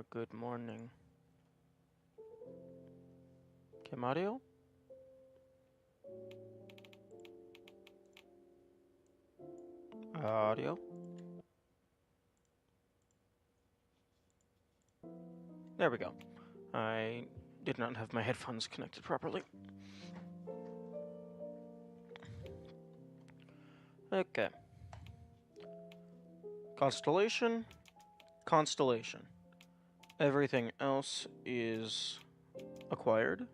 Good morning. Okay, Mario? Audio? There we go. I did not have my headphones connected properly. Okay. Constellation. Constellation. Everything else is acquired.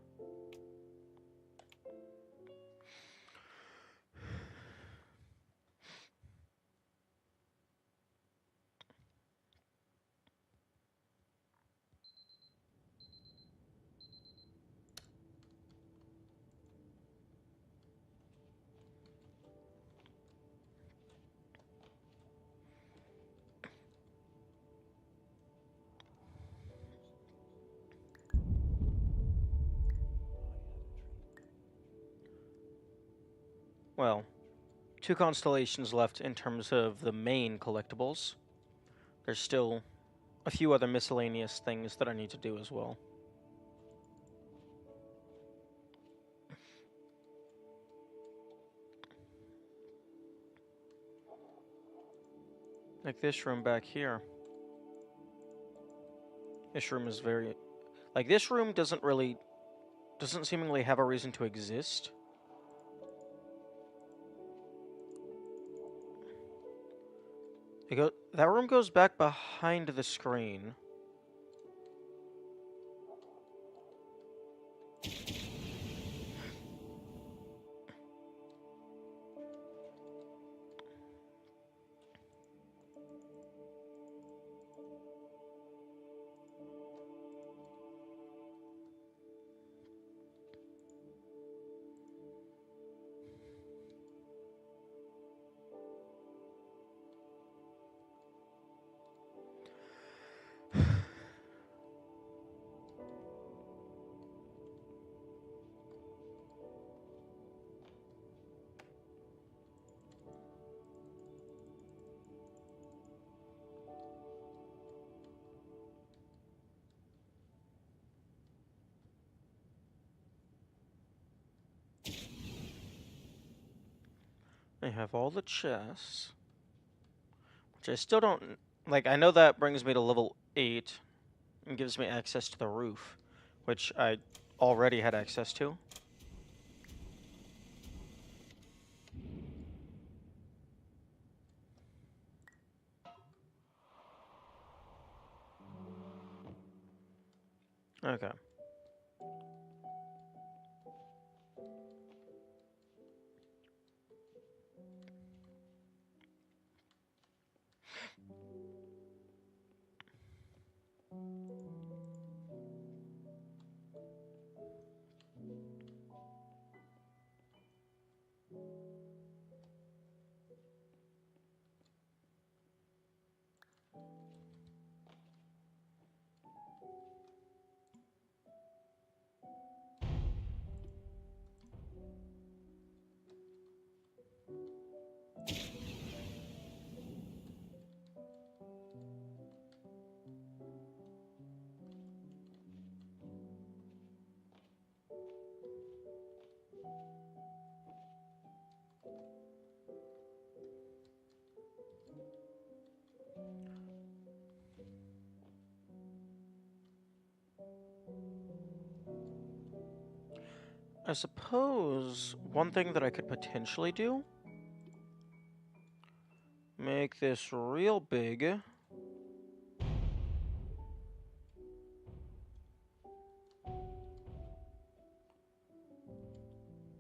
Well, 2 constellations left in terms of the main collectibles. There's still a few other miscellaneous things that I need to do as well. Like this room back here. This room is very... Like, this room doesn't seemingly have a reason to exist. That room goes back behind the screen. I have all the chests, which I still don't... Like, I know that brings me to level 8 and gives me access to the roof, which I already had access to. Okay. I suppose one thing that I could potentially do... Make this real big.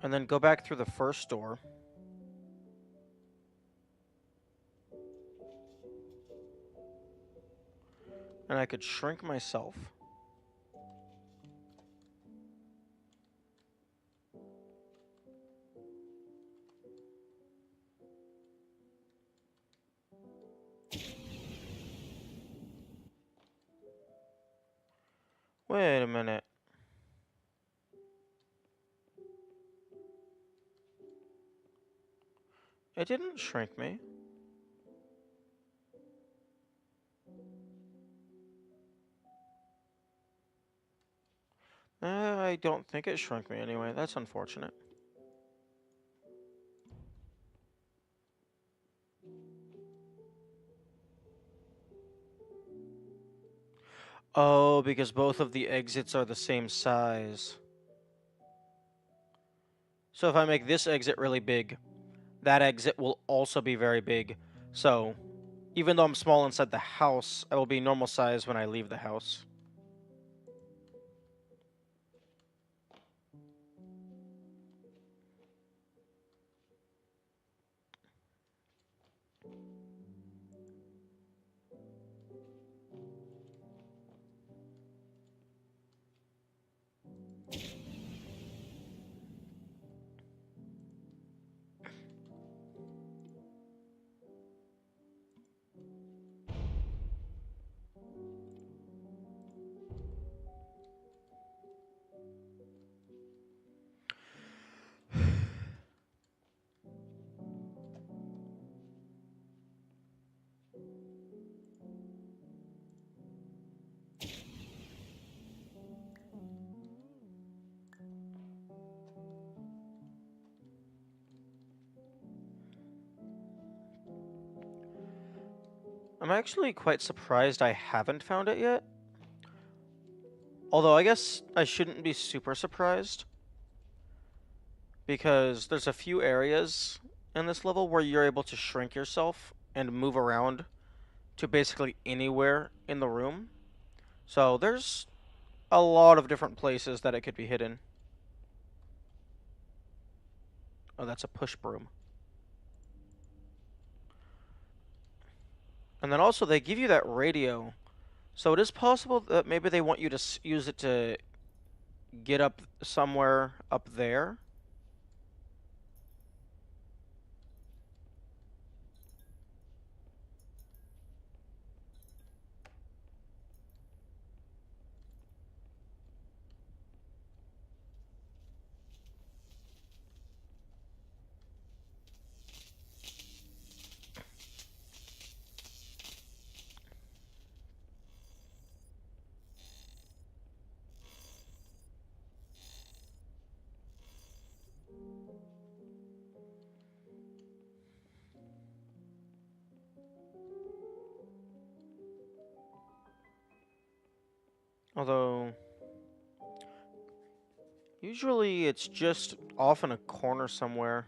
And then go back through the first door. And I could shrink myself. Wait a minute. It didn't shrink me. I don't think it shrunk me anyway. That's unfortunate. Oh, because both of the exits are the same size. So if I make this exit really big, that exit will also be very big. So even though I'm small inside the house, I will be normal size when I leave the house. I'm actually quite surprised I haven't found it yet. Although I guess I shouldn't be super surprised, because there's a few areas in this level where you're able to shrink yourself and move around to basically anywhere in the room. So there's a lot of different places that it could be hidden. Oh, that's a push broom. And then also they give you that radio. So it is possible that maybe they want you to use it to get up somewhere up there. Although usually it's just off in a corner somewhere.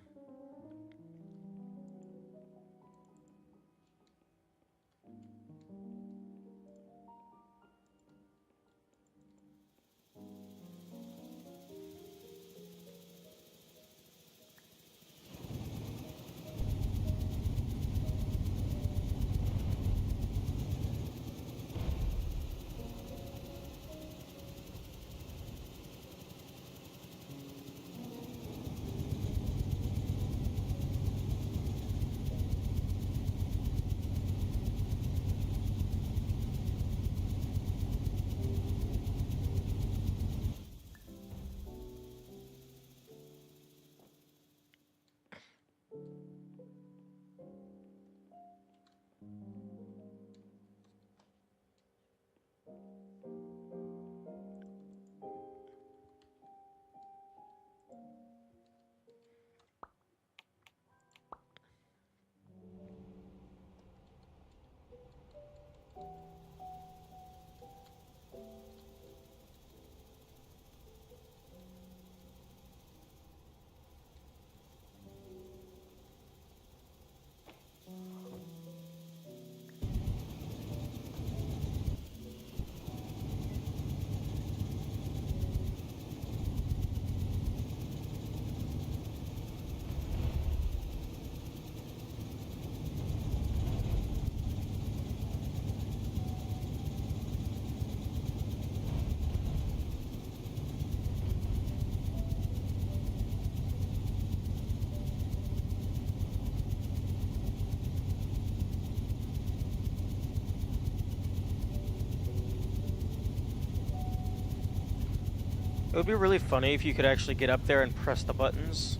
It would be really funny if you could actually get up there and press the buttons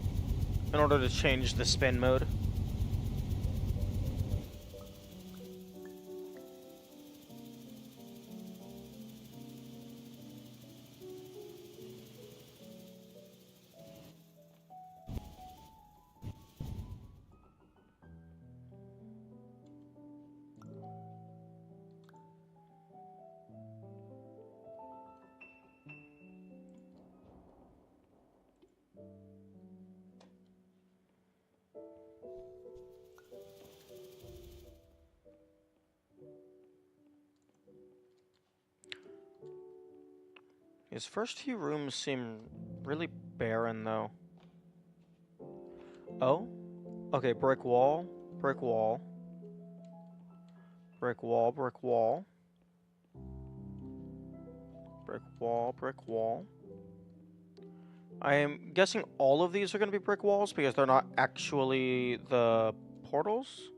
in order to change the spin mode. These first few rooms seem really barren, though. Oh? Okay, brick wall, brick wall, brick wall, brick wall, brick wall, brick wall. I am guessing all of these are going to be brick walls because they're not actually the portals.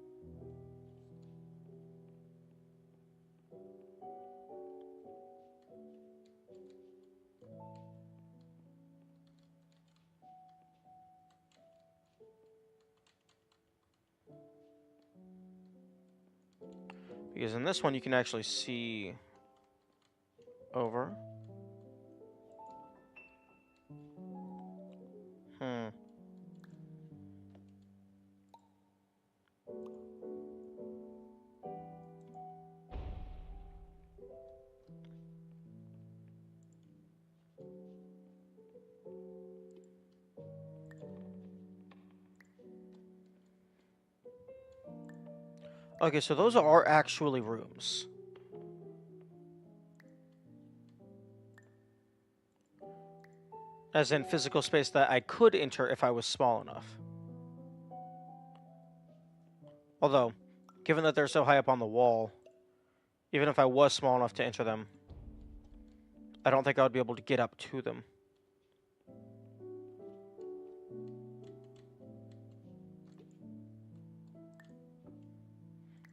Because in this one you can actually see over. Hmm. Okay, so those are actually rooms. As in physical space that I could enter if I was small enough. Although, given that they're so high up on the wall, even if I was small enough to enter them, I don't think I would be able to get up to them.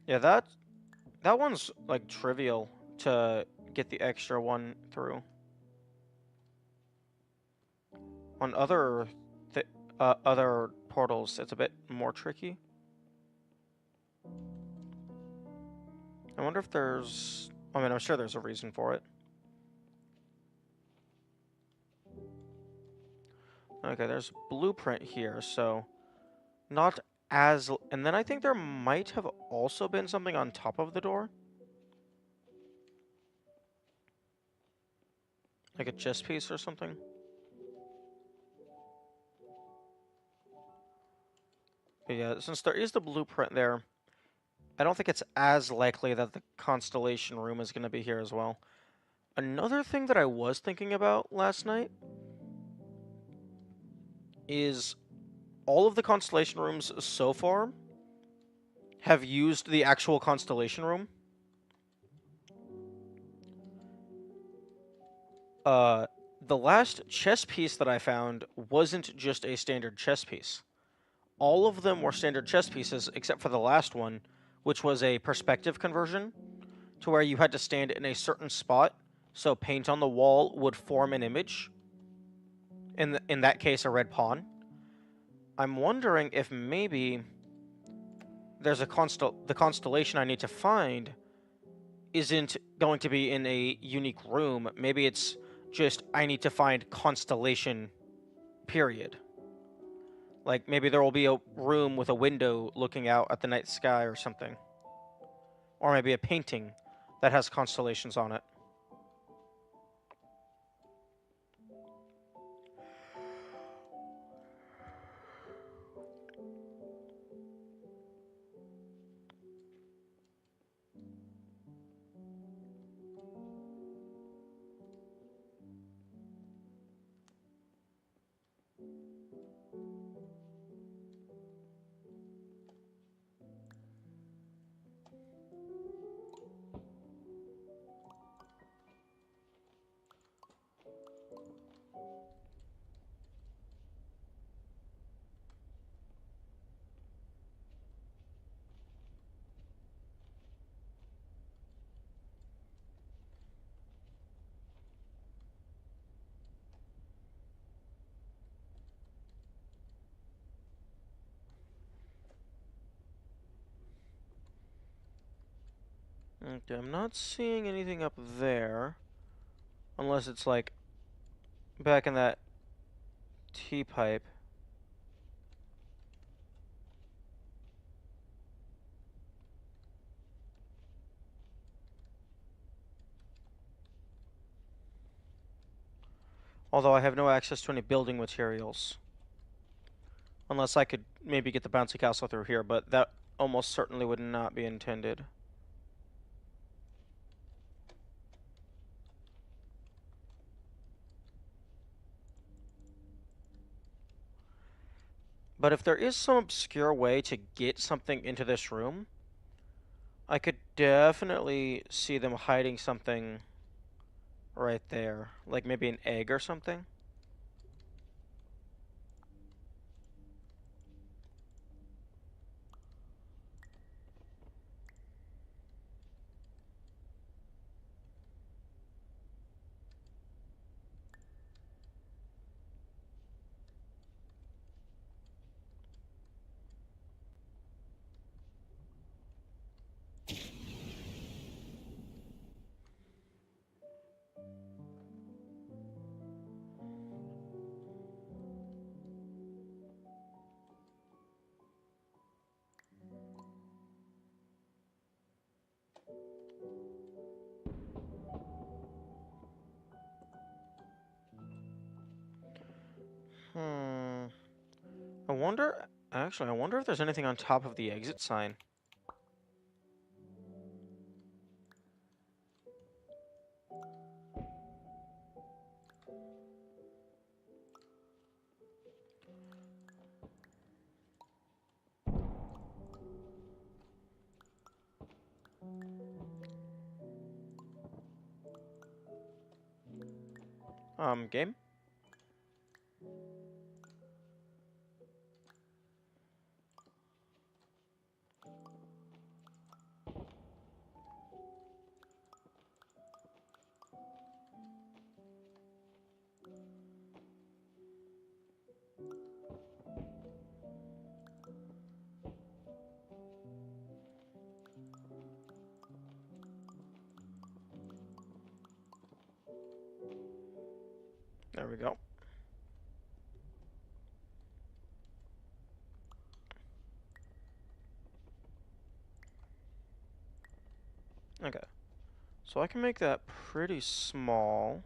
Yeah, that one's like trivial to get the extra one through. On other other portals, it's a bit more tricky. I wonder if there's... I mean, I'm sure there's a reason for it. Okay, there's a blueprint here, so not as... And then I think there might have also been something on top of the door. Like a chess piece or something. But yeah, since there is the blueprint there, I don't think it's as likely that the constellation room is going to be here as well. Another thing that I was thinking about last night is all of the constellation rooms so far have used the actual constellation room. The last chess piece that I found wasn't just a standard chess piece. All of them were standard chess pieces except for the last one, which was a perspective conversion, to where you had to stand in a certain spot, so paint on the wall would form an image. In that case, a red pawn. I'm wondering if maybe there's the constellation I need to find isn't going to be in a unique room. Maybe it's just I need to find constellation, period. Like, maybe there will be a room with a window looking out at the night sky or something. Or maybe a painting that has constellations on it. Okay, I'm not seeing anything up there. Unless it's like back in that T-pipe. Although I have no access to any building materials. Unless I could maybe get the bouncy castle through here, but that almost certainly would not be intended. But if there is some obscure way to get something into this room, I could definitely see them hiding something right there. Like maybe an egg or something. Hmm. I wonder... Actually, I wonder if there's anything on top of the exit sign. Game? There we go. Okay. So I can make that pretty small.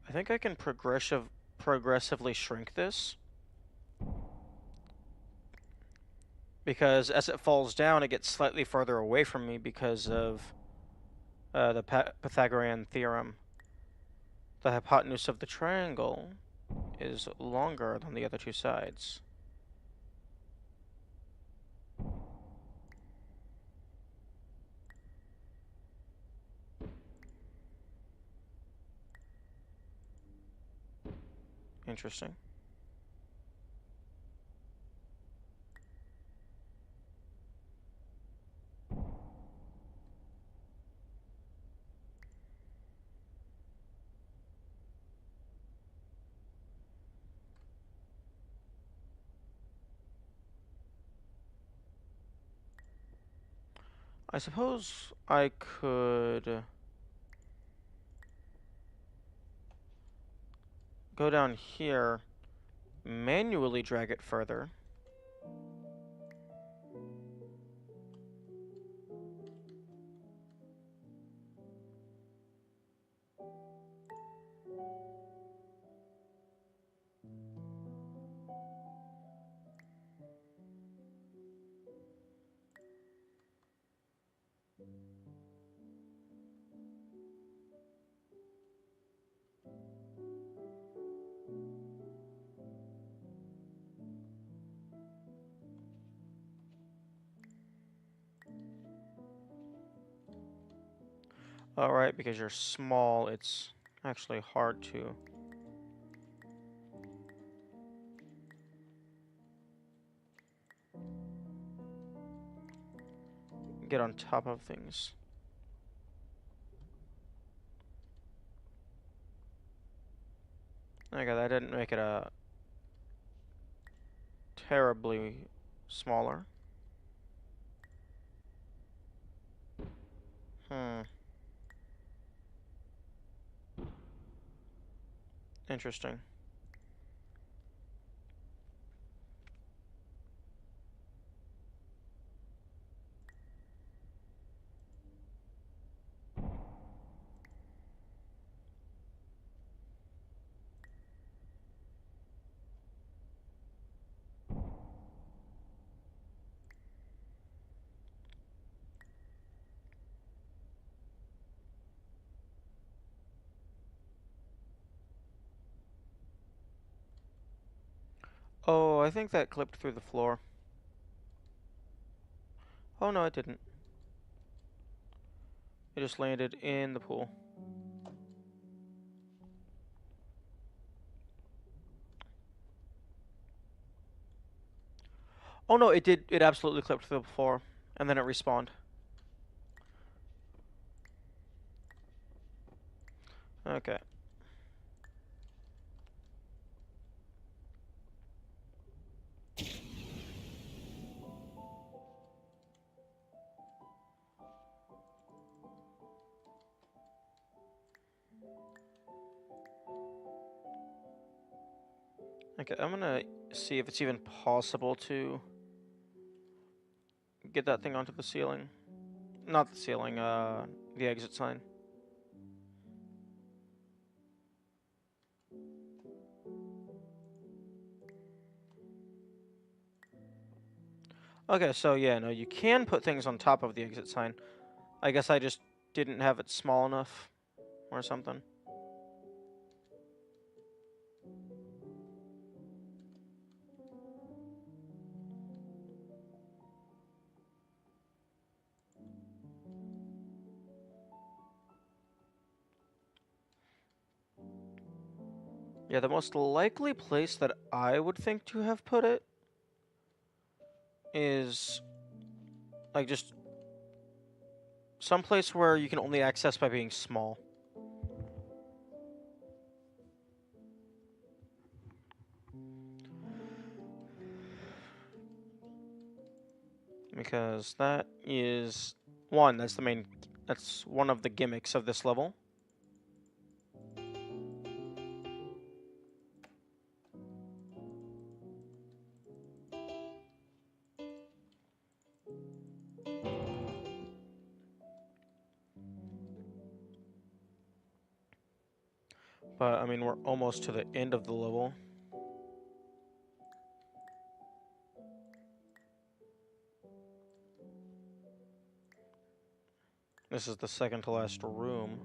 I think I can progressively shrink this. Because as it falls down, it gets slightly further away from me because of the Pythagorean theorem. The hypotenuse of the triangle is longer than the other two sides. Interesting. I suppose I could go down here, manually drag it further. Alright, because you're small, it's actually hard to get on top of things. Okay, that didn't make it terribly smaller. Hmm. Interesting. Oh, I think that clipped through the floor. Oh no, it didn't. It just landed in the pool. Oh no, it did. It absolutely clipped through the floor, and then it respawned. Okay. Okay, I'm gonna see if it's even possible to get that thing onto the ceiling. Not the ceiling, the exit sign. Okay, so yeah, no, you can put things on top of the exit sign. I guess I just didn't have it small enough or something. Yeah, the most likely place that I would think to have put it is like just someplace where you can only access by being small. Because that is one, that's one of the gimmicks of this level. But I mean, we're almost to the end of the level. This is the second to last room.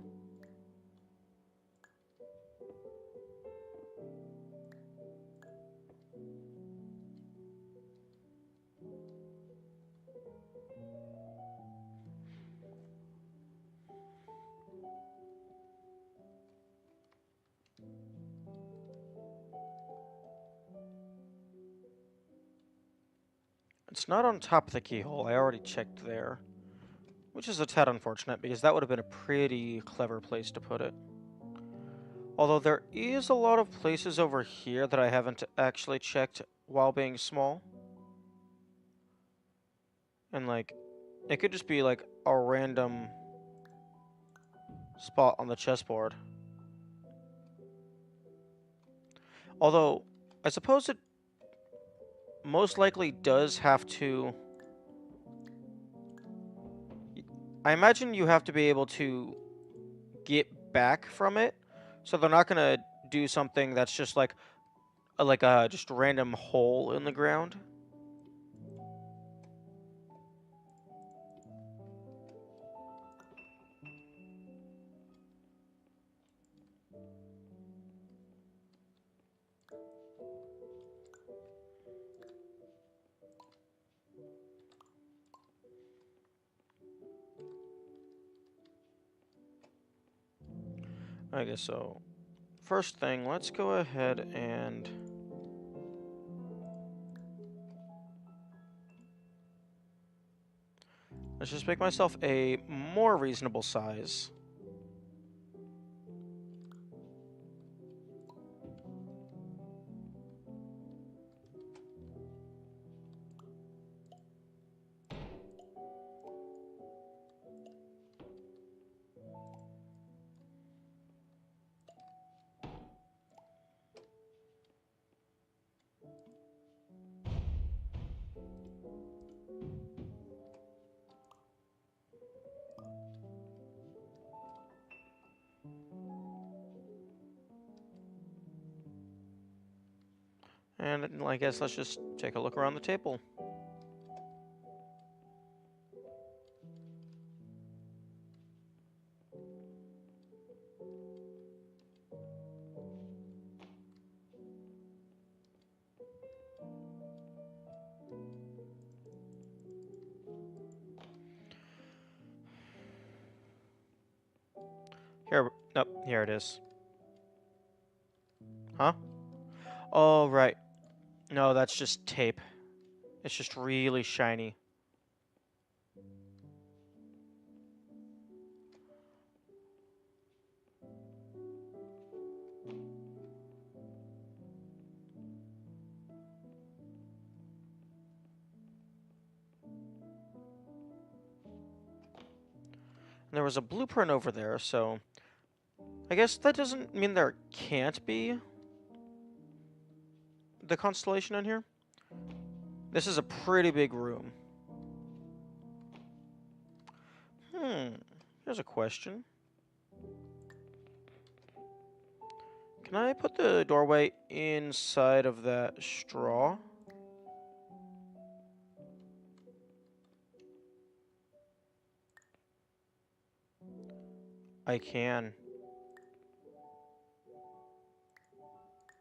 It's not on top of the keyhole. I already checked there. Which is a tad unfortunate, because that would have been a pretty clever place to put it. Although there is a lot of places over here that I haven't actually checked while being small. And like, it could just be like a random spot on the chessboard. Although, I suppose it most likely does have to... I imagine you have to be able to get back from it, so they're not gonna do something that's just like a just random hole in the ground. I guess so. First thing, let's go ahead and... let's just make myself a more reasonable size. And I guess let's just take a look around the table. Here, nope, here it is. Huh? Oh, right. No, that's just tape. It's just really shiny. There was a blueprint over there, so I guess that doesn't mean there can't be the constellation in here. This is a pretty big room. Here's a question. Can I put the doorway inside of that straw? I can.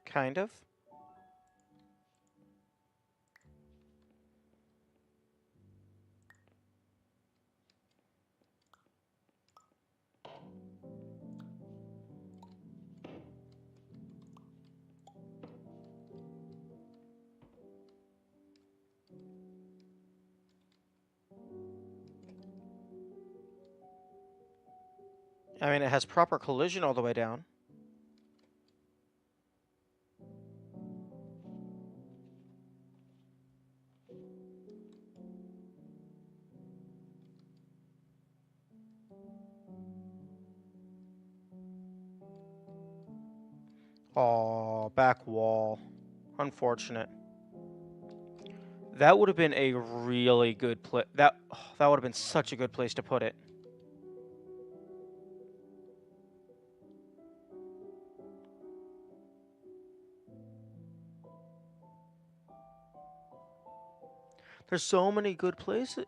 Kind of. I mean, it has proper collision all the way down. Aw, back wall. Unfortunate. That would have been a really good place. That would have been such a good place to put it. There's so many good places.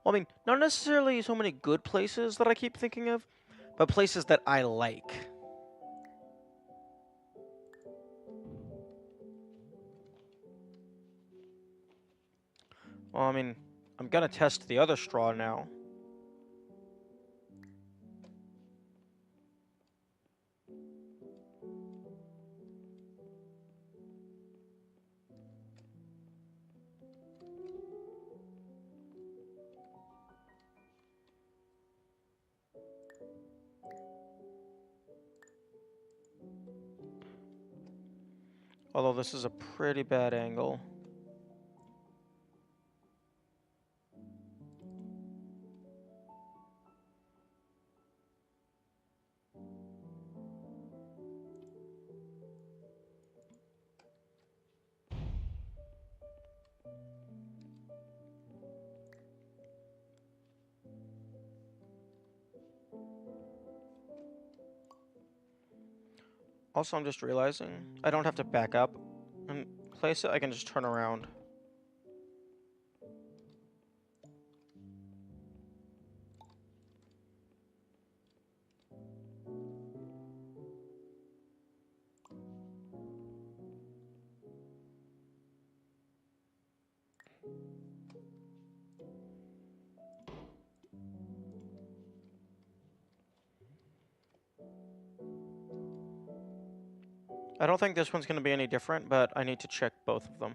Well, I mean, not necessarily so many good places that I keep thinking of, but places that I like. Well, I mean, I'm gonna test the other straw now. Although this is a pretty bad angle. Also, I'm just realizing I don't have to back up and place it. I can just turn around. I don't think this one's going to be any different, but I need to check both of them.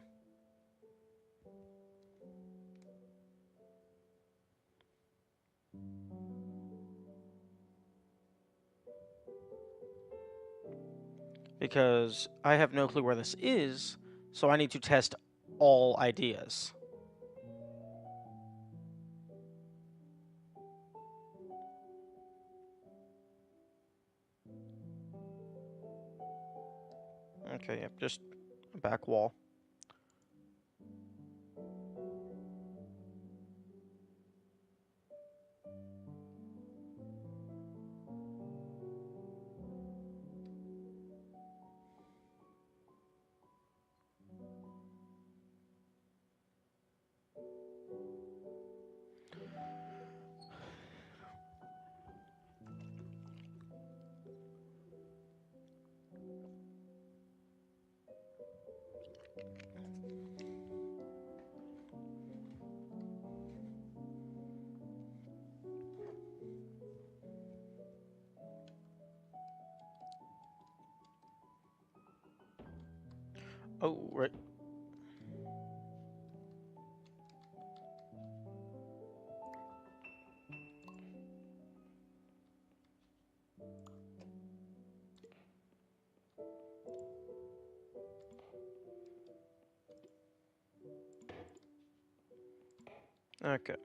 Because I have no clue where this is, so I need to test all ideas. Okay, yep, just a back wall. Oh, right. Okay.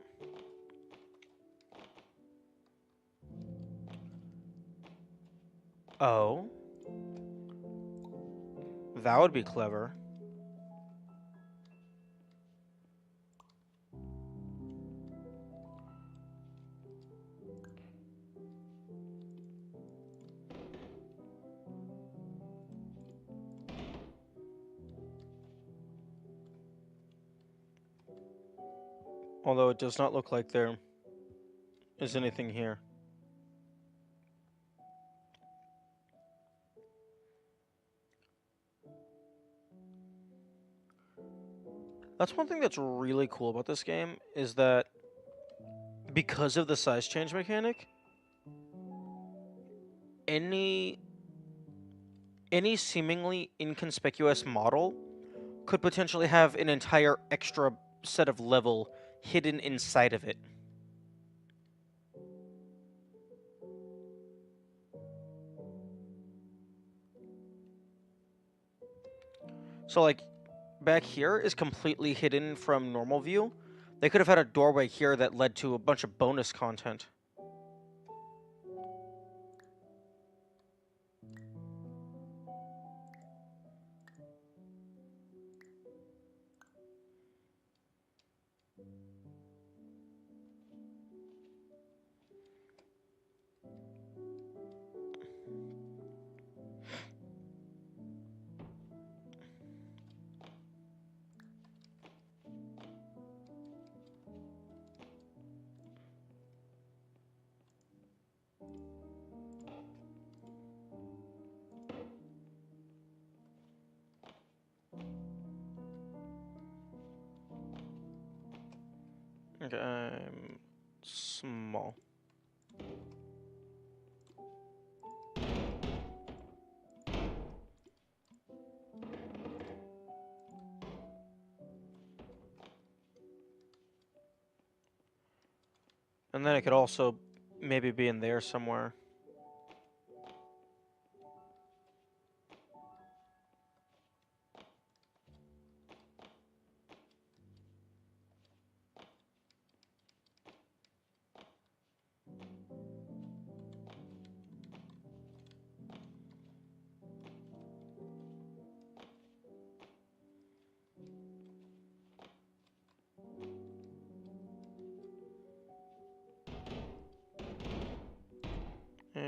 Oh, that would be clever. Although it does not look like there is anything here. That's one thing that's really cool about this game, is that because of the size change mechanic, any seemingly inconspicuous model could potentially have an entire extra set of level hidden inside of it. So like back here is completely hidden from normal view. They could have had a doorway here that led to a bunch of bonus content. Okay, I'm small. And then it could also maybe be in there somewhere.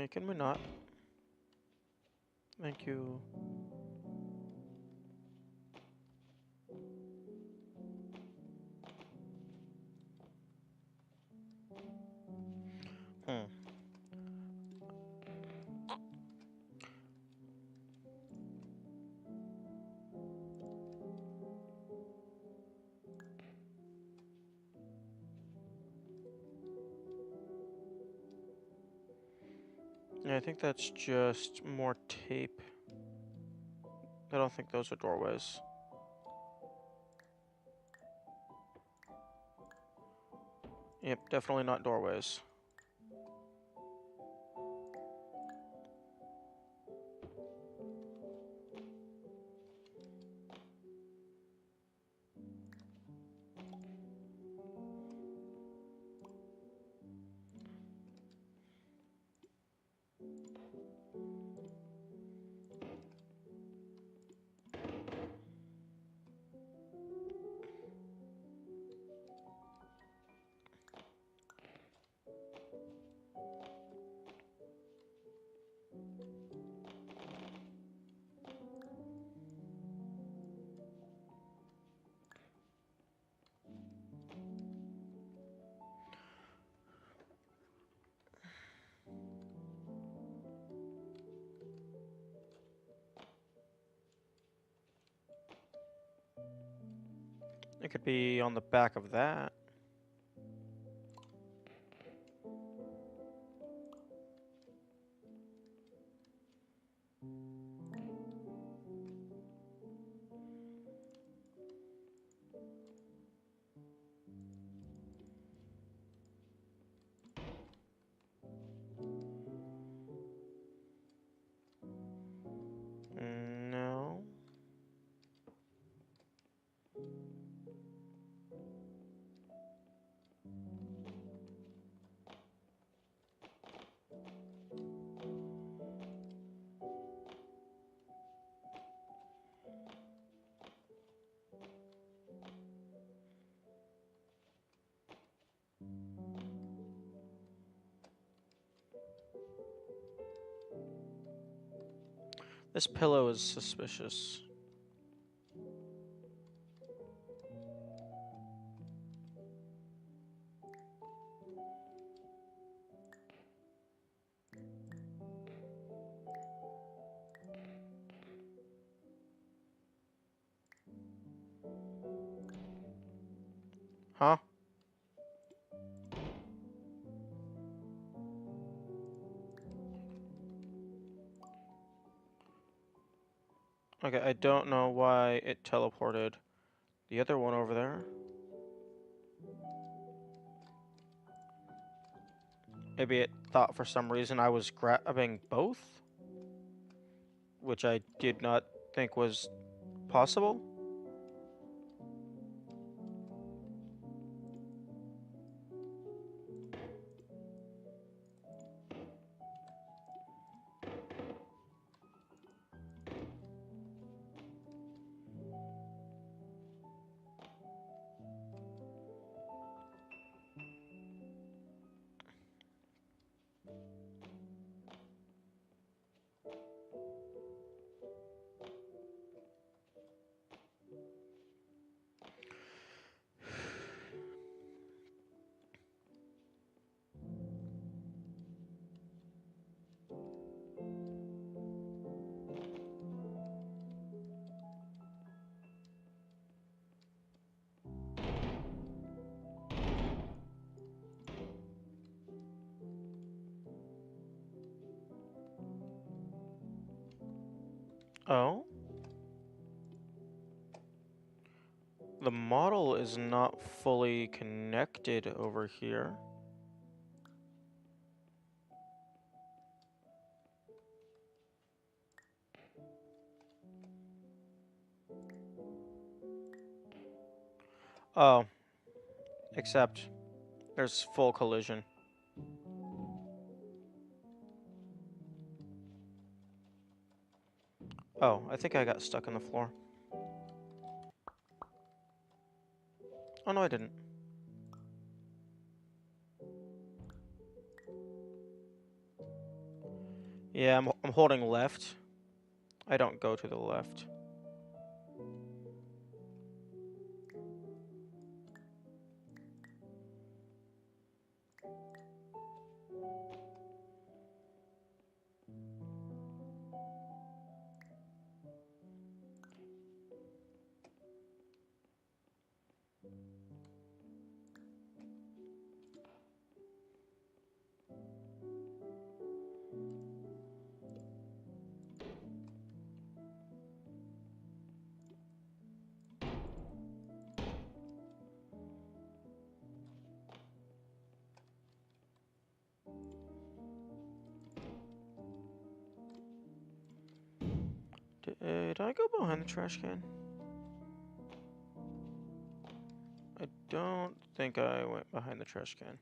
Can we not? Thank you. Hmm. Yeah, I think that's just more tape. I don't think those are doorways. Yep, definitely not doorways. It could be on the back of that. This pillow is suspicious. Huh? Okay, I don't know why it teleported the other one over there. Maybe it thought for some reason I was grabbing both, which I did not think was possible. Oh? The model is not fully connected over here. Oh, except there's full collision. Oh, I think I got stuck on the floor. Oh no, I didn't. Yeah, I'm holding left. I don't go to the left. Did I go behind the trash can? I don't think I went behind the trash can.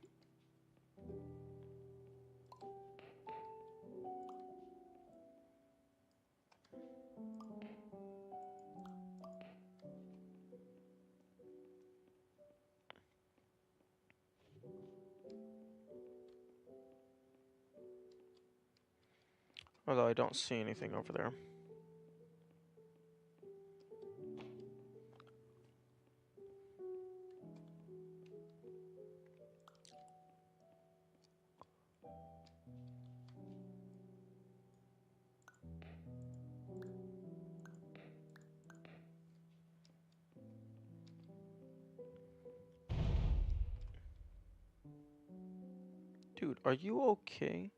Although I don't see anything over there. Dude, are you okay?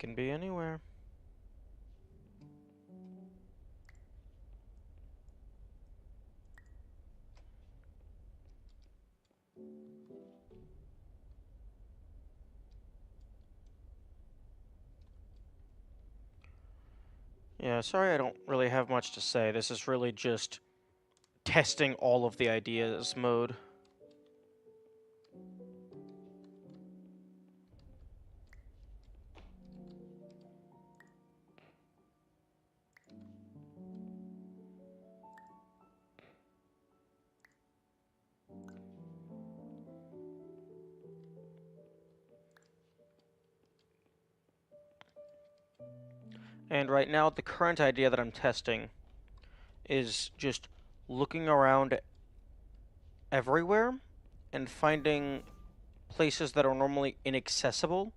can be anywhere. Yeah, sorry I don't really have much to say. This is really just testing all of the ideas mode. And right now, the current idea that I'm testing is just looking around everywhere and finding places that are normally inaccessible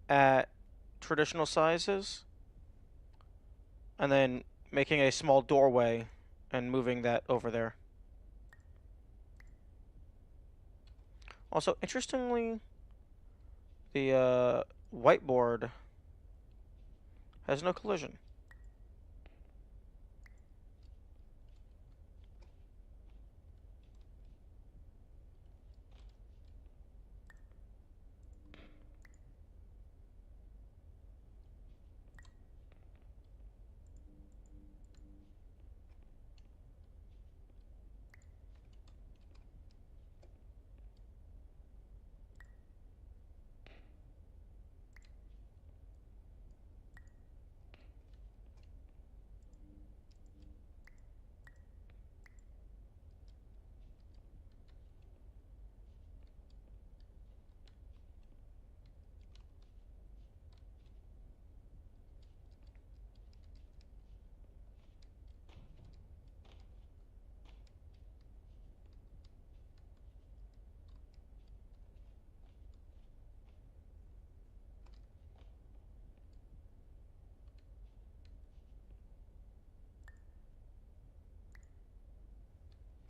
at traditional sizes, and then making a small doorway and moving that over there. Also, interestingly, the whiteboard has no collision.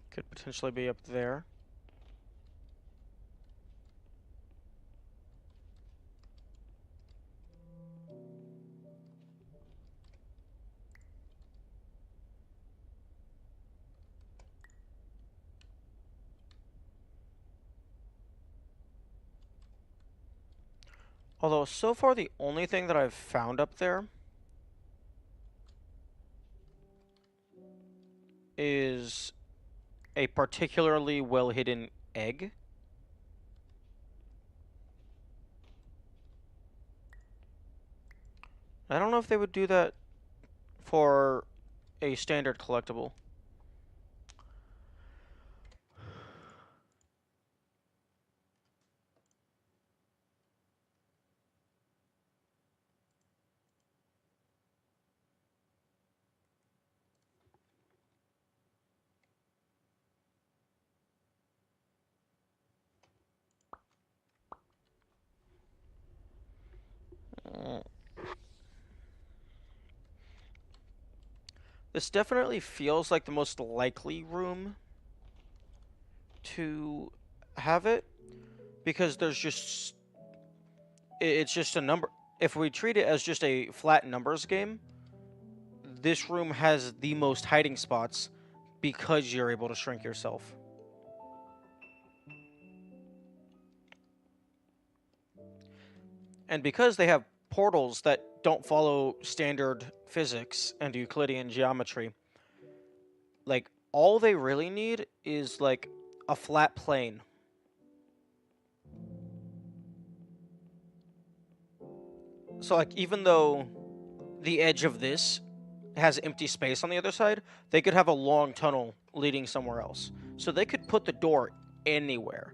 Could potentially be up there. Although, so far the only thing that I've found up there is a particularly well-hidden egg. I don't know if they would do that for a standard collectible. This definitely feels like the most likely room to have it, because there's just it's just a number. If we treat it as just a flat numbers game, this room has the most hiding spots because you're able to shrink yourself. And because they have portals that don't follow standard physics and Euclidean geometry, like, all they really need is, like, a flat plane. So, like, even though the edge of this has empty space on the other side, they could have a long tunnel leading somewhere else. So they could put the door anywhere.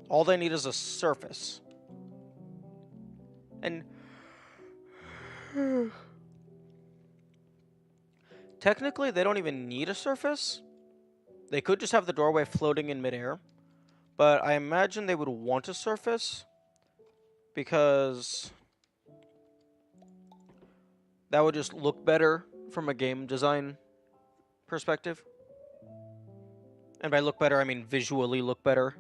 All they need is a surface. And technically, they don't even need a surface. They could just have the doorway floating in midair. But I imagine they would want a surface because that would just look better from a game design perspective. And by look better, I mean visually look better.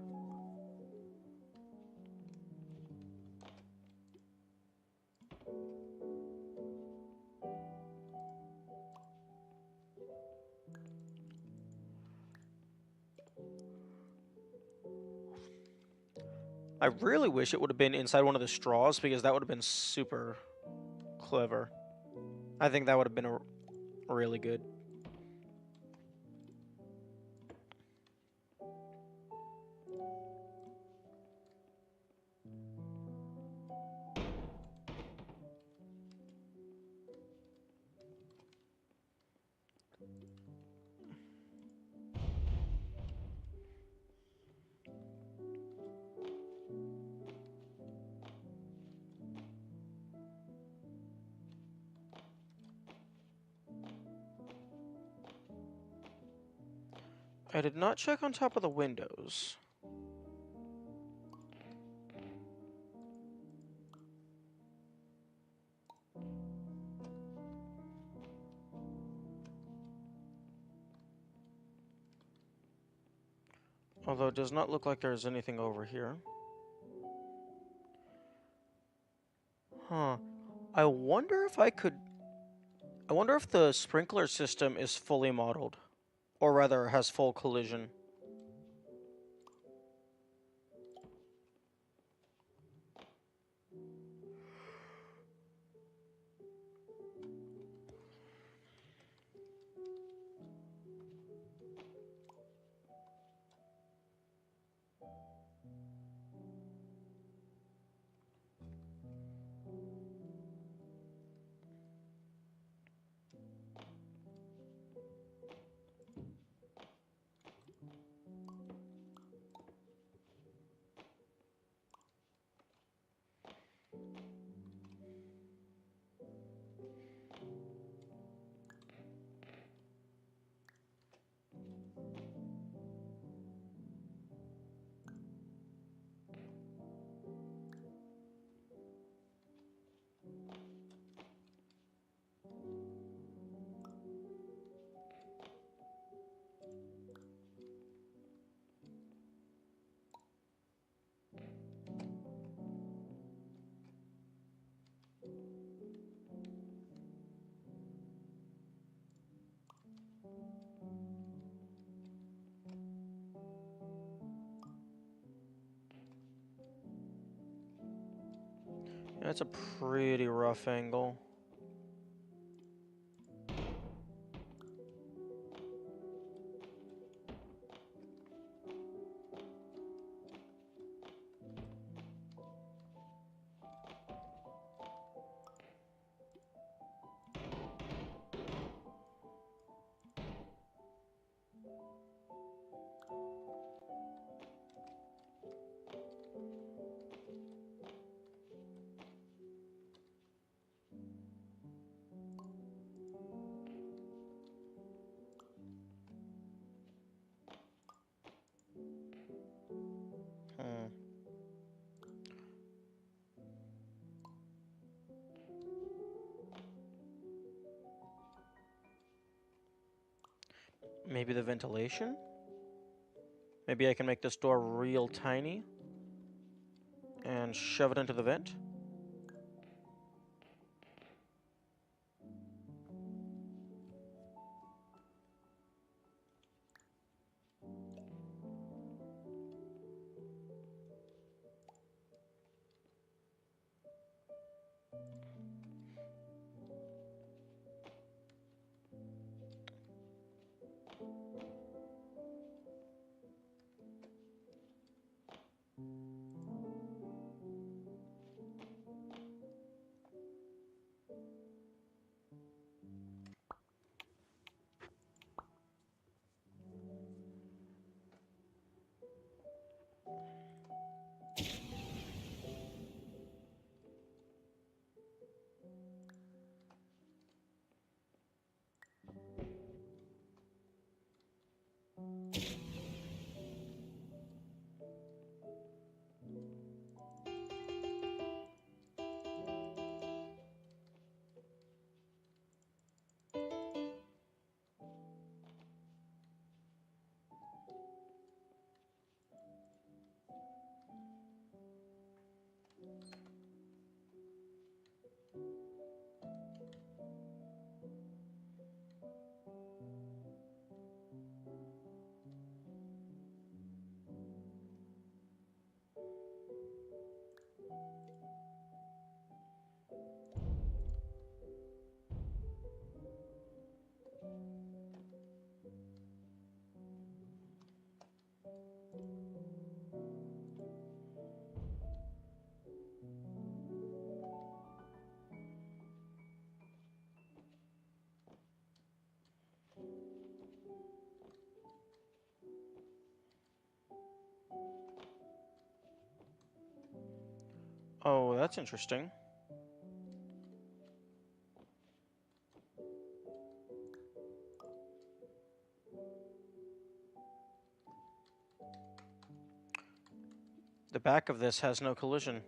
I really wish it would have been inside one of the straws because that would have been super clever. I think that would have been really good. I did not check on top of the windows. Although it does not look like there's anything over here. Huh. I wonder if I could... I wonder if the sprinkler system is fully modeled. Or rather, has full collision. That's a pretty rough angle. Hmm. Maybe the ventilation? Maybe I can make this door real tiny and shove it into the vent? Oh, that's interesting. The back of this has no collision.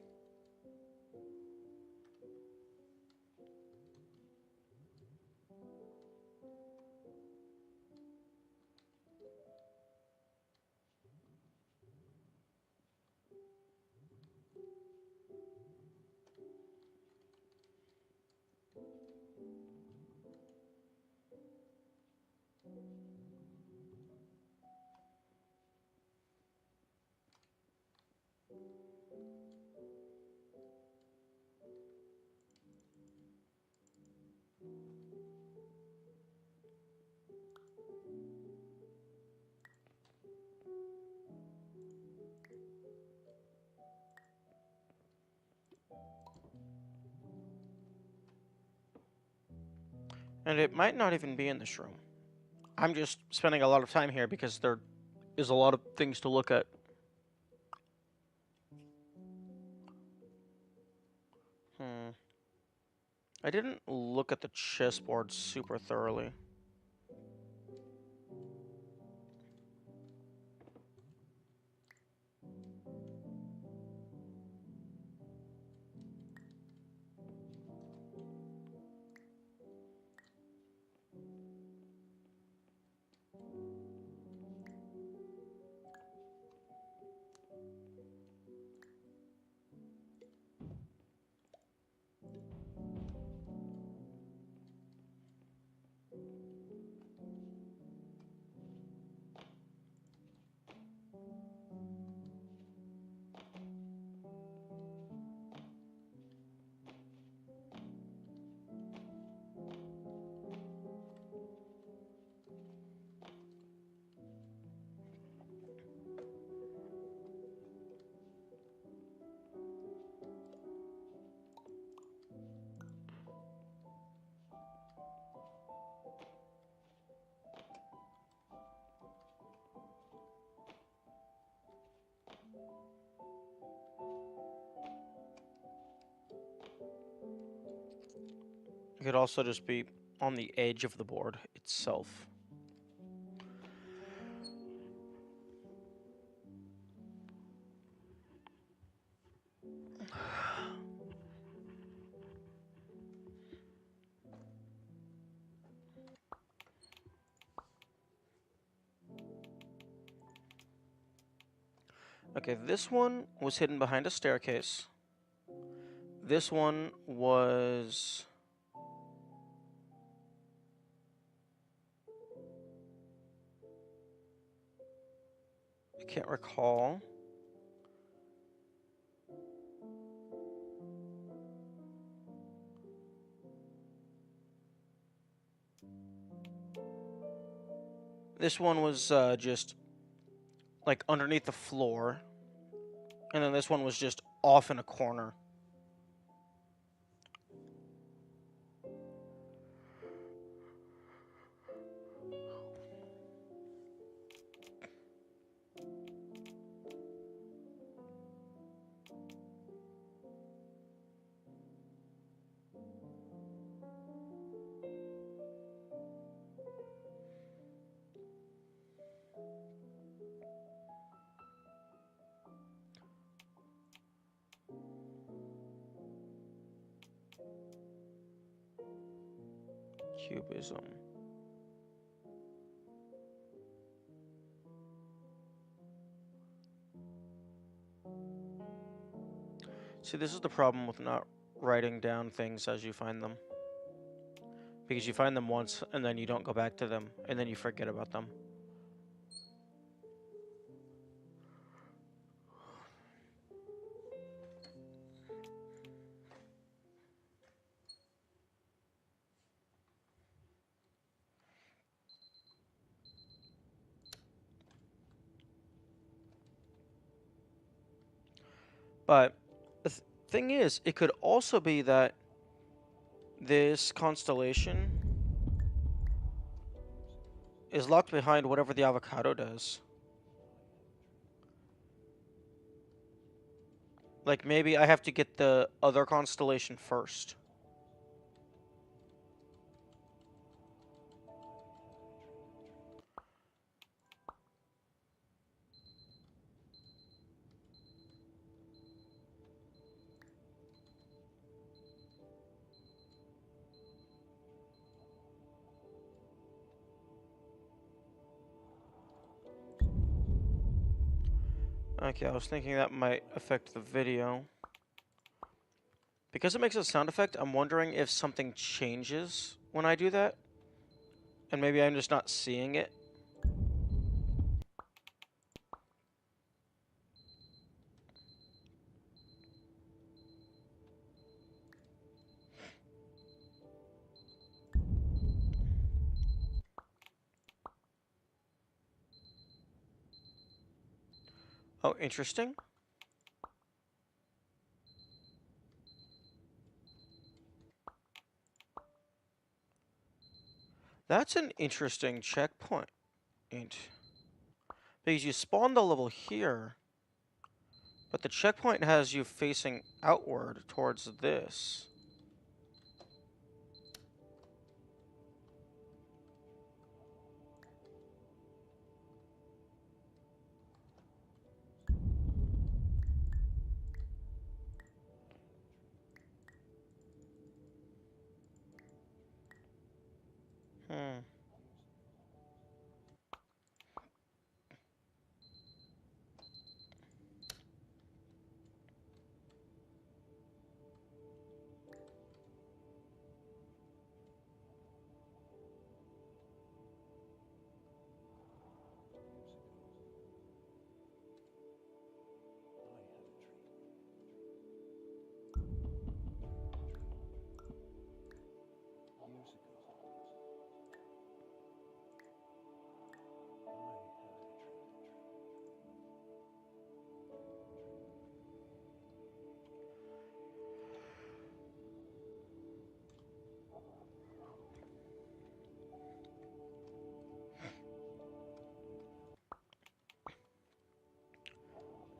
And it might not even be in this room. I'm just spending a lot of time here because there is a lot of things to look at. I didn't look at the chessboard super thoroughly. It could also just be on the edge of the board itself. Okay, this one was hidden behind a staircase. This one was... I can't recall. This one was just like underneath the floor. And then this one was just off in a corner. Cubism. See, this is the problem with not writing down things as you find them. Because you find them once, and then you don't go back to them, and then you forget about them. But the thing is, it could also be that this constellation is locked behind whatever the avocado does. Like, maybe I have to get the other constellation first. Okay, I was thinking that might affect the video. Because it makes a sound effect, I'm wondering if something changes when I do that. And maybe I'm just not seeing it. Oh, interesting. That's an interesting checkpoint. Because you spawn the level here, but the checkpoint has you facing outward towards this. Hmm.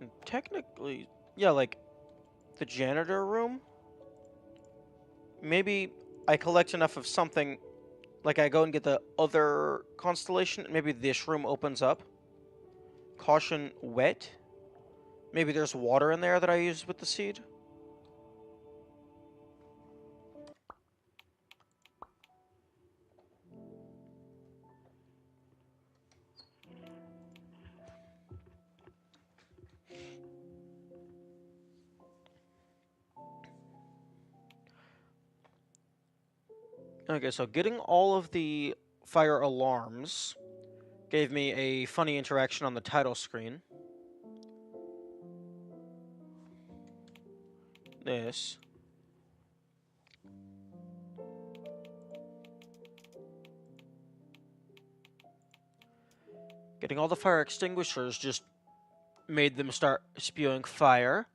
And technically, yeah, like the janitor room. Maybe I collect enough of something, like I go and get the other constellation, and maybe this room opens up. Caution wet. Maybe there's water in there that I used with the seed. Okay, so getting all of the fire alarms gave me a funny interaction on the title screen. This. Getting all the fire extinguishers just made them start spewing fire.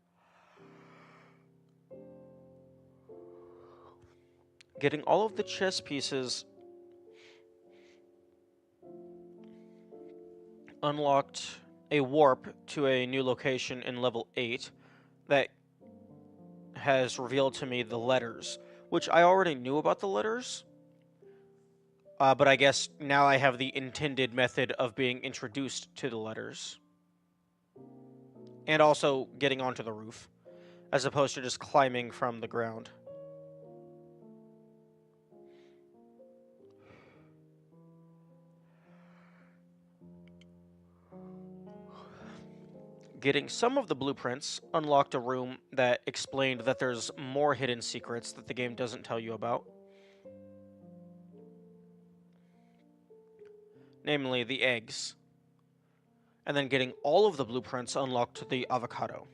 Getting all of the chess pieces unlocked a warp to a new location in level 8 that has revealed to me the letters, which I already knew about the letters, but I guess now I have the intended method of being introduced to the letters. And also getting onto the roof, as opposed to just climbing from the ground. Getting some of the blueprints unlocked a room that explained that there's more hidden secrets that the game doesn't tell you about. Namely, the eggs. And then getting all of the blueprints unlocked the avocado.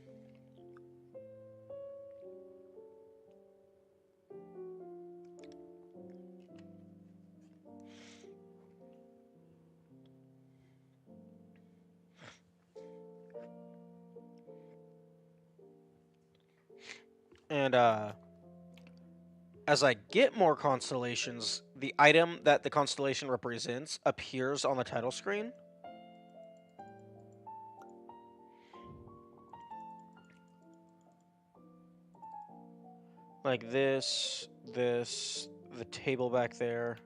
And, as I get more constellations, the item that the constellation represents appears on the title screen. Like this, the table back there.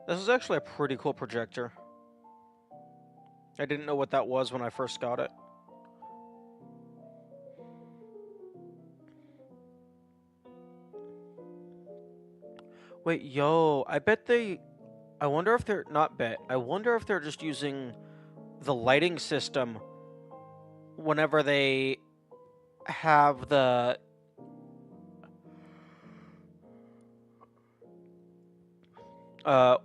This is actually a pretty cool projector. I didn't know what that was when I first got it. Wait, yo, I bet they... I wonder if they're... Not bet. I wonder if they're just using the lighting system whenever they have the...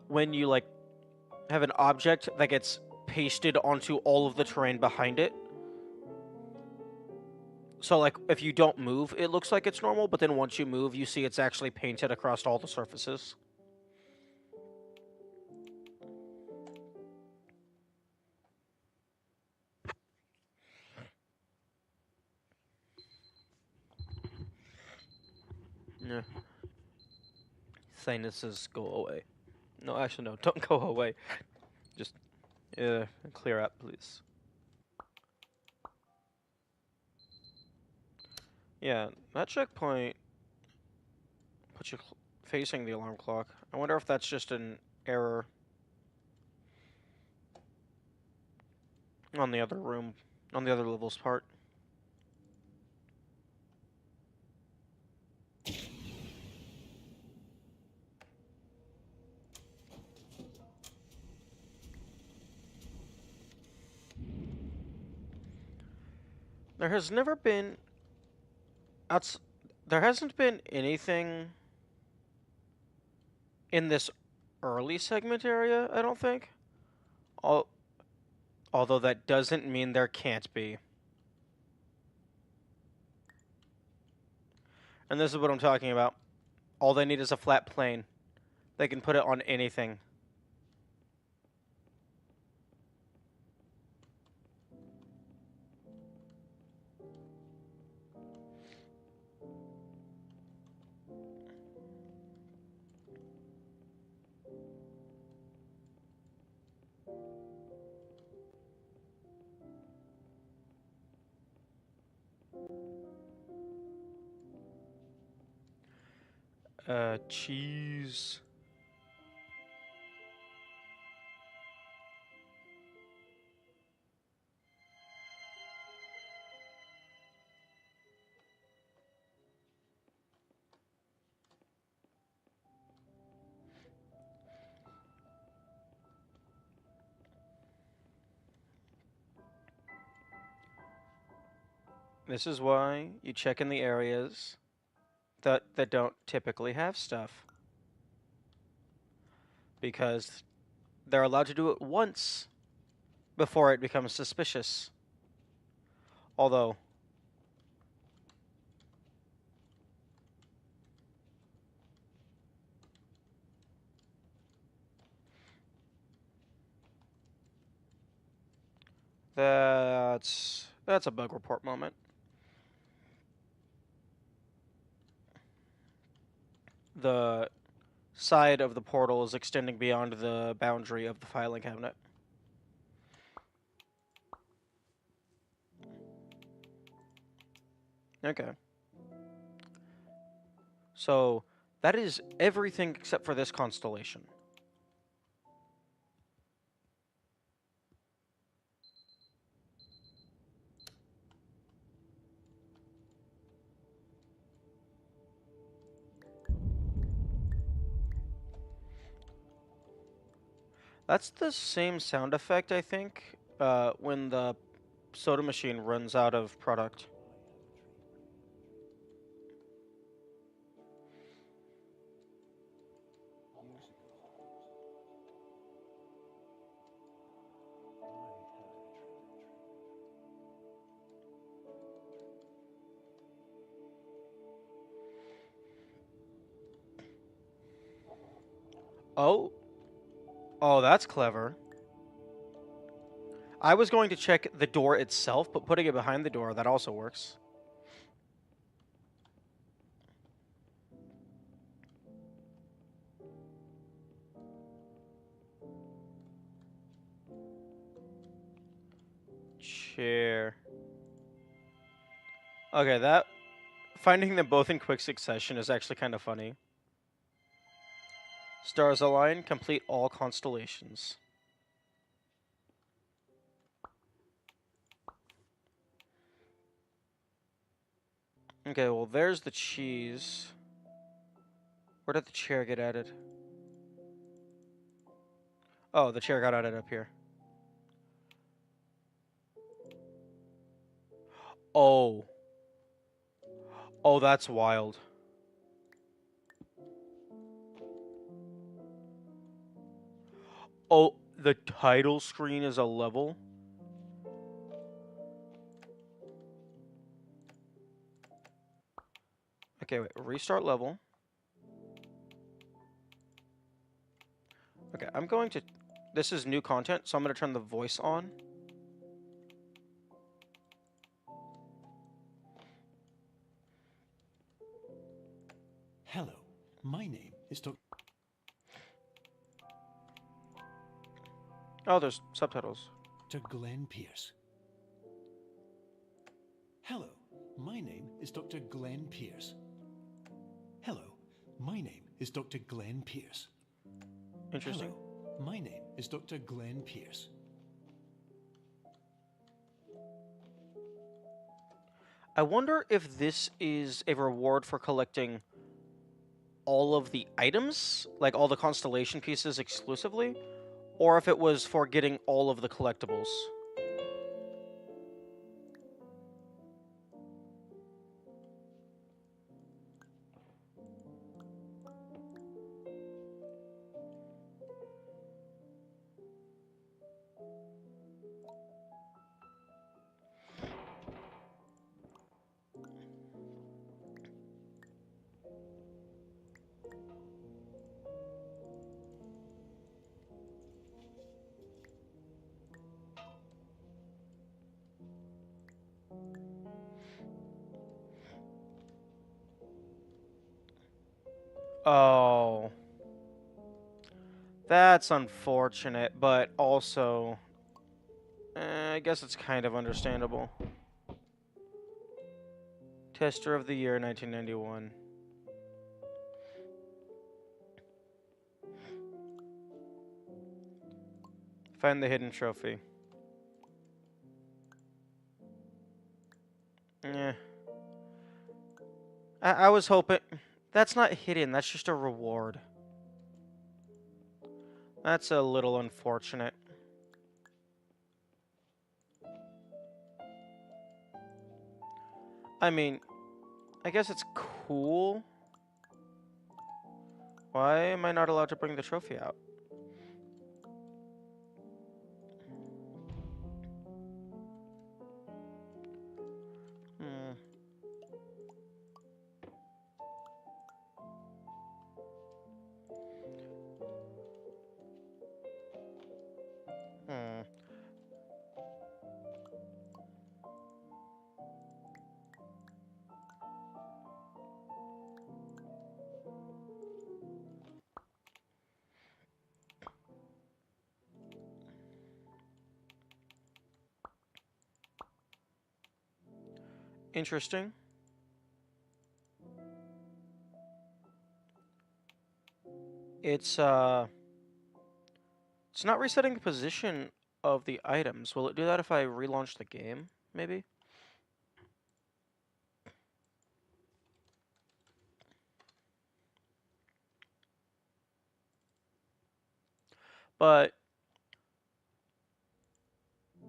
when you, like, have an object that gets pasted onto all of the terrain behind it. So, like, if you don't move, it looks like it's normal, but then once you move, you see it's actually painted across all the surfaces. Yeah. Sinuses go away. No, actually, no. Don't go away. Just, clear up, please. Yeah, that checkpoint puts you facing the alarm clock. I wonder if that's just an error on the other room, on the other level's part. There has never been... there hasn't been anything in this early segment area, I don't think. Although that doesn't mean there can't be. And this is what I'm talking about. All they need is a flat plane. They can put it on anything. Cheese. This is why you check in the areas that don't typically have stuff. Because they're allowed to do it once before it becomes suspicious. Although... That's a bug report moment. The side of the portal is extending beyond the boundary of the filing cabinet. Okay. So, that is everything except for this constellation. That's the same sound effect, I think, when the soda machine runs out of product. Oh. Oh, that's clever. I was going to check the door itself, but putting it behind the door, that also works. chair. Okay, that finding them both in quick succession is actually kind of funny. Stars align, complete all constellations. Okay, well, there's the cheese. Where did the chair get added? Oh, the chair got added up here. Oh. Oh, that's wild. Oh, the title screen is a level? Okay, wait. Restart level. Okay, I'm going to... This is new content, so I'm going to turn the voice on. Hello, my name is Dr. Oh, there's subtitles. Glenn Pierce. Hello, my name is Dr. Glenn Pierce. Hello, my name is Dr. Glenn Pierce. Interesting. Hello, my name is Dr. Glenn Pierce. I wonder if this is a reward for collecting all of the items, like all the constellation pieces exclusively, or if it was for getting all of the collectibles. Oh. That's unfortunate, but also... I guess it's kind of understandable. Tester of the Year, 1991. Find the hidden trophy. Yeah. I was hoping... That's not hidden, that's just a reward. That's a little unfortunate. I mean, I guess it's cool. Why am I not allowed to bring the trophy out? Hmm. Hmm. Interesting. It's not resetting the position of the items. Will it do that if I relaunch the game, maybe? But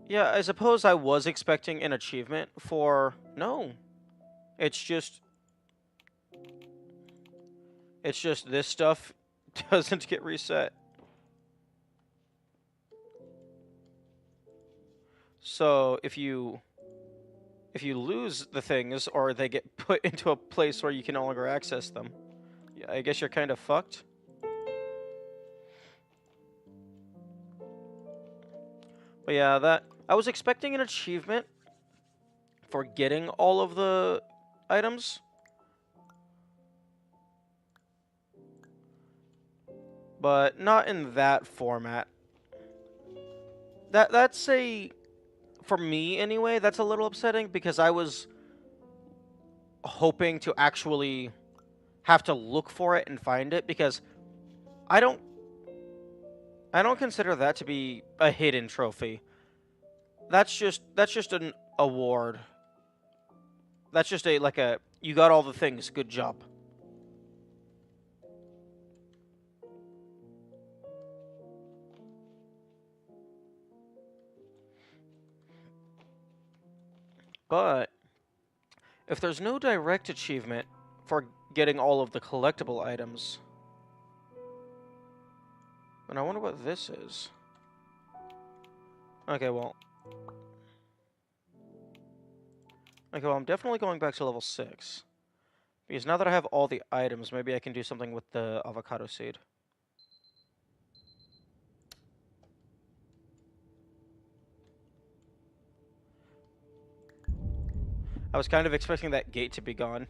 yeah, I suppose I was expecting an achievement for... No. It's just this stuff doesn't get reset. So if you lose the things or they get put into a place where you can no longer access them, yeah, I guess you're kind of fucked. But yeah, that I was expecting an achievement for getting all of the items. But not in that format. That's a for me anyway, that's a little upsetting because I was hoping to actually have to look for it and find it because I don't I don't consider that to be a hidden trophy. That's just an award. That's just a like a you got all the things, good job. But if there's no direct achievement for getting all of the collectible items, then I wonder what this is. Okay, well. Okay, well, I'm definitely going back to level 6. Because now that I have all the items, maybe I can do something with the avocado seed. I was kind of expecting that gate to be gone.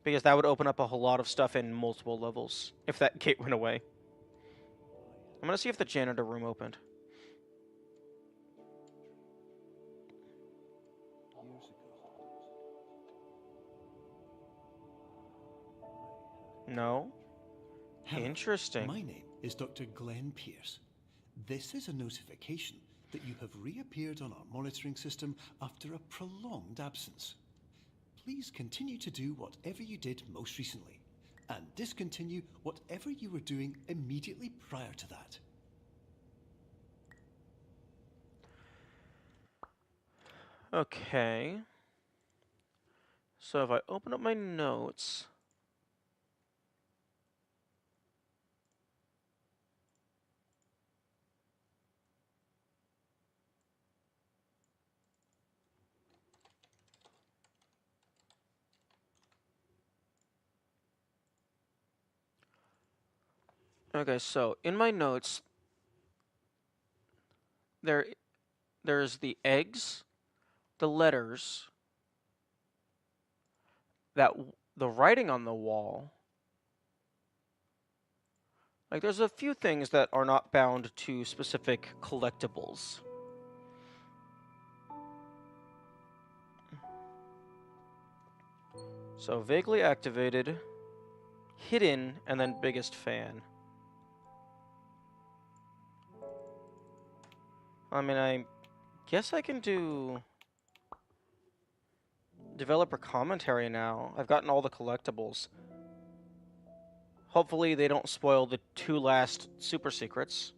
Because that would open up a whole lot of stuff in multiple levels, if that gate went away. I'm gonna see if the janitor room opened. No? Hello, Interesting. my name is Dr. Glenn Pierce. This is a notification that you have reappeared on our monitoring system after a prolonged absence. Please continue to do whatever you did most recently, and discontinue whatever you were doing immediately prior to that. Okay. So if I open up my notes... Okay, so in my notes, there's the eggs, the letters, the writing on the wall. Like, there's a few things that are not bound to specific collectibles. So, vaguely activated, hidden, and then biggest fan. I mean, I guess I can do developer commentary now. I've gotten all the collectibles. Hopefully they don't spoil the 2 last super secrets.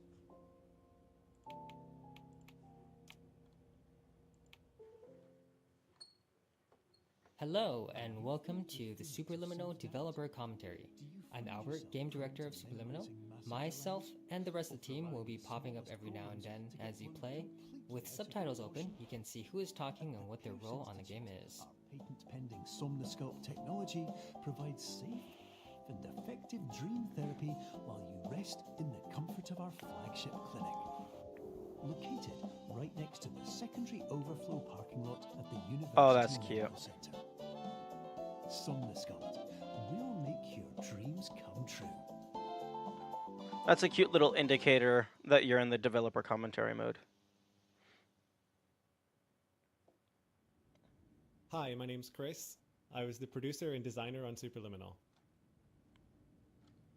Hello, and welcome to the Superliminal Developer Commentary. I'm Albert, Game Director of Superliminal. Myself and the rest of the team will be popping up every now and then as you play. With subtitles open, you can see who is talking and what their role on the game is. Our patent-pending Somnosculpt technology provides safe and effective dream therapy while you rest in the comfort of our flagship clinic. Located right next to the secondary overflow parking lot at the University Oh, that's cute. Medical Center. Somnosculpt will make your dreams come true. That's a cute little indicator that you're in the developer commentary mode. Hi, my name's Chris. I was the producer and designer on Superliminal.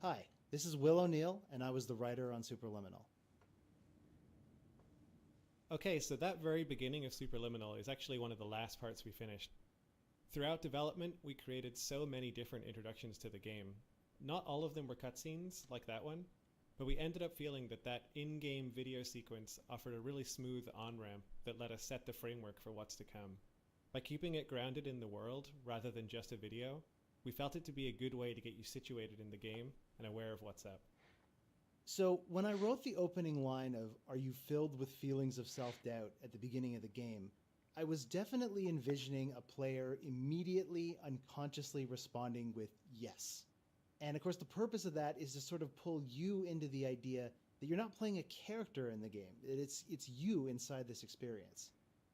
Hi, this is Will O'Neill, and I was the writer on Superliminal. Okay, so that very beginning of Superliminal is actually one of the last parts we finished. Throughout development, we created so many different introductions to the game. Not all of them were cutscenes, like that one, but we ended up feeling that that in-game video sequence offered a really smooth on-ramp that let us set the framework for what's to come. By keeping it grounded in the world, rather than just a video, we felt it to be a good way to get you situated in the game and aware of what's up. So, when I wrote the opening line of, "Are you filled with feelings of self-doubt?" at the beginning of the game, I was definitely envisioning a player immediately, unconsciously responding with yes. And of course, the purpose of that is to sort of pull you into the idea that you're not playing a character in the game, that it's you inside this experience.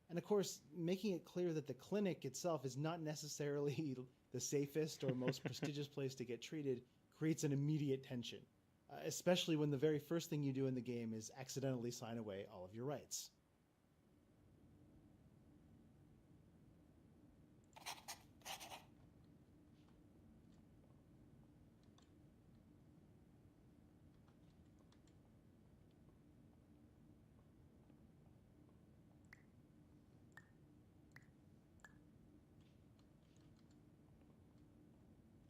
And of course, making it clear that the clinic itself is not necessarily the safest or most prestigious place to get treated creates an immediate tension. especially when the very first thing you do in the game is accidentally sign away all of your rights.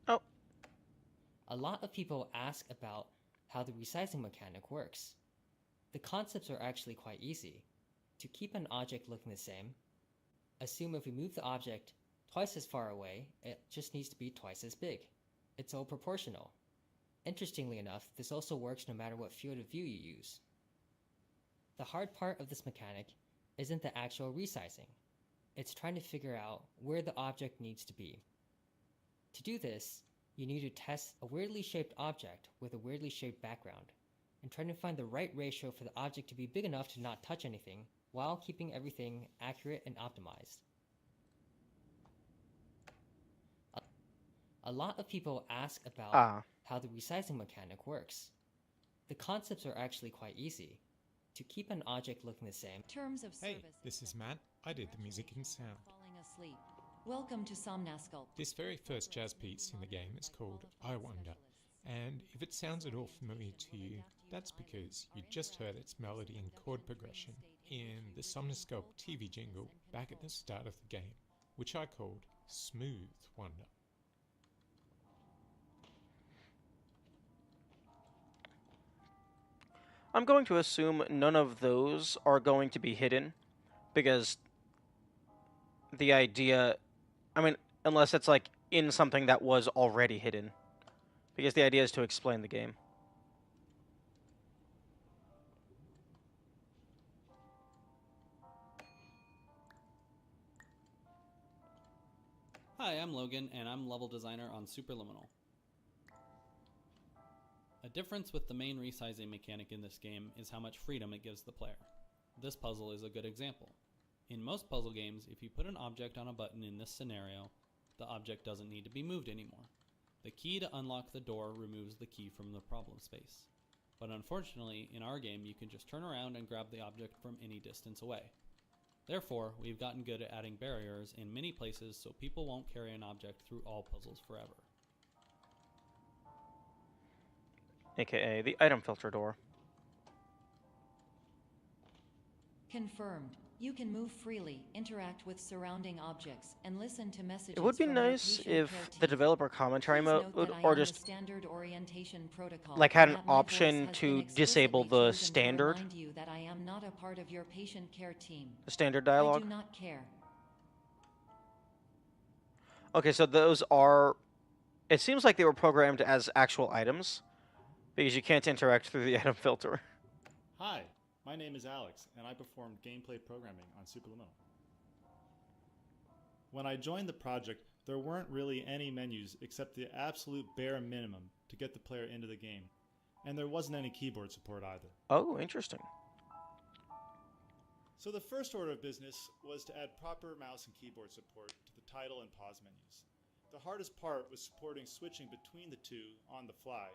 Oh, A lot of people ask about how the resizing mechanic works. The concepts are actually quite easy. To keep an object looking the same, assume if we move the object twice as far away, it just needs to be twice as big. It's all proportional. Interestingly enough, this also works no matter what field of view you use. The hard part of this mechanic isn't the actual resizing. It's trying to figure out where the object needs to be. To do this, you need to test a weirdly shaped object with a weirdly shaped background, and trying to find the right ratio for the object to be big enough to not touch anything, while keeping everything accurate and optimized. A lot of people ask about how the resizing mechanic works. The concepts are actually quite easy. To keep an object looking the same, Terms of Hey, service. this is Matt. I did the music and sound. Falling asleep. Welcome to Somnasculpt. This very first jazz piece in the game is called I Wonder, and if it sounds at all familiar to you, that's because you just heard its melody and chord progression in the Somnasculpt TV jingle back at the start of the game, which I called Smooth Wonder. I'm going to assume none of those are going to be hidden, because the idea, I mean, unless it's like in something that was already hidden, because the idea is to explain the game. Hi, I'm Logan, and I'm level designer on Superliminal. A difference with the main resizing mechanic in this game is how much freedom it gives the player. This puzzle is a good example. In most puzzle games, if you put an object on a button in this scenario, the object doesn't need to be moved anymore. The key to unlock the door removes the key from the problem space. But unfortunately, in our game, you can just turn around and grab the object from any distance away. Therefore, we've gotten good at adding barriers in many places so people won't carry an object through all puzzles forever. AKA the item filter door. Confirmed. You can move freely, interact with surrounding objects, and listen to messages. It would be from your nice patient care if the team. developer commentary Please mode note would, that I or am the just standard orientation protocol, like had and an that my voice option has to been disable explicitly the chosen to standard, remind you that I am not a part of your patient care team. the standard I dialogue. do not care. Okay, so those are, it seems like they were programmed as actual items, because you can't interact through the item filter. Hi, my name is Alex, and I performed gameplay programming on Superliminal. When I joined the project, there weren't really any menus except the absolute bare minimum to get the player into the game, and there wasn't any keyboard support either. Oh, interesting. So the first order of business was to add proper mouse and keyboard support to the title and pause menus. The hardest part was supporting switching between the two on the fly,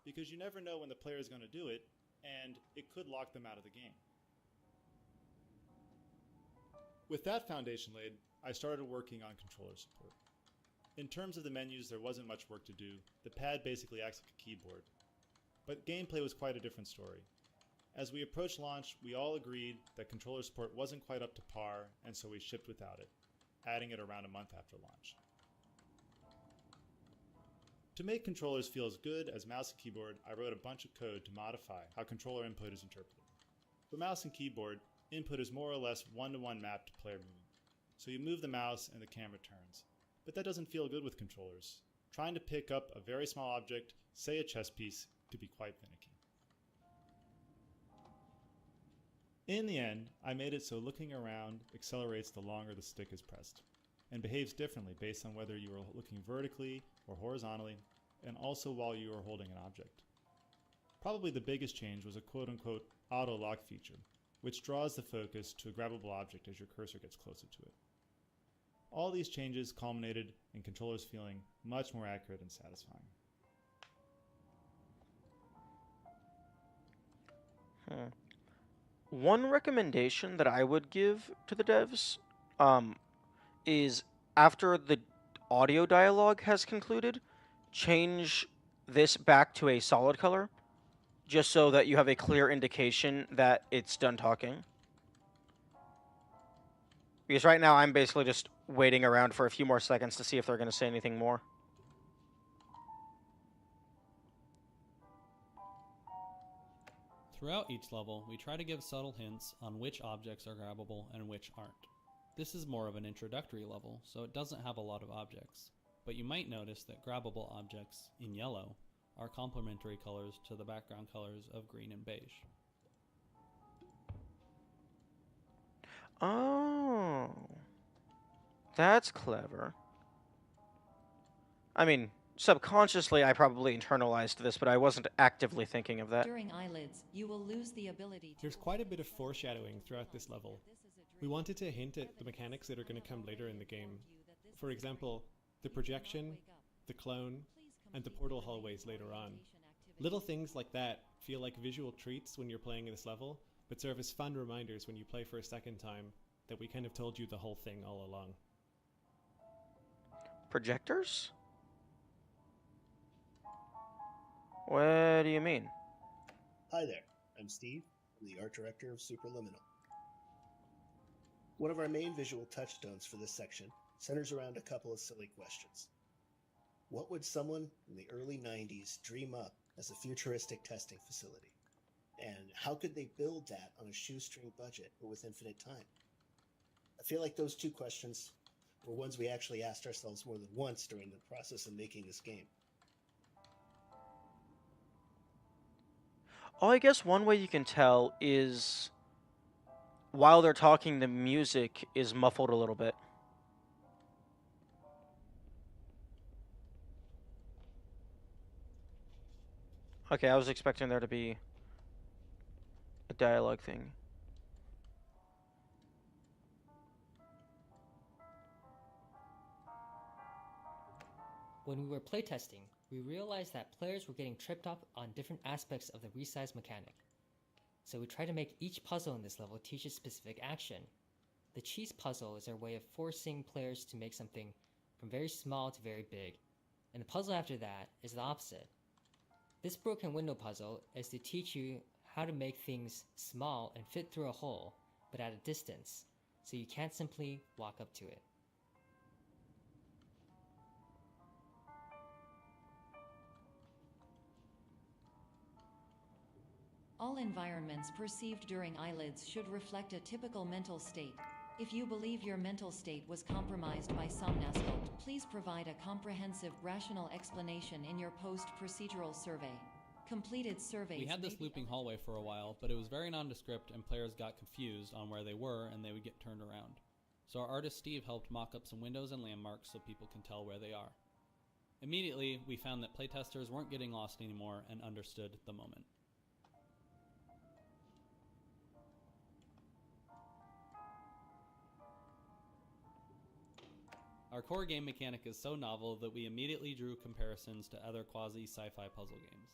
because you never know when the player is going to do it, and it could lock them out of the game. With that foundation laid, I started working on controller support. In terms of the menus, there wasn't much work to do. The pad basically acts like a keyboard. But gameplay was quite a different story. As we approached launch, we all agreed that controller support wasn't quite up to par, and so we shipped without it, adding it around a month after launch. To make controllers feel as good as mouse and keyboard, I wrote a bunch of code to modify how controller input is interpreted. For mouse and keyboard, input is more or less one-to-one mapped to player movement. So you move the mouse and the camera turns. But that doesn't feel good with controllers. Trying to pick up a very small object, say a chess piece, could be quite finicky. In the end, I made it so looking around accelerates the longer the stick is pressed, and behaves differently based on whether you are looking vertically or horizontally, and also while you are holding an object. Probably the biggest change was a quote-unquote auto-lock feature, which draws the focus to a grabbable object as your cursor gets closer to it. All these changes culminated in controllers feeling much more accurate and satisfying. Hmm. One recommendation that I would give to the devs is after the audio dialogue has concluded, change this back to a solid color, just so that you have a clear indication that it's done talking. Because right now I'm basically just waiting around for a few more seconds to see if they're going to say anything more. Throughout each level, we try to give subtle hints on which objects are grabbable and which aren't. This is more of an introductory level, so it doesn't have a lot of objects, but you might notice that grabbable objects, in yellow, are complementary colors to the background colors of green and beige. Oh, that's clever. I mean, subconsciously I probably internalized this, but I wasn't actively thinking of that. During eyelids, you will lose the ability to... There's quite a bit of foreshadowing throughout this level. We wanted to hint at the mechanics that are going to come later in the game. For example, the projection, the clone, and the portal hallways later on. Little things like that feel like visual treats when you're playing this level, but serve as fun reminders when you play for a second time that we kind of told you the whole thing all along. Projectors? What do you mean? Hi there, I'm Steve. I'm the art director of Superliminal. One of our main visual touchstones for this section centers around a couple of silly questions. What would someone in the early 90s dream up as a futuristic testing facility? And how could they build that on a shoestring budget but with infinite time? I feel like those two questions were ones we actually asked ourselves more than once during the process of making this game. Oh, I guess one way you can tell is while they're talking, the music is muffled a little bit. Okay, I was expecting there to be a dialogue thing. When we were playtesting, we realized that players were getting tripped up on different aspects of the resize mechanic. So we tried to make each puzzle in this level teach a specific action. The cheese puzzle is our way of forcing players to make something from very small to very big, and the puzzle after that is the opposite. This broken window puzzle is to teach you how to make things small and fit through a hole, but at a distance, so you can't simply walk up to it. All environments perceived during eyelids should reflect a typical mental state. If you believe your mental state was compromised by somnasculpt, please provide a comprehensive, rational explanation in your post-procedural survey. Completed surveys... We had this looping hallway for a while, but it was very nondescript and players got confused on where they were and they would get turned around. So our artist Steve helped mock up some windows and landmarks so people can tell where they are. Immediately, we found that playtesters weren't getting lost anymore and understood the moment. Our core game mechanic is so novel that we immediately drew comparisons to other quasi-sci-fi puzzle games.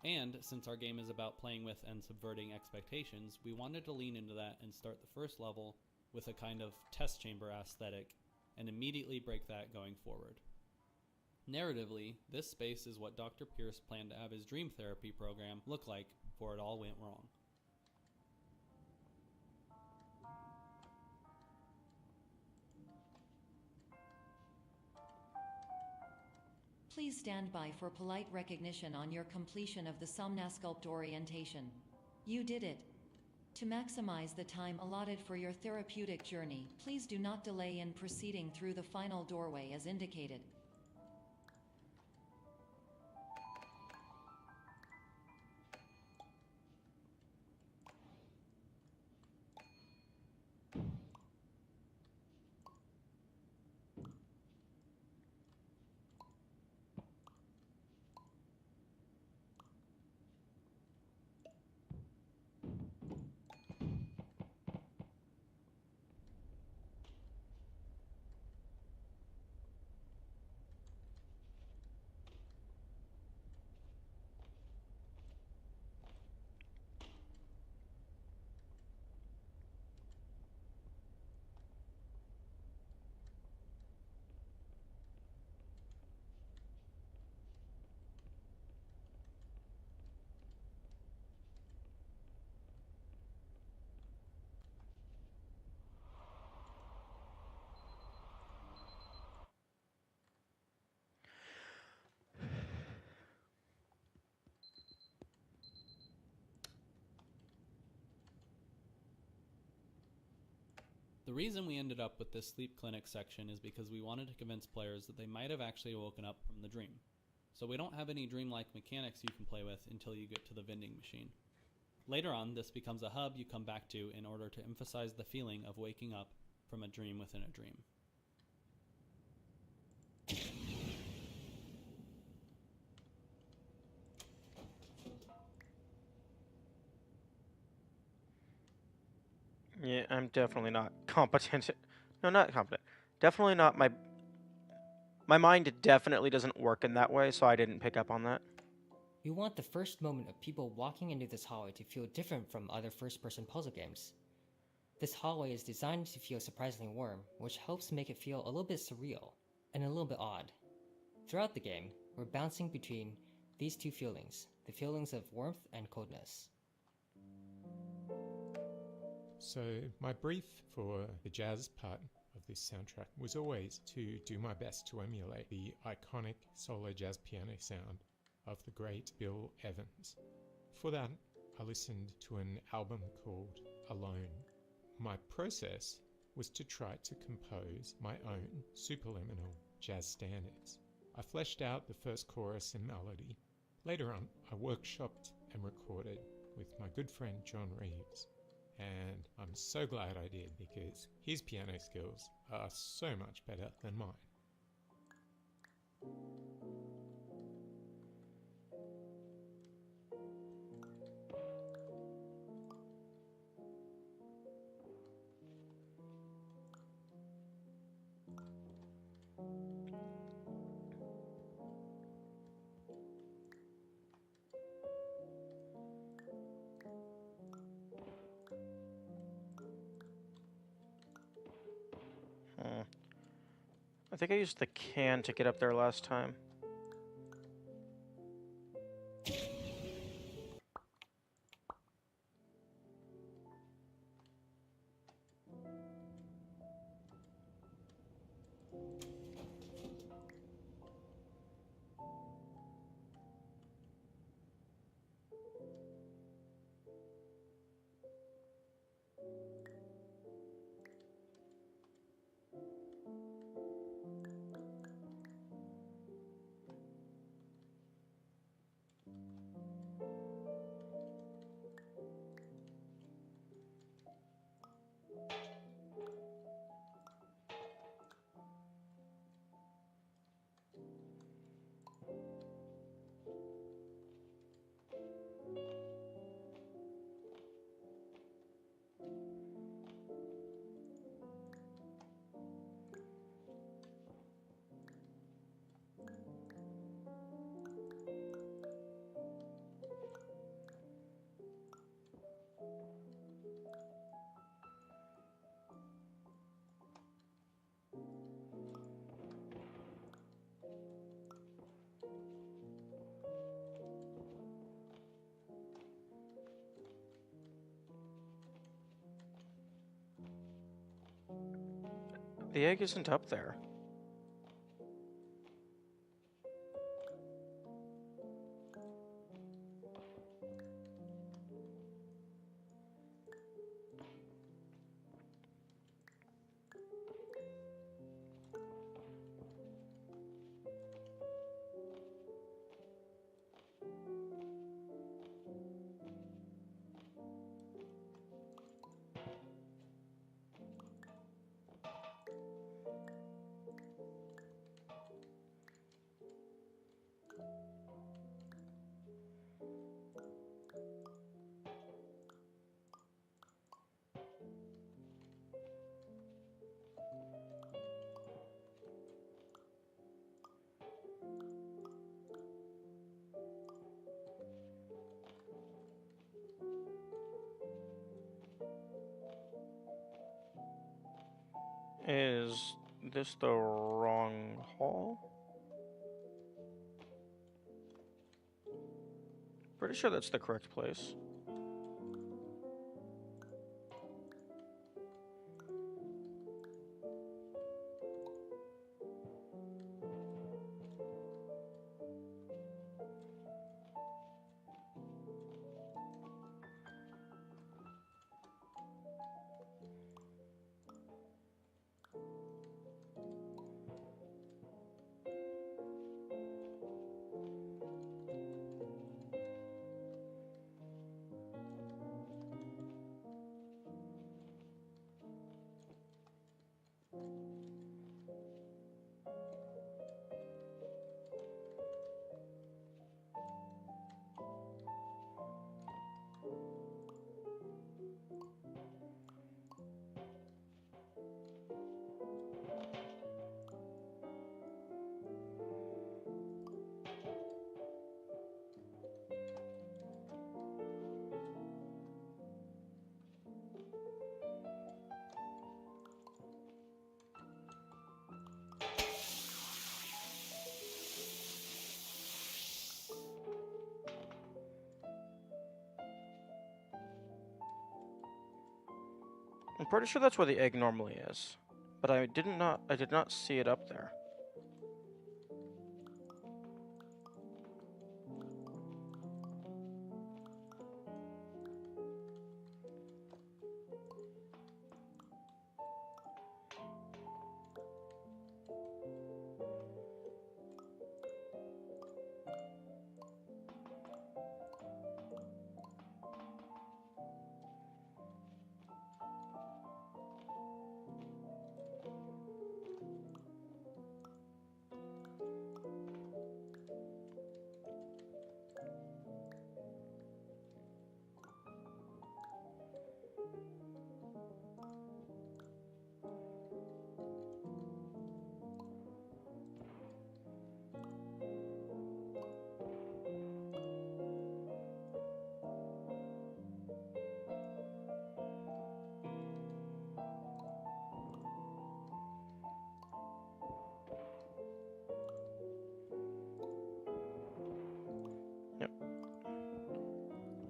And since our game is about playing with and subverting expectations, we wanted to lean into that and start the first level with a kind of test chamber aesthetic and immediately break that going forward. Narratively, this space is what Dr. Pierce planned to have his dream therapy program look like before it all went wrong. Please stand by for polite recognition on your completion of the somnasculpt orientation. You did it. To maximize the time allotted for your therapeutic journey, please do not delay in proceeding through the final doorway as indicated. The reason we ended up with this sleep clinic section is because we wanted to convince players that they might have actually woken up from the dream. So we don't have any dreamlike mechanics you can play with until you get to the vending machine. Later on, this becomes a hub you come back to in order to emphasize the feeling of waking up from a dream within a dream. Yeah, I'm definitely not competent. No, not competent. Definitely not my mind definitely doesn't work in that way, so I didn't pick up on that. We want the first moment of people walking into this hallway to feel different from other first-person puzzle games. This hallway is designed to feel surprisingly warm, which helps make it feel a little bit surreal and a little bit odd. Throughout the game, we're bouncing between these two feelings, the feelings of warmth and coldness. So my brief for the jazz part of this soundtrack was always to do my best to emulate the iconic solo jazz piano sound of the great Bill Evans. For that, I listened to an album called Alone. My process was to try to compose my own superliminal jazz standards. I fleshed out the first chorus and melody. Later on, I workshopped and recorded with my good friend John Reeves. And I'm so glad I did, because his piano skills are so much better than mine. I think I used the can to get up there last time. The egg isn't up there. Is this the wrong hall? Pretty sure that's the correct place. I'm pretty sure that's where the egg normally is, but I did not see it up there. Yep.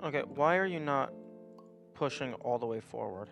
Okay, why are you not pushing all the way forward?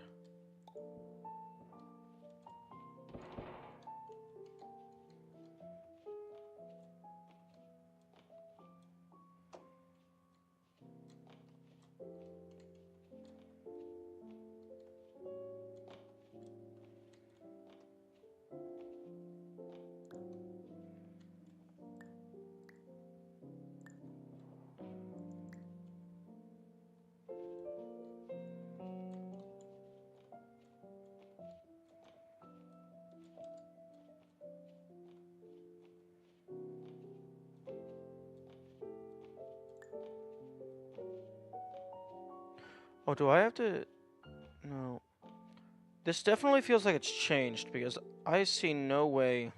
Oh, do I have to... No. This definitely feels like it's changed, because I see no way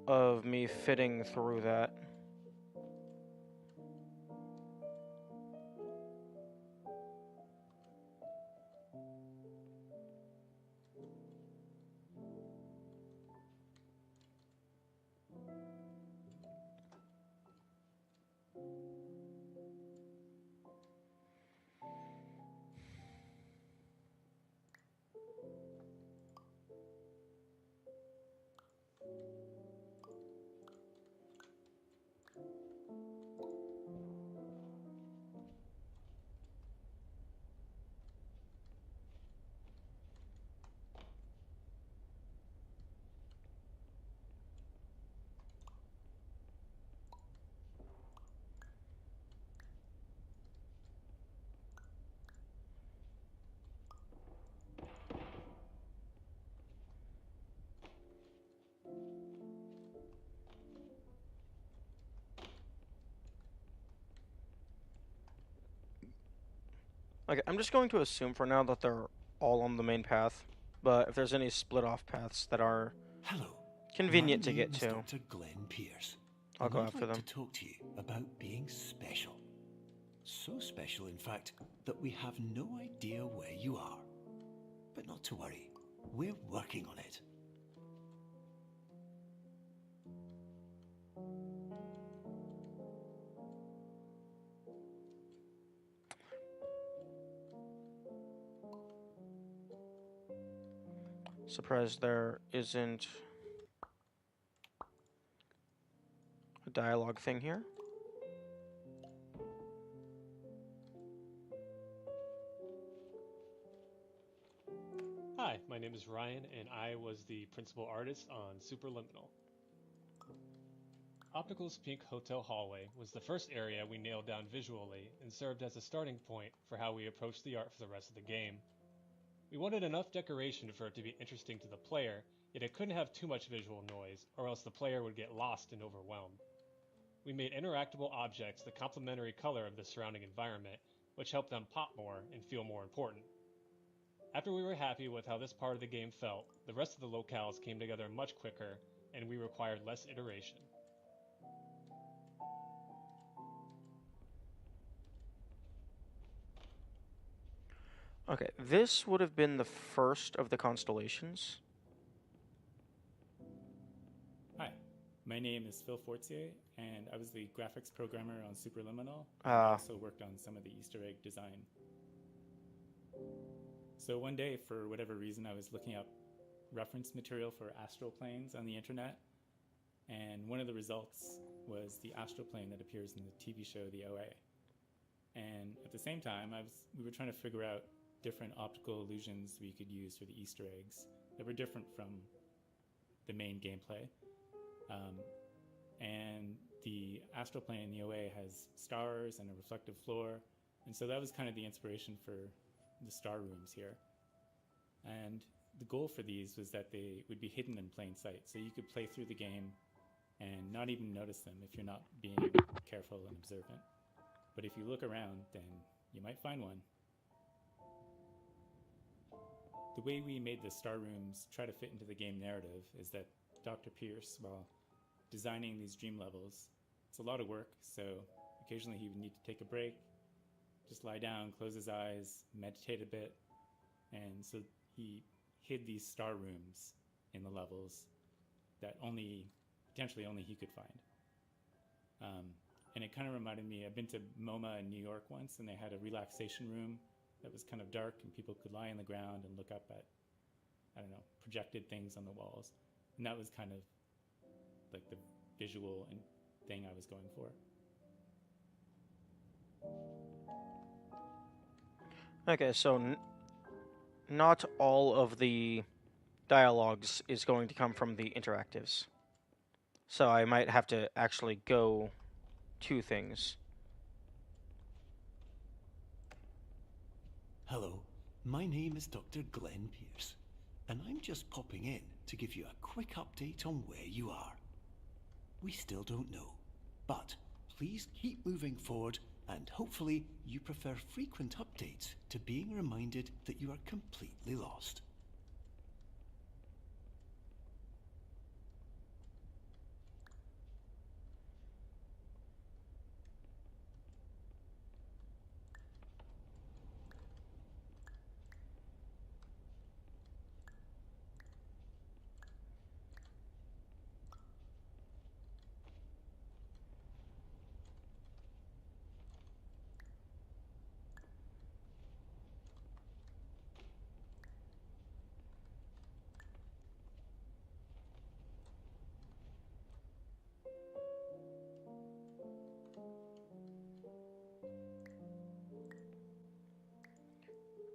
of me fitting through that. Okay, I'm just going to assume for now that they're all on the main path, but if there's any split-off paths that are Hello. convenient My to name get is to, Dr. Glenn Pierce. I'll and go I'd after like them. to talk to you about being special. So special, in fact, that we have no idea where you are. But not to worry, we're working on it. Surprised there isn't a dialogue thing here. Hi, my name is Ryan, and I was the principal artist on Superliminal. Optical's Pink Hotel Hallway was the first area we nailed down visually and served as a starting point for how we approached the art for the rest of the game. We wanted enough decoration for it to be interesting to the player, yet it couldn't have too much visual noise, or else the player would get lost and overwhelmed. We made interactable objects the complementary color of the surrounding environment, which helped them pop more and feel more important. After we were happy with how this part of the game felt, the rest of the locales came together much quicker, and we required less iteration. Okay, this would have been the first of the constellations. Hi, my name is Phil Fortier, and I was the graphics programmer on Superliminal. I Ah. also worked on some of the Easter egg design. So one day, for whatever reason, I was looking up reference material for astral planes on the internet, and one of the results was the astral plane that appears in the TV show The OA. And at the same time, we were trying to figure out different optical illusions we could use for the Easter eggs that were different from the main gameplay. And the astral plane in the OA has stars and a reflective floor, and so that was kind of the inspiration for the star rooms here. And the goal for these was that they would be hidden in plain sight, so you could play through the game and not even notice them if you're not being careful and observant. But if you look around, then you might find one. The way we made the star rooms try to fit into the game narrative is that Dr. Pierce, while designing these dream levels, it's a lot of work, so occasionally he would need to take a break, just lie down, close his eyes, meditate a bit, and so he hid these star rooms in the levels that potentially only he could find. And it kind of reminded me, I've been to MoMA in New York once, and they had a relaxation room that was kind of dark, and people could lie on the ground and look up at, projected things on the walls. And that was kind of like the visual and thing I was going for. Okay, so not all of the dialogues is going to come from the interactives. So I might have to actually go to things. Hello, my name is Dr. Glenn Pierce, and I'm just popping in to give you a quick update on where you are. We still don't know, but please keep moving forward, and hopefully you prefer frequent updates to being reminded that you are completely lost.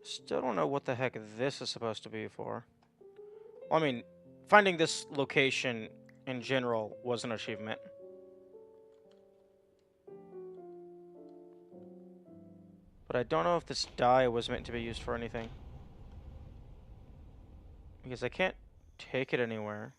Still don't know what the heck this is supposed to be for. Well, I mean, finding this location in general was an achievement. But I don't know if this die was meant to be used for anything. Because I can't take it anywhere.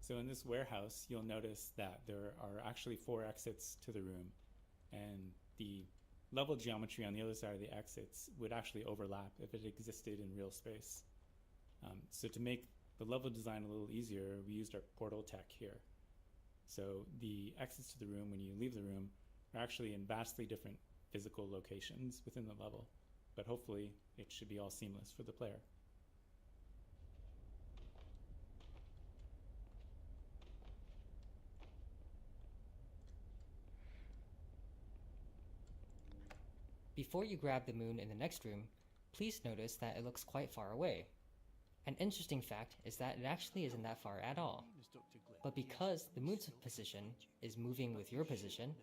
So in this warehouse, you'll notice that there are actually 4 exits to the room, and the level geometry on the other side of the exits would actually overlap if it existed in real space. So to make the level design a little easier, we used our portal tech here. So the exits to the room when you leave the room are actually in vastly different physical locations within the level, but hopefully it should be all seamless for the player. Before you grab the moon in the next room, please notice that it looks quite far away. An interesting fact is that it actually isn't that far at all. But because the moon's position is moving with your position,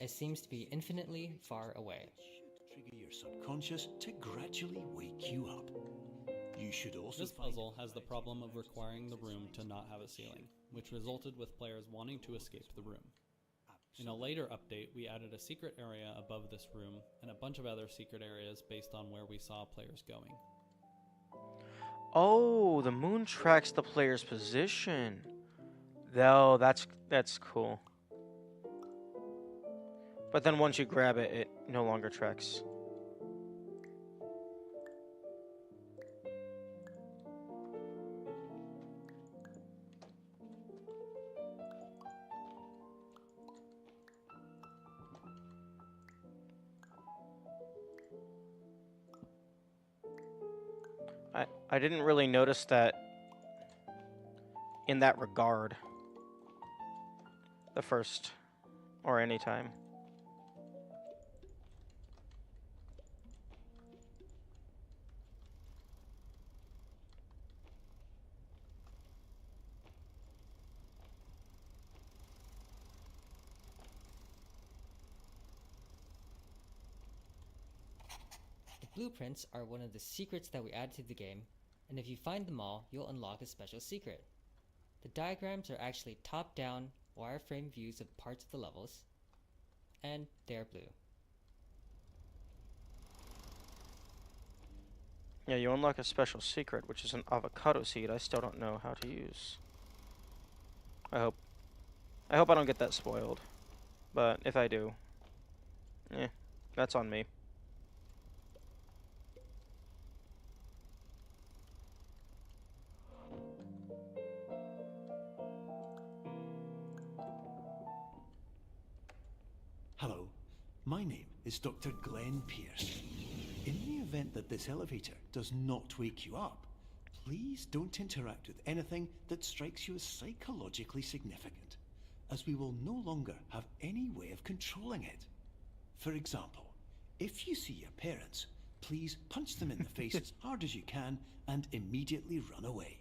it seems to be infinitely far away. Trigger your subconscious to gradually wake you up. You should also This puzzle has the problem of requiring the room to not have a ceiling, which resulted with players wanting to escape the room. In a later update, we added a secret area above this room and a bunch of other secret areas based on where we saw players going. Oh, the moon tracks the player's position. Though that's cool. But then once you grab it, it no longer tracks. I didn't really notice that in that regard. the first or any time. The blueprints are one of the secrets that we added to the game, and if you find them all, you'll unlock a special secret. The diagrams are actually top-down, wireframe views of parts of the levels, and they're blue. Yeah, you unlock a special secret, which is an avocado seed I still don't know how to use. I hope I don't get that spoiled. But if I do, that's on me. Hello, my name is Dr. Glenn Pierce. In the event that this elevator does not wake you up, please don't interact with anything that strikes you as psychologically significant, as we will no longer have any way of controlling it. For example, if you see your parents, please punch them in the face as hard as you can and immediately run away.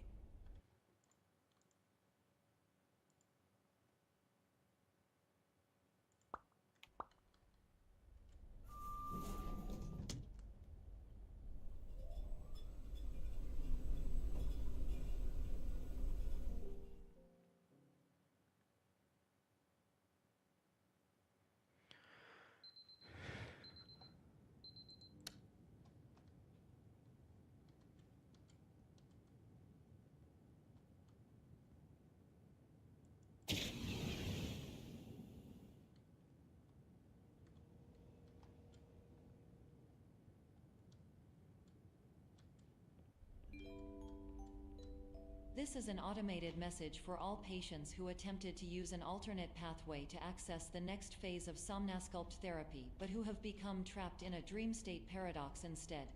This is an automated message for all patients who attempted to use an alternate pathway to access the next phase of Somnasculpt therapy, but who have become trapped in a dream state paradox instead.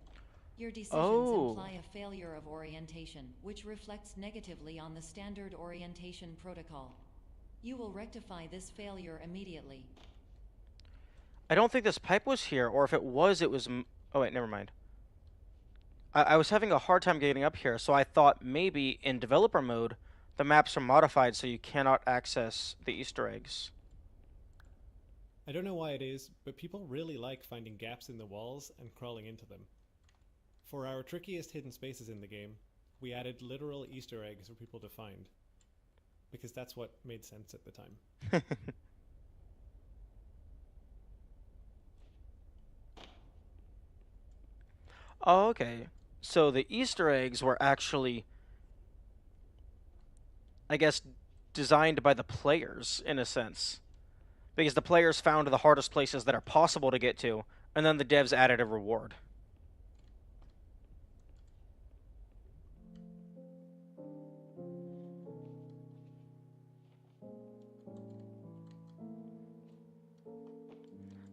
Your decisions imply a failure of orientation, which reflects negatively on the standard orientation protocol. You will rectify this failure immediately. I don't think this pipe was here, or if it was, it was... Oh, wait, never mind. I was having a hard time getting up here, so I thought maybe in developer mode, the maps are modified so you cannot access the Easter eggs. I don't know why it is, but people really like finding gaps in the walls and crawling into them. For our trickiest hidden spaces in the game, we added literal Easter eggs for people to find, because that's what made sense at the time. Oh, okay. So the Easter eggs were actually, I guess, designed by the players, in a sense. Because the players found the hardest places that are possible to get to, and then the devs added a reward.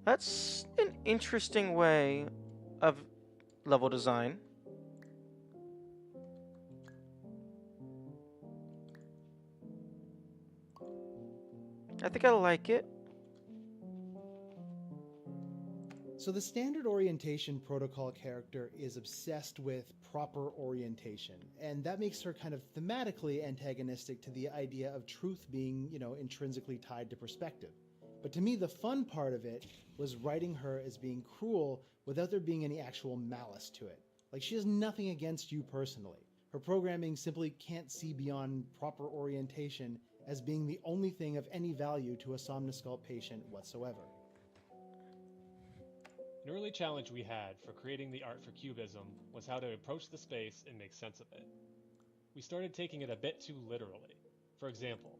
That's an interesting way of level design. I think I like it. So the standard orientation protocol character is obsessed with proper orientation, and that makes her kind of thematically antagonistic to the idea of truth being, intrinsically tied to perspective. But to me, the fun part of it was writing her as being cruel without there being any actual malice to it. Like, she has nothing against you personally. Her programming simply can't see beyond proper orientation as being the only thing of any value to a Somnasculpt patient whatsoever. An early challenge we had for creating the art for Cubism was how to approach the space and make sense of it. We started taking it a bit too literally. For example,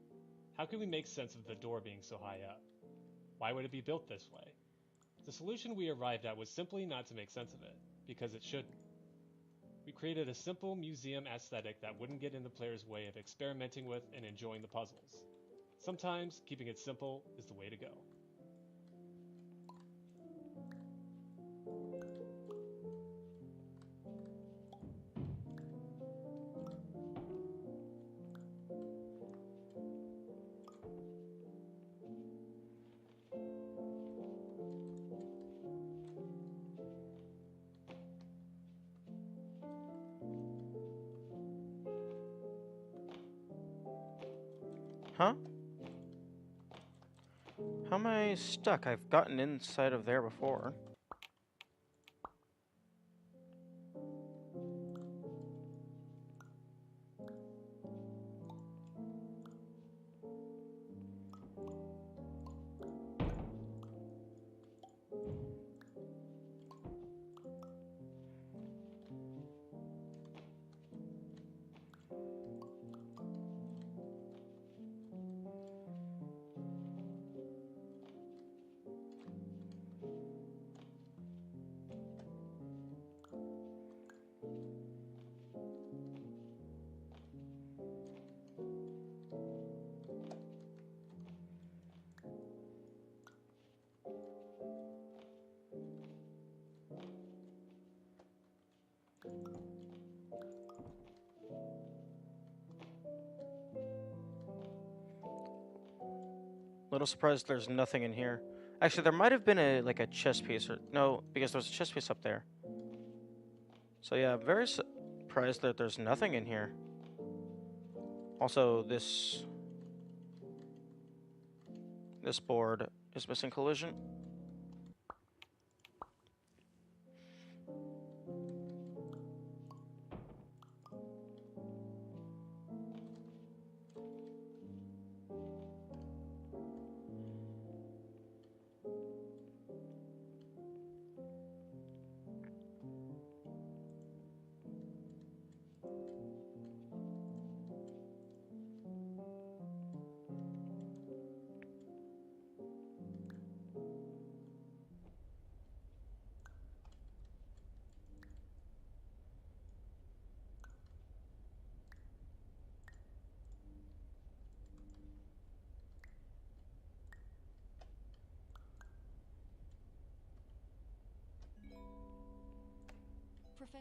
how could we make sense of the door being so high up? Why would it be built this way? The solution we arrived at was simply not to make sense of it, because it shouldn't. We created a simple museum aesthetic that wouldn't get in the player's way of experimenting with and enjoying the puzzles. Sometimes keeping it simple is the way to go. Huh? How am I stuck? I've gotten inside of there before. Little surprised there's nothing in here. Actually, there might have been a chest piece, or no, because there's a chest piece up there. So yeah, I'm very surprised that there's nothing in here. Also, this board is missing collision.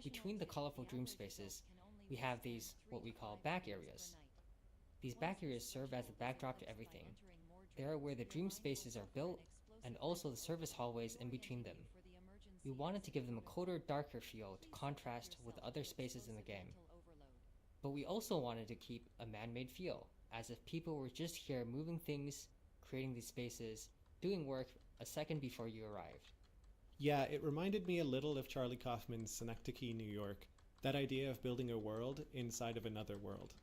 Between the colorful dream spaces, we have these, what we call back areas. These back areas serve as a backdrop to everything. They are where the dream spaces are built, and also the service hallways in between them. We wanted to give them a colder, darker feel to contrast with other spaces in the game. But we also wanted to keep a man-made feel, as if people were just here moving things, creating these spaces, doing work a second before you arrived. Yeah, it reminded me a little of Charlie Kaufman's Synecdoche, New York. That idea of building a world inside of another world.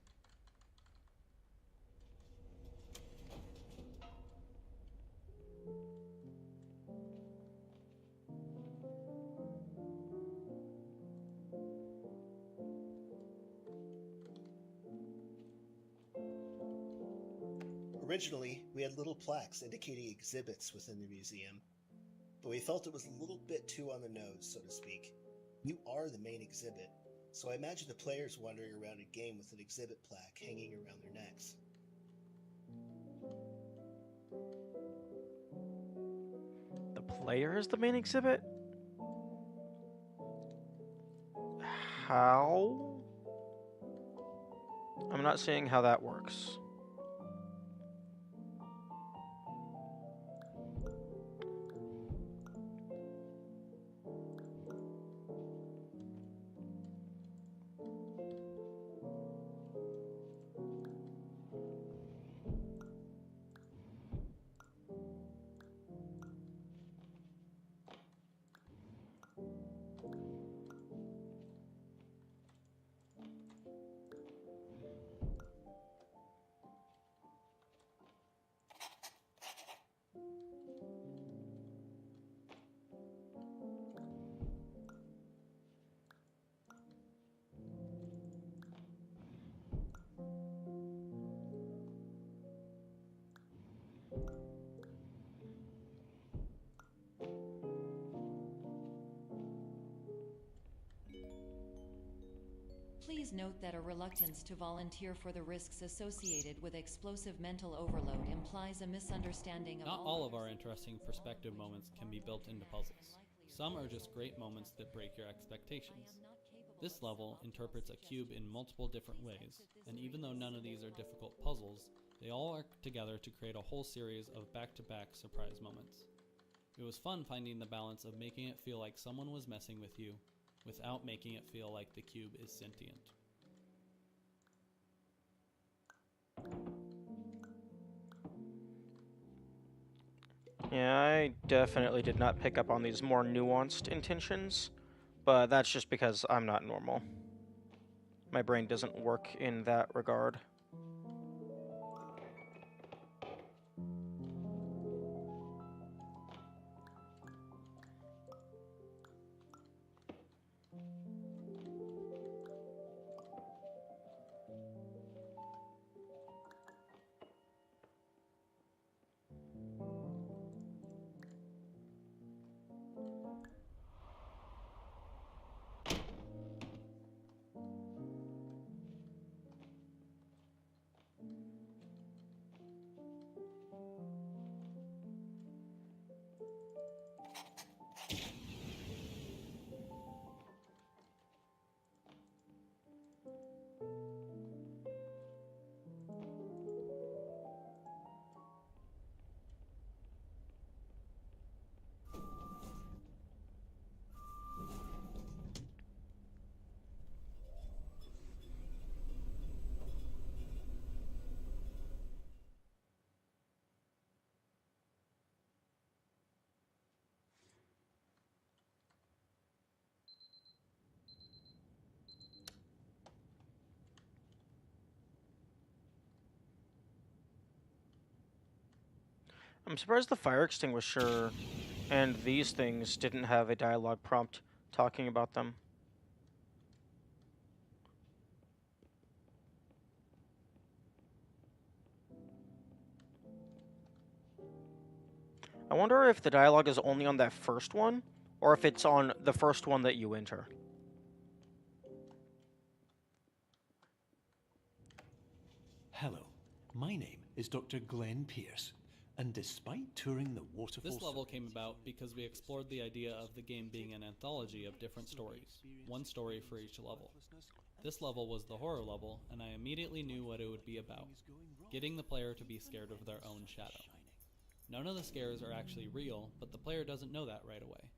Originally, we had little plaques indicating exhibits within the museum, but we felt it was a little bit too on the nose, so to speak. You are the main exhibit, so I imagine the players wandering around a game with an exhibit plaque hanging around their necks. The player is the main exhibit? How? I'm not seeing how that works. Please note that a reluctance to volunteer for the risks associated with explosive mental overload implies a misunderstanding of Not all of our interesting perspective moments can be built into puzzles. Some are just great moments that break your expectations. This level interprets a cube in multiple different ways, and even though none of these are difficult puzzles, they all work together to create a whole series of back-to-back surprise moments. It was fun finding the balance of making it feel like someone was messing with you, without making it feel like the cube is sentient. Yeah, I definitely did not pick up on these more nuanced intentions, but that's just because I'm not normal. My brain doesn't work in that regard. I'm surprised the fire extinguisher and these things didn't have a dialogue prompt talking about them. I wonder if the dialogue is only on that first one, or if it's on the first one that you enter. Hello, my name is Dr. Glenn Pierce, and despite touring the waterfall... This level came about because we explored the idea of the game being an anthology of different stories, one story for each level. This level was the horror level, and I immediately knew what it would be about, getting the player to be scared of their own shadow. None of the scares are actually real, but the player doesn't know that right away.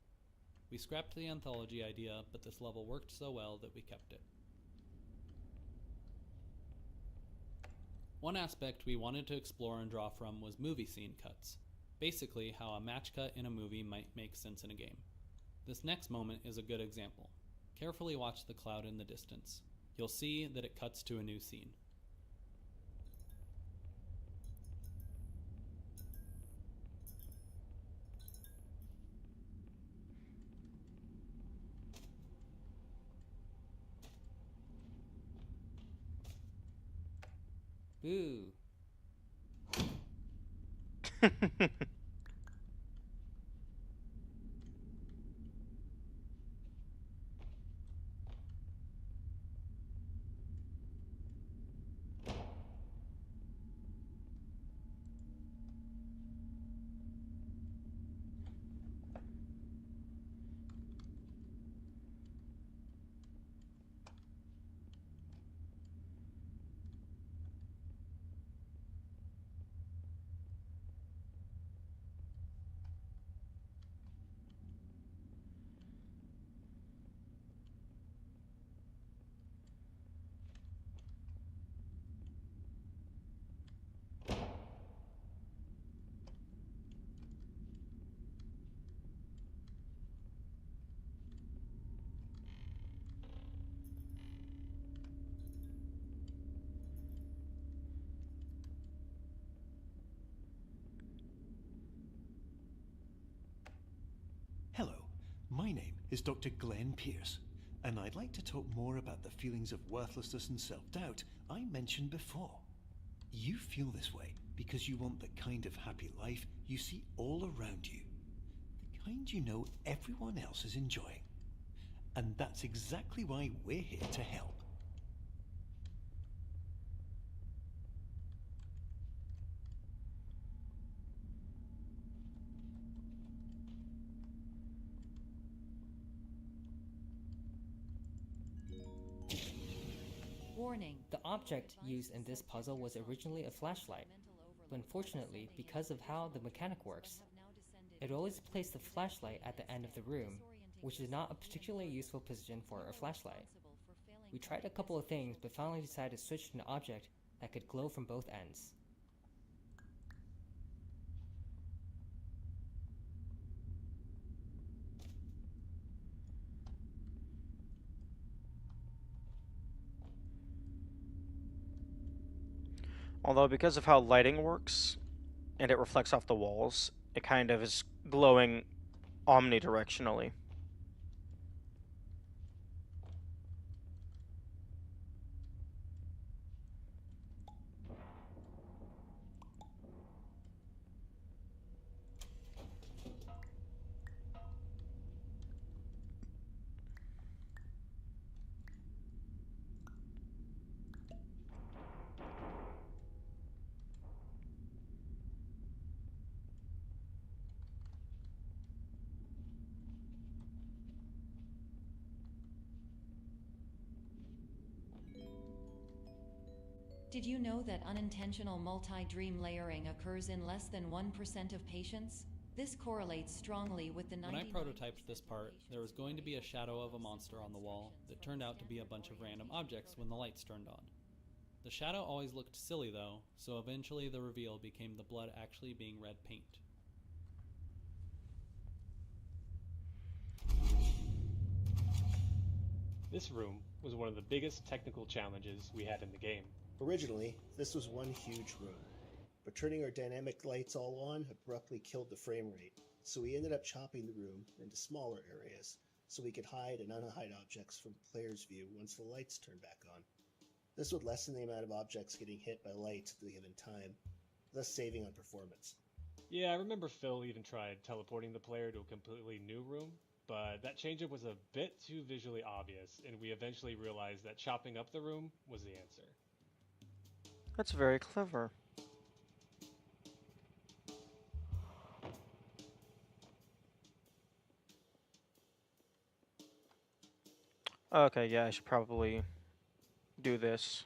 We scrapped the anthology idea, but this level worked so well that we kept it. One aspect we wanted to explore and draw from was movie scene cuts, basically how a match cut in a movie might make sense in a game. This next moment is a good example. Carefully watch the cloud in the distance. You'll see that it cuts to a new scene. Boo. Hello, my name is Dr. Glenn Pierce, and I'd like to talk more about the feelings of worthlessness and self-doubt I mentioned before. You feel this way because you want the kind of happy life you see all around you, the kind you know everyone else is enjoying. And that's exactly why we're here to help. Warning. The object used in this puzzle was originally a flashlight, but unfortunately, because of how the mechanic works, it always placed the flashlight at the end of the room, which is not a particularly useful position for a flashlight. We tried a couple of things, but finally decided to switch to an object that could glow from both ends. Although because of how lighting works and it reflects off the walls, it kind of is glowing omnidirectionally. Did you know that unintentional multi-dream layering occurs in less than 1% of patients? This correlates strongly with the 99% When I prototyped this part, there was going to be a shadow of a monster on the wall that turned out to be a bunch of random objects when the lights turned on. The shadow always looked silly though, so eventually the reveal became the blood actually being red paint. This room was one of the biggest technical challenges we had in the game. Originally, this was one huge room, but turning our dynamic lights all on abruptly killed the frame rate, so we ended up chopping the room into smaller areas so we could hide and unhide objects from the player's view once the lights turned back on. This would lessen the amount of objects getting hit by lights at the given time, thus saving on performance. Yeah, I remember Phil even tried teleporting the player to a completely new room, but that change-up was a bit too visually obvious, and we eventually realized that chopping up the room was the answer. That's very clever. Okay, yeah, I should probably do this.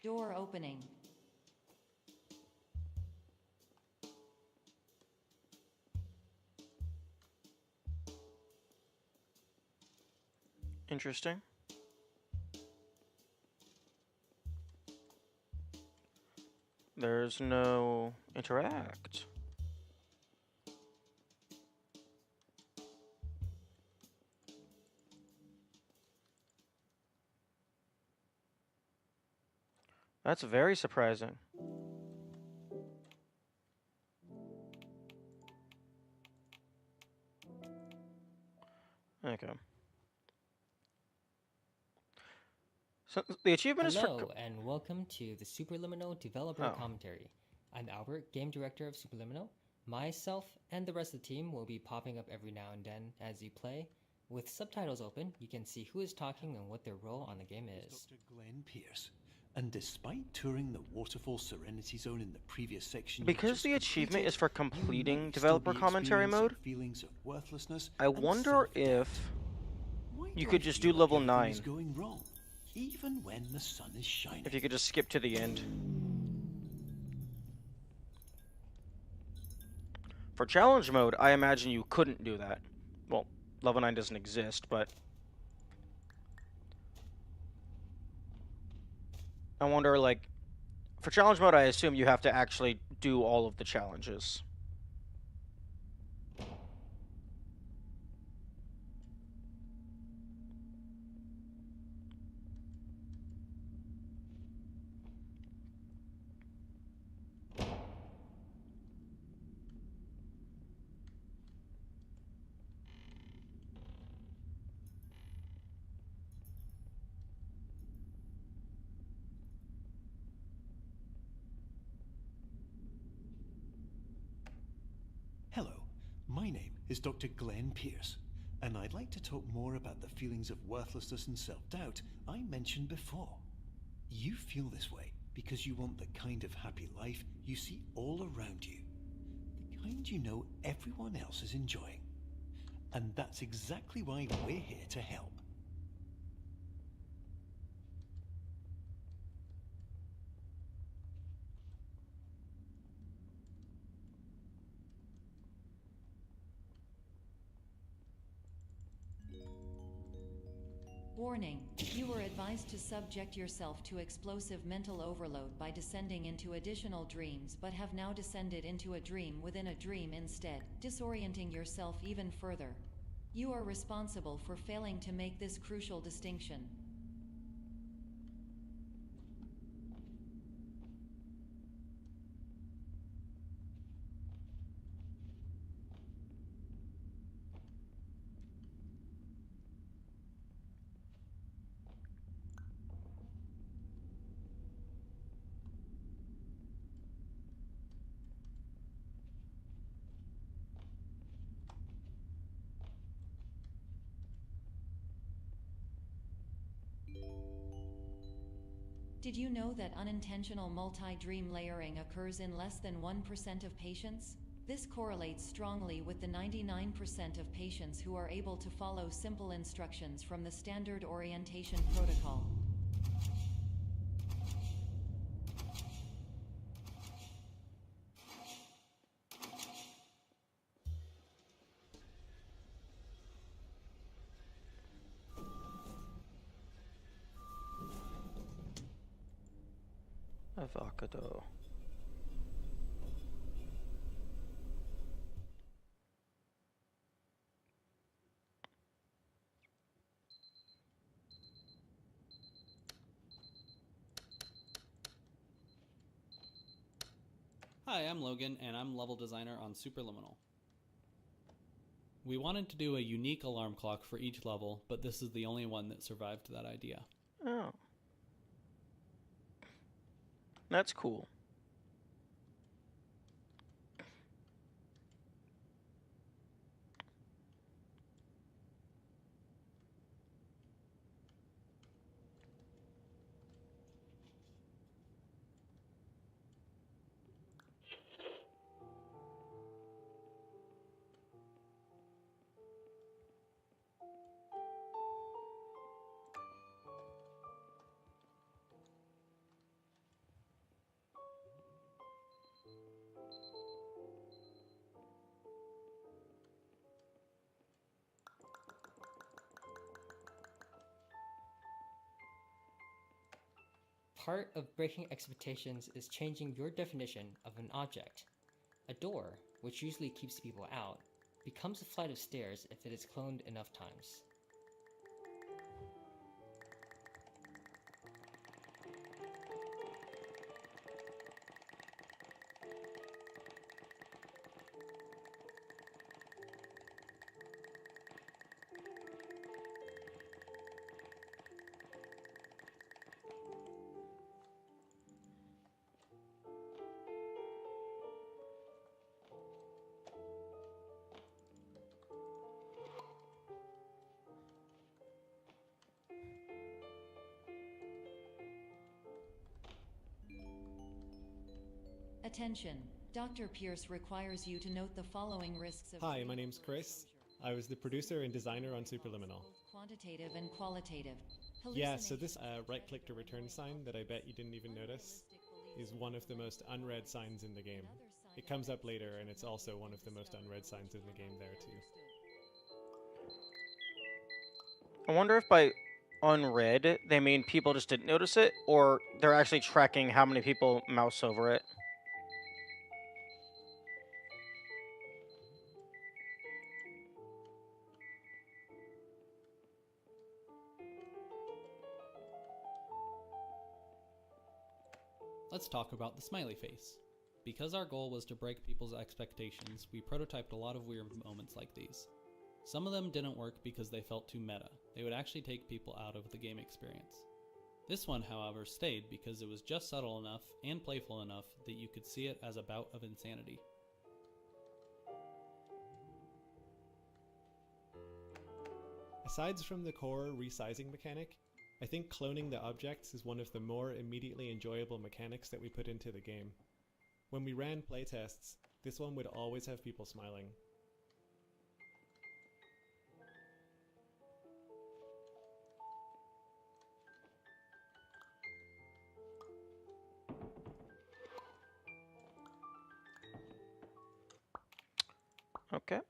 Door opening. Interesting. There's no interact. That's very surprising. Okay. So the achievement is for... Hello, and welcome to the Superliminal Developer Commentary. I'm Albert, Game Director of Superliminal. Myself and the rest of the team will be popping up every now and then as you play. With subtitles open, you can see who is talking and what their role on the game is. Dr. Glenn Pierce. And despite touring the Waterfall Serenity Zone in the previous section, because the achievement is for completing developer commentary mode, feelings of worthlessness I wonder if you could just do level 9. Going wrong. even when the sun is shining. If you could just skip to the end. For challenge mode, I imagine you couldn't do that. Well, level 9 doesn't exist, but I wonder, like, for challenge mode, I assume you have to actually do all of the challenges. Hello, my name is Dr. Glenn Pierce, and I'd like to talk more about the feelings of worthlessness and self-doubt I mentioned before. You feel this way because you want the kind of happy life you see all around you, the kind you know everyone else is enjoying. And that's exactly why we're here to help. Warning, you were advised to subject yourself to explosive mental overload by descending into additional dreams, but have now descended into a dream within a dream instead, disorienting yourself even further. You are responsible for failing to make this crucial distinction. Did you know that unintentional multi-dream layering occurs in less than 1% of patients? This correlates strongly with the 99% of patients who are able to follow simple instructions from the standard orientation protocol. Avocado. Hi, I'm Logan, and I'm level designer on Superliminal. We wanted to do a unique alarm clock for each level, but this is the only one that survived that idea. Oh. That's cool. Part of breaking expectations is changing your definition of an object. A door, which usually keeps people out, becomes a flight of stairs if it is cloned enough times. Attention. Dr. Pierce requires you to note the following risks of Hi, my name's Chris. I was the producer and designer on Superliminal. Both quantitative and qualitative. Yeah, so this right-click to return sign that I bet you didn't even notice is one of the most unread signs in the game. It comes up later, and it's also one of the most unread signs in the game there too. I wonder if by unread they mean people just didn't notice it, or they're actually tracking how many people mouse over it. Let's talk about the smiley face. Because our goal was to break people's expectations, we prototyped a lot of weird moments like these. Some of them didn't work because they felt too meta. They would actually take people out of the game experience. This one, however, stayed because it was just subtle enough and playful enough that you could see it as a bout of insanity. Aside from the core resizing mechanic, I think cloning the objects is one of the more immediately enjoyable mechanics that we put into the game. When we ran playtests, this one would always have people smiling. Okay.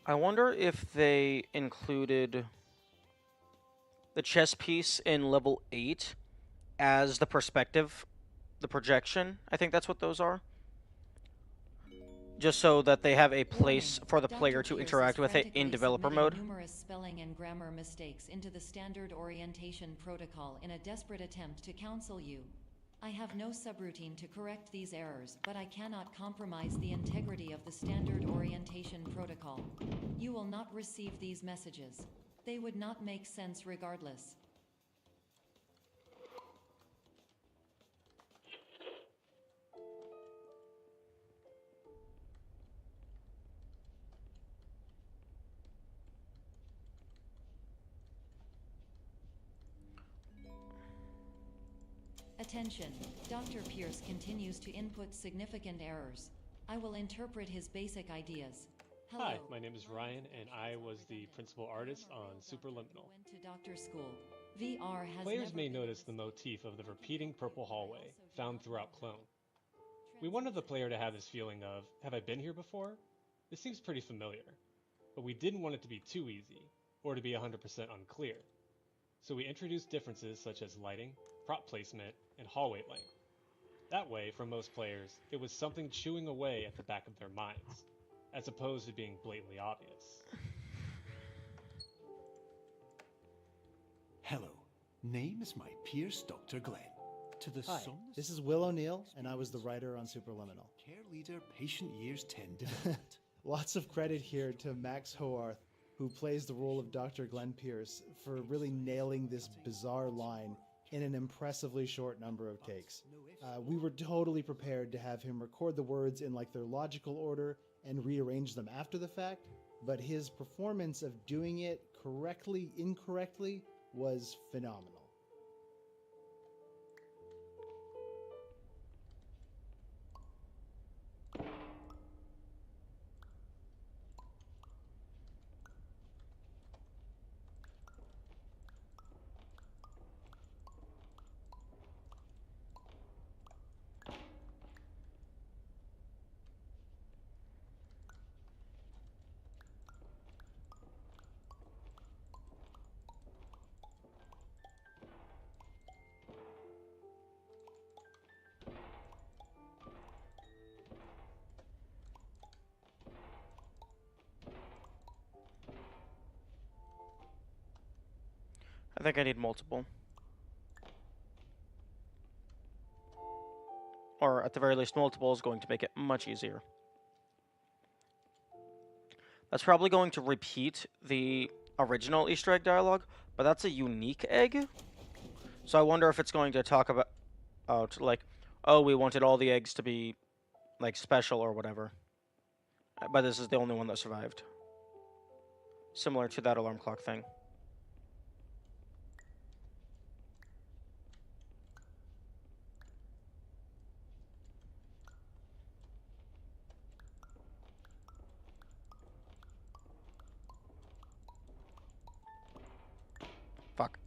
I wonder if they included the chess piece in level 8 as the perspective, the projection. I think that's what those are. Just so that they have a place Warning. for the Dr. player to Pierce interact is with it in frantically developer submitting mode. Numerous spelling and grammar mistakes into the standard orientation protocol in a desperate attempt to counsel you. I have no subroutine to correct these errors, but I cannot compromise the integrity of the standard orientation protocol. You will not receive these messages. They would not make sense regardless. Attention, Dr. Pierce continues to input significant errors. I will interpret his basic ideas. Hello. Hi, my name is Ryan, and I was the principal artist on Superliminal. Went to doctor school. VR has Players never may been notice the motif of the repeating purple hallway found throughout Clone. We wanted the player to have this feeling of, have I been here before? This seems pretty familiar. But we didn't want it to be too easy, or to be 100% unclear. So we introduced differences such as lighting, prop placement, and hallway length. That way, for most players, it was something chewing away at the back of their minds, as opposed to being blatantly obvious. Hello, name is my Pierce Dr. Glenn. To the Hi, Somnus this is Will O'Neill, and I was the writer on Superliminal. Care leader, patient years 10 development. Lots of credit here to Max Hoarth, who plays the role of Dr. Glenn Pierce, for really nailing this bizarre line in an impressively short number of takes. We were totally prepared to have him record the words in like their logical order and rearrange them after the fact, but his performance of doing it correctly, incorrectly, was phenomenal. I think I need multiple. Or at the very least, multiple is going to make it much easier. That's probably going to repeat the original Easter egg dialogue, but that's a unique egg. So I wonder if it's going to talk about, like, oh, we wanted all the eggs to be, like, special or whatever. But this is the only one that survived. Similar to that alarm clock thing. Fuck.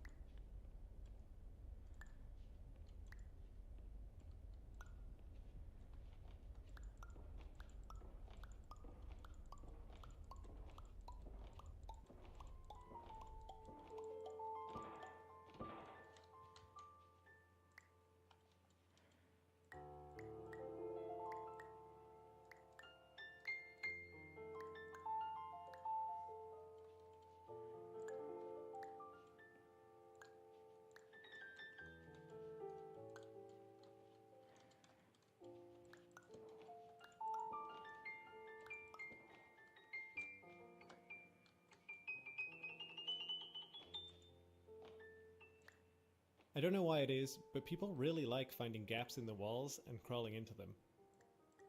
I don't know why it is, but people really like finding gaps in the walls and crawling into them.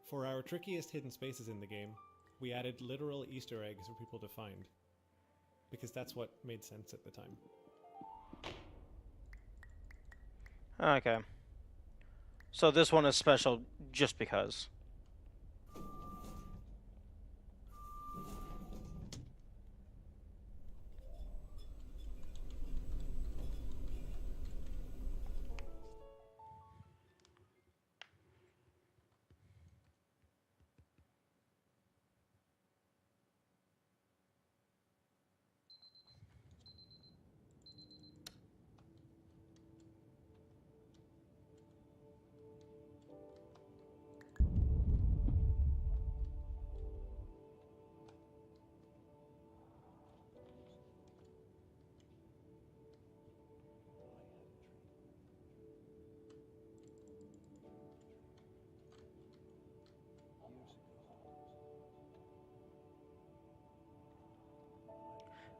For our trickiest hidden spaces in the game, we added literal Easter eggs for people to find, because that's what made sense at the time. Okay. So this one is special just because.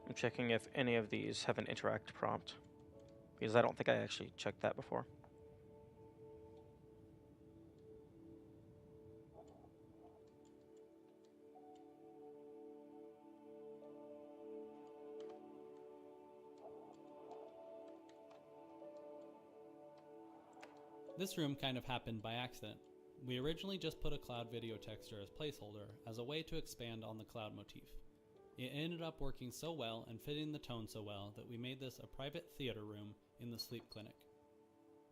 I'm checking if any of these have an interact prompt, because I don't think I actually checked that before. This room kind of happened by accident. We originally just put a cloud video texture as placeholder as a way to expand on the cloud motif. It ended up working so well and fitting the tone so well that we made this a private theater room in the sleep clinic.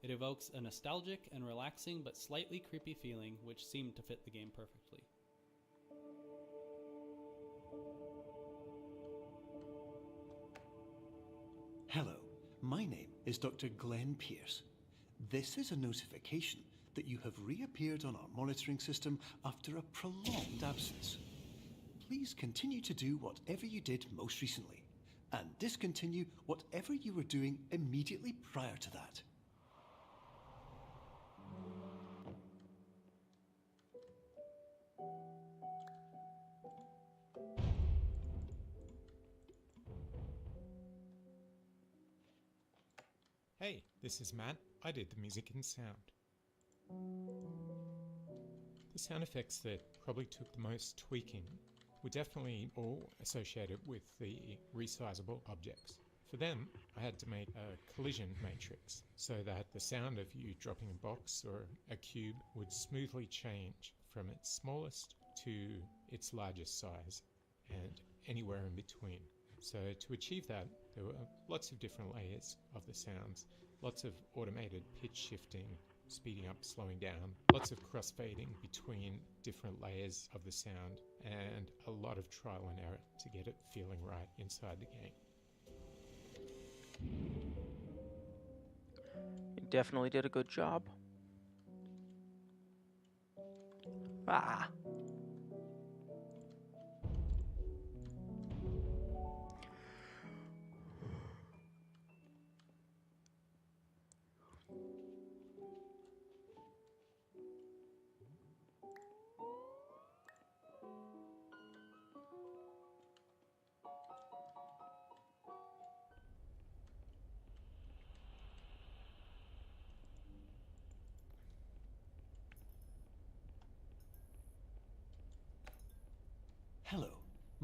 It evokes a nostalgic and relaxing but slightly creepy feeling which seemed to fit the game perfectly. Hello, my name is Dr. Glenn Pierce. This is a notification that you have reappeared on our monitoring system after a prolonged absence. Please continue to do whatever you did most recently, and discontinue whatever you were doing immediately prior to that. Hey, this is Matt. I did the music and sound. The sound effects that probably took the most tweaking were definitely all associated with the resizable objects. For them, I had to make a collision matrix so that the sound of you dropping a box or a cube would smoothly change from its smallest to its largest size and anywhere in between. So to achieve that, there were lots of different layers of the sounds, lots of automated pitch shifting, speeding up, slowing down, lots of crossfading between different layers of the sound, and a lot of trial and error to get it feeling right inside the game. You definitely did a good job. Ah.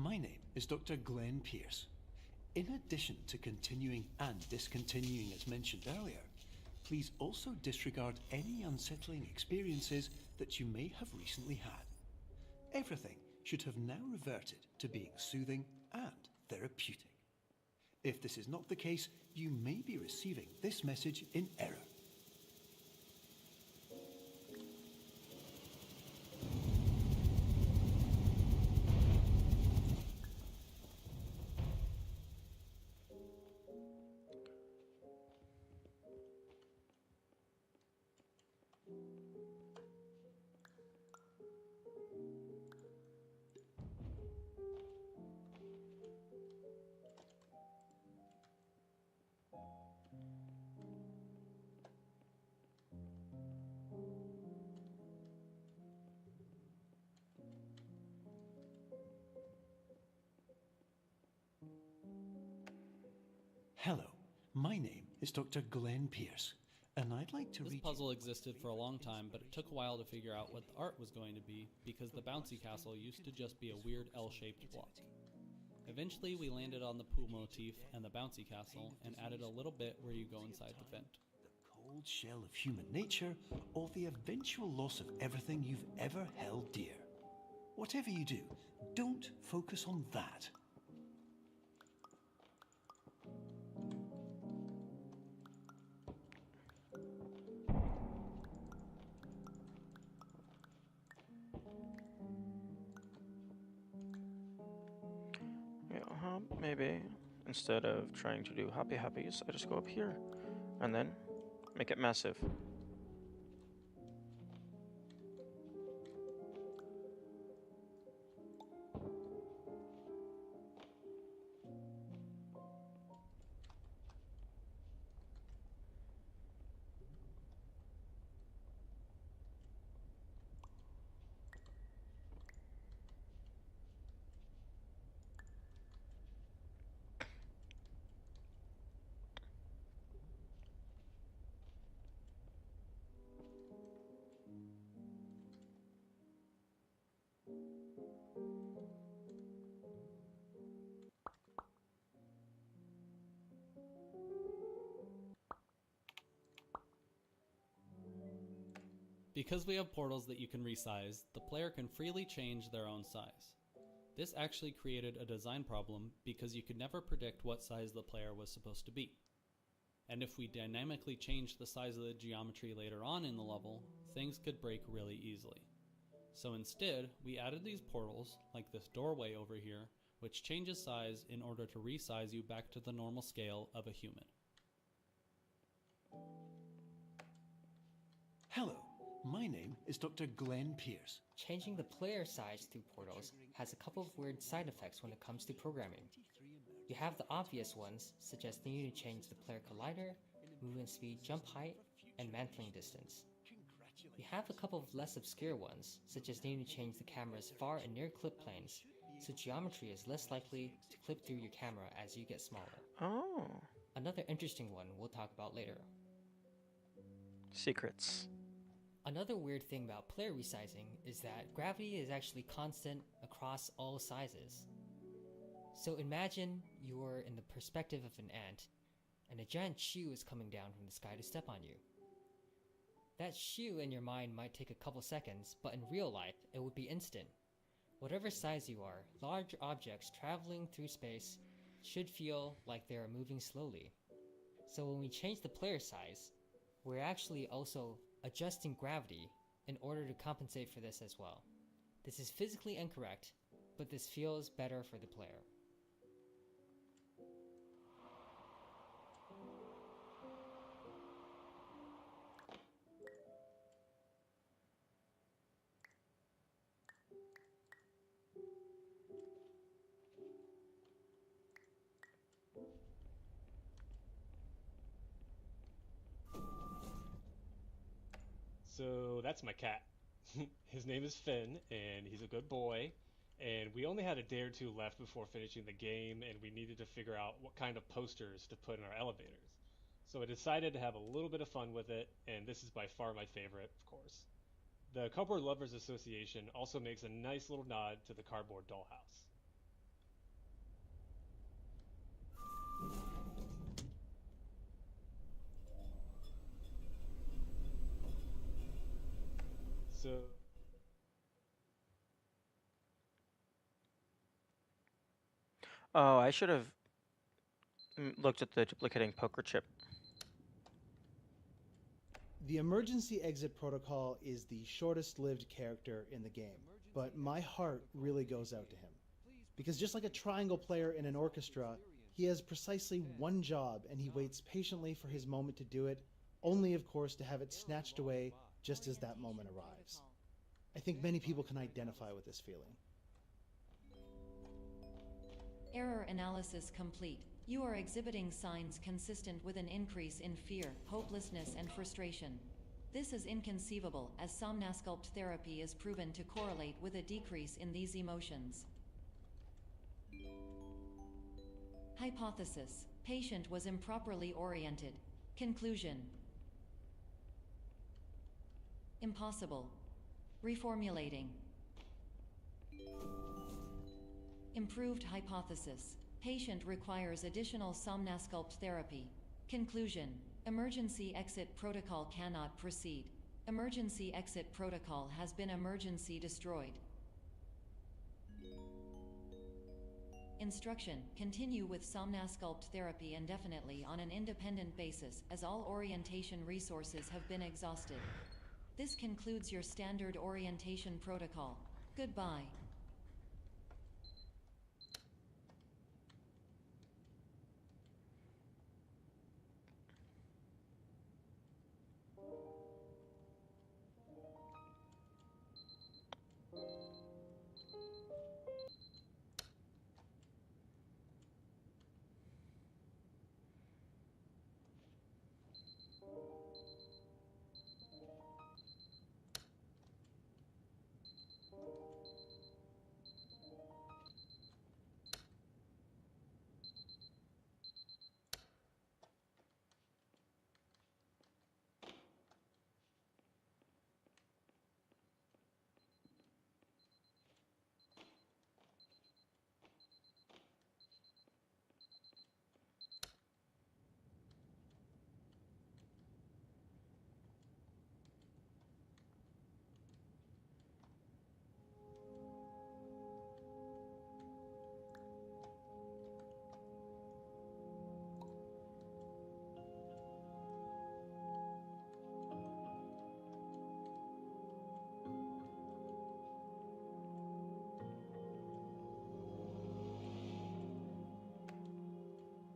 my name is Dr. Glenn Pierce. In addition to continuing and discontinuing as mentioned earlier, please also disregard any unsettling experiences that you may have recently had. Everything should have now reverted to being soothing and therapeutic. If this is not the case, you may be receiving this message in error. Hello, my name is Dr. Glenn Pierce, and I'd like to This read puzzle existed for a long time, but it took a while to figure out what the art was going to be because the bouncy castle used to just be a weird L-shaped block. Eventually we landed on the pool motif and the bouncy castle and added a little bit where you go inside the vent. the cold shell of human nature or the eventual loss of everything you've ever held dear. Whatever you do, don't focus on that. Yeah, maybe instead of trying to do happy happies, I just go up here and then make it massive. Because we have portals that you can resize, the player can freely change their own size. This actually created a design problem because you could never predict what size the player was supposed to be. And if we dynamically changed the size of the geometry later on in the level, things could break really easily. So instead, we added these portals, like this doorway over here, which changes size in order to resize you back to the normal scale of a human. Hello, my name is Dr. Glenn Pierce. Changing the player size through portals has a couple of weird side effects when it comes to programming. You have the obvious ones, such as needing to change the player collider, movement speed, jump height, and mantling distance. You have a couple of less obscure ones, such as needing to change the camera's far and near clip planes, so geometry is less likely to clip through your camera as you get smaller. Oh. Another interesting one we'll talk about later. Secrets. Another weird thing about player resizing is that gravity is actually constant across all sizes. So imagine you're in the perspective of an ant, and a giant shoe is coming down from the sky to step on you. That shoe in your mind might take a couple seconds, but in real life, it would be instant. Whatever size you are, large objects traveling through space should feel like they are moving slowly. So when we change the player size, we're actually also adjusting gravity in order to compensate for this as well. This is physically incorrect, but this feels better for the player. So that's my cat. His name is Finn, and he's a good boy. And we only had a day or two left before finishing the game, and we needed to figure out what kind of posters to put in our elevators. So I decided to have a little bit of fun with it, and this is by far my favorite, of course. The Cardboard Lovers Association also makes a nice little nod to the cardboard dollhouse. So Oh, I should have looked at the duplicating poker chip. The emergency exit protocol is the shortest lived character in the game, but my heart really goes out to him. Because just like a triangle player in an orchestra, he has precisely one job and he waits patiently for his moment to do it, only of course to have it snatched away just as that moment arrives. I think many people can identify with this feeling. Error analysis complete. You are exhibiting signs consistent with an increase in fear, hopelessness, and frustration. This is inconceivable, as somnasculpt therapy is proven to correlate with a decrease in these emotions. Hypothesis: patient was improperly oriented. Conclusion: impossible. Reformulating. Improved hypothesis: patient requires additional somnasculpt therapy. Conclusion: emergency exit protocol cannot proceed. Emergency exit protocol has been emergency destroyed. Instruction: continue with somnasculpt therapy indefinitely on an independent basis, as all orientation resources have been exhausted. This concludes your standard orientation protocol. Goodbye.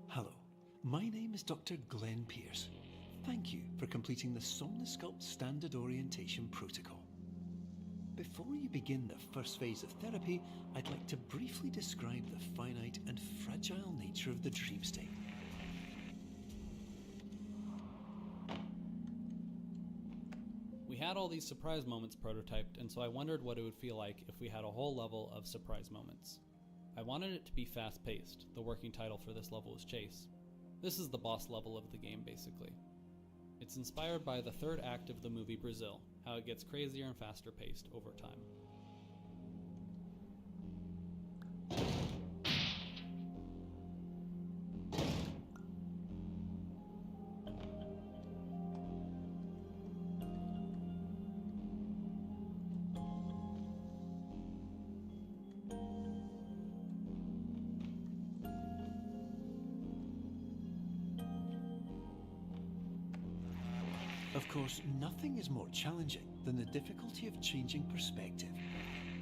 Hello, my name is Dr. Glenn Pierce. Thank you for completing the Somnosculpt Standard Orientation Protocol. Before you begin the first phase of therapy, I'd like to briefly describe the finite and fragile nature of the dream state. We had all these surprise moments prototyped, and so I wondered what it would feel like if we had a whole level of surprise moments. I wanted it to be fast-paced. The working title for this level is Chase. This is the boss level of the game, basically. It's inspired by the third act of the movie Brazil, how it gets crazier and faster paced over time. Of course, nothing is more challenging than the difficulty of changing perspective,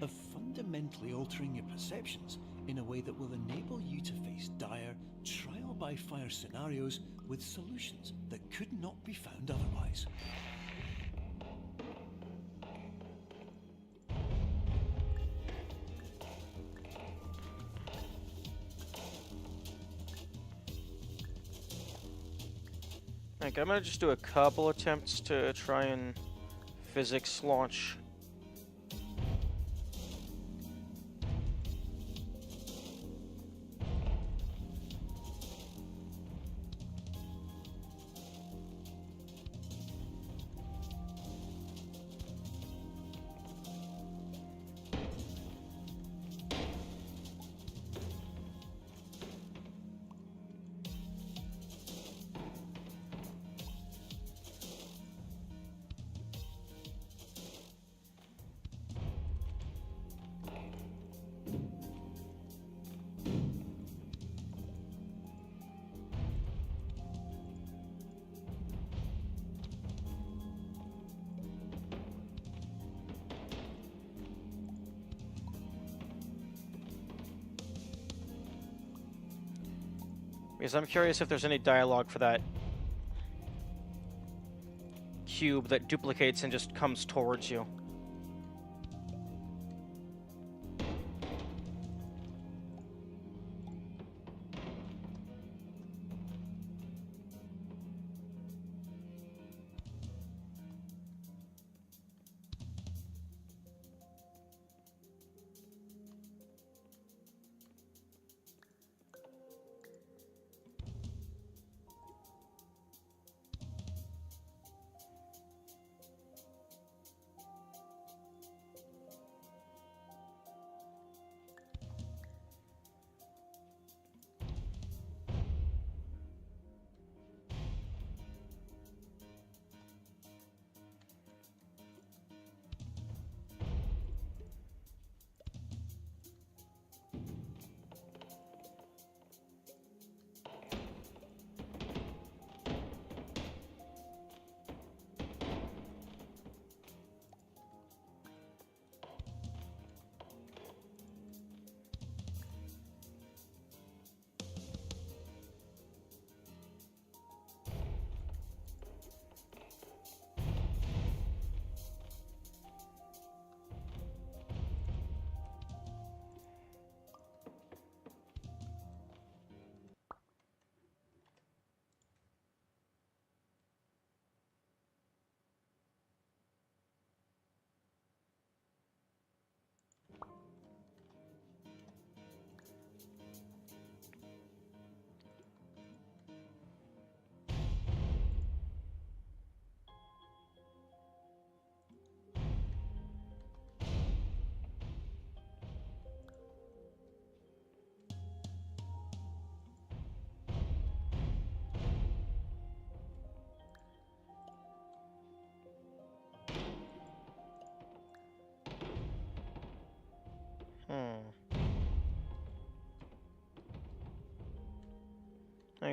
of fundamentally altering your perceptions in a way that will enable you to face dire, trial-by-fire scenarios with solutions that could not be found otherwise. Like, I'm gonna just do a couple attempts to try and physics launch. Because I'm curious if there's any dialogue for that cube that duplicates and just comes towards you.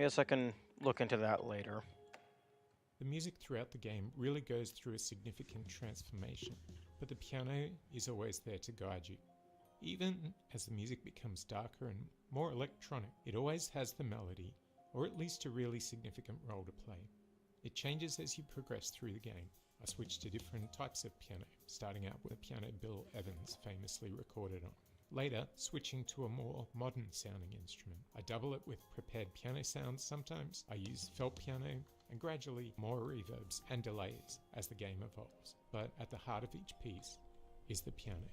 I guess I can look into that later. The music throughout the game really goes through a significant transformation, but the piano is always there to guide you. Even as the music becomes darker and more electronic, it always has the melody, or at least a really significant role to play. It changes as you progress through the game. I switched to different types of piano, starting out with a piano Bill Evans famously recorded on. Later, switching to a more modern sounding instrument. I double it with prepared piano sounds sometimes, I use felt piano, and gradually more reverbs and delays as the game evolves. But at the heart of each piece is the piano.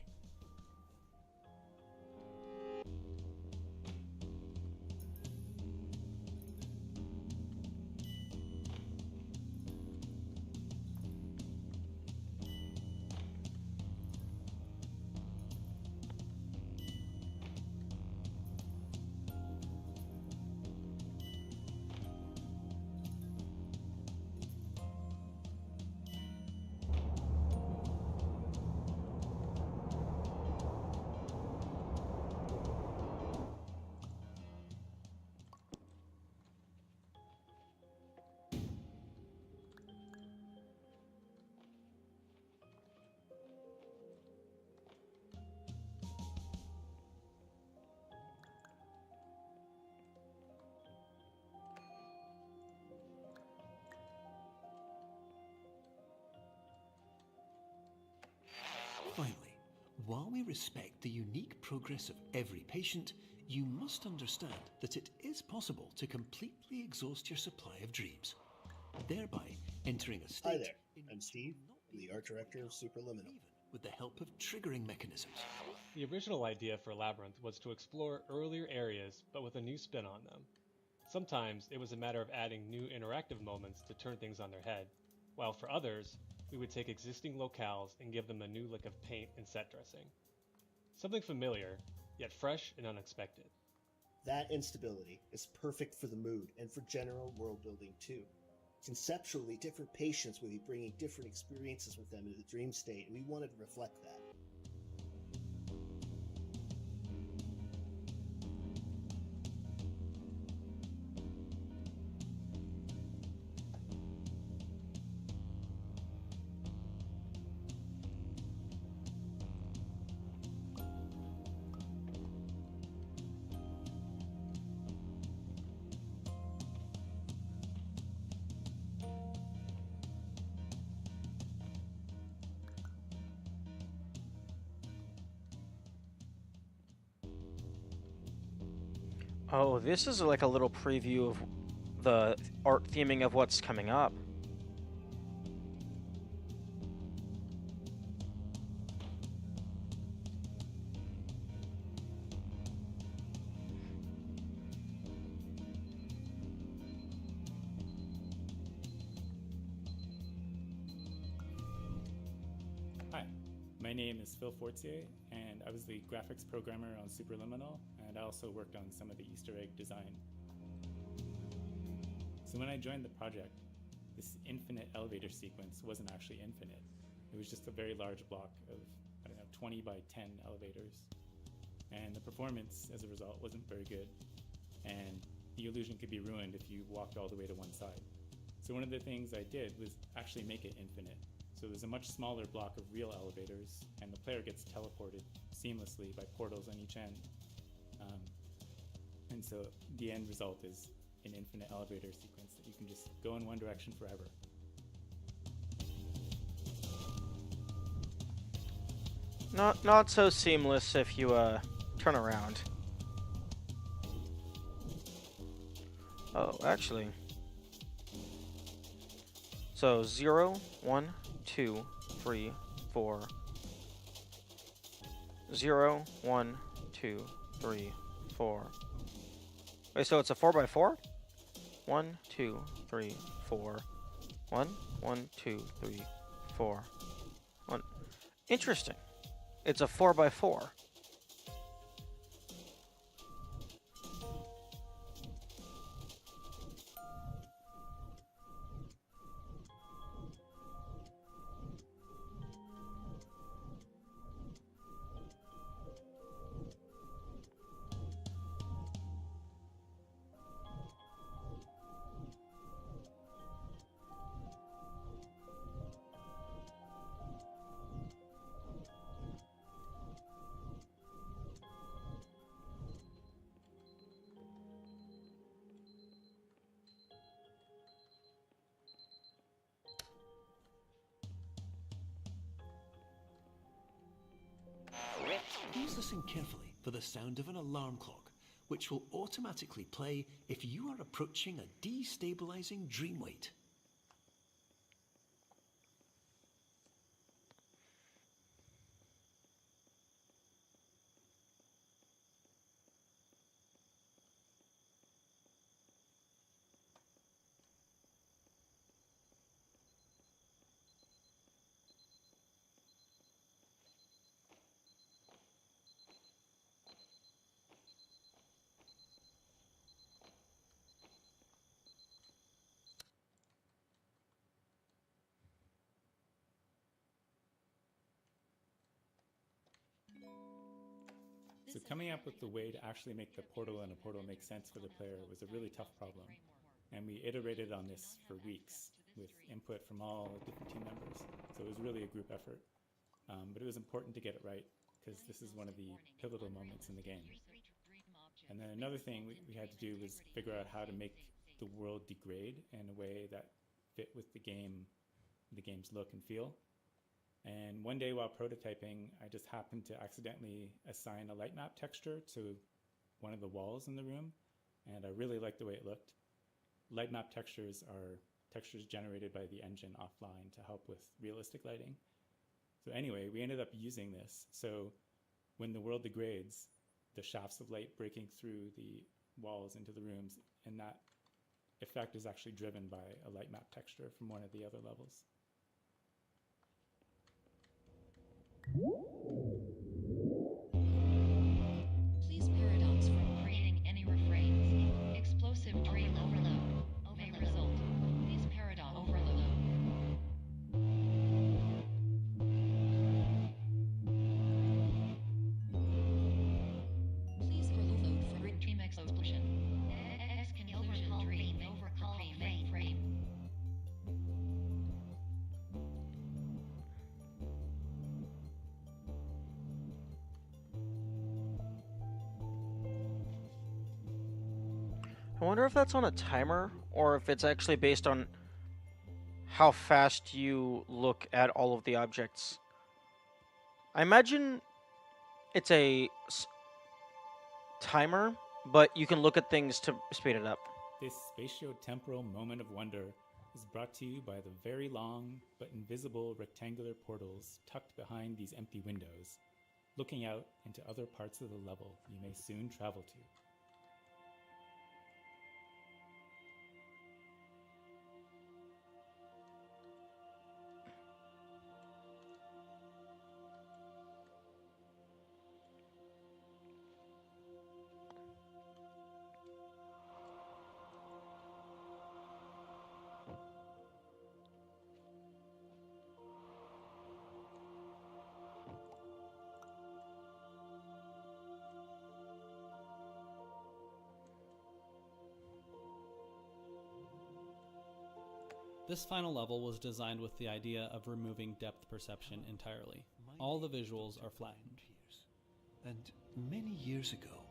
Finally, while we respect the unique progress of every patient, you must understand that it is possible to completely exhaust your supply of dreams, thereby entering a state. Hi there, I'm Steve, I'm the art director of Superliminal. Even with the help of triggering mechanisms. The original idea for Labyrinth was to explore earlier areas, but with a new spin on them. Sometimes it was a matter of adding new interactive moments to turn things on their head, while for others, we would take existing locales and give them a new lick of paint and set dressing. Something familiar, yet fresh and unexpected. That instability is perfect for the mood and for general world building too. Conceptually, different patients would be bringing different experiences with them into the dream state, and we wanted to reflect that. Oh, this is like a little preview of the art theming of what's coming up. Hi, my name is Phil Fortier, and I was the graphics programmer on Superliminal, and I also worked on some of the Easter egg design. So when I joined the project, this infinite elevator sequence wasn't actually infinite. It was just a very large block of, 20 by 10 elevators. And the performance, as a result, wasn't very good. And the illusion could be ruined if you walked all the way to one side. So one of the things I did was actually make it infinite. So there's a much smaller block of real elevators, and the player gets teleported seamlessly by portals on each end. And so the end result is an infinite elevator sequence that you can just go in one direction forever. Not so seamless if you turn around. Oh, actually. So 0, 1, 2, 3, 4. 0, 1, 2, 3, 4. Wait, so it's a 4x4? 1, 2, 3, 4. 1, 1, 2, 3, 4. 1. Interesting. It's a 4x4. Please listen carefully for the sound of an alarm clock, which will automatically play if you are approaching a destabilizing dream weight. So coming up with the way to actually make the portal in a portal make sense for the player was a really tough problem. And we iterated on this for weeks with input from all different team members. So it was really a group effort. But it was important to get it right because this is one of the pivotal moments in the game. And then another thing we had to do was figure out how to make the world degrade in a way that fit with the game's look and feel. And one day while prototyping, I just happened to accidentally assign a light map texture to one of the walls in the room, and I really liked the way it looked. Light map textures are textures generated by the engine offline to help with realistic lighting. So anyway, we ended up using this. So when the world degrades, the shafts of light breaking through the walls into the rooms, and that effect is actually driven by a light map texture from one of the other levels. Please paradox from creating any refrains. Explosive dream overload may result. Please paradox overload. Please overload for dream explosion. Exclusion dream overcall frame. I wonder if that's on a timer or if it's actually based on how fast you look at all of the objects. I imagine it's a timer, but you can look at things to speed it up. This spatio-temporal moment of wonder is brought to you by the very long but invisible rectangular portals tucked behind these empty windows, looking out into other parts of the level you may soon travel to. This final level was designed with the idea of removing depth perception entirely. All the visuals are flattened. And many years ago,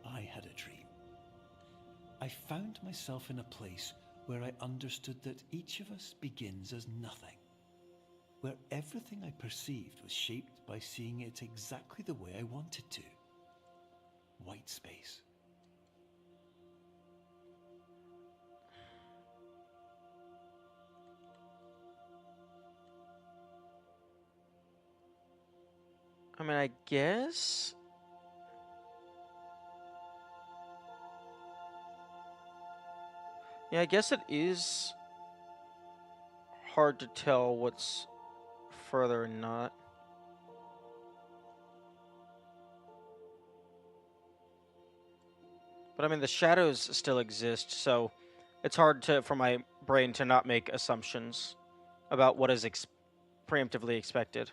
I had a dream. I found myself in a place where I understood that each of us begins as nothing, where everything I perceived was shaped by seeing it exactly the way I wanted to. White space. I mean, I guess. Yeah, I guess it is hard to tell what's further and not. But I mean, the shadows still exist, so it's hard for my brain to not make assumptions about what is preemptively expected.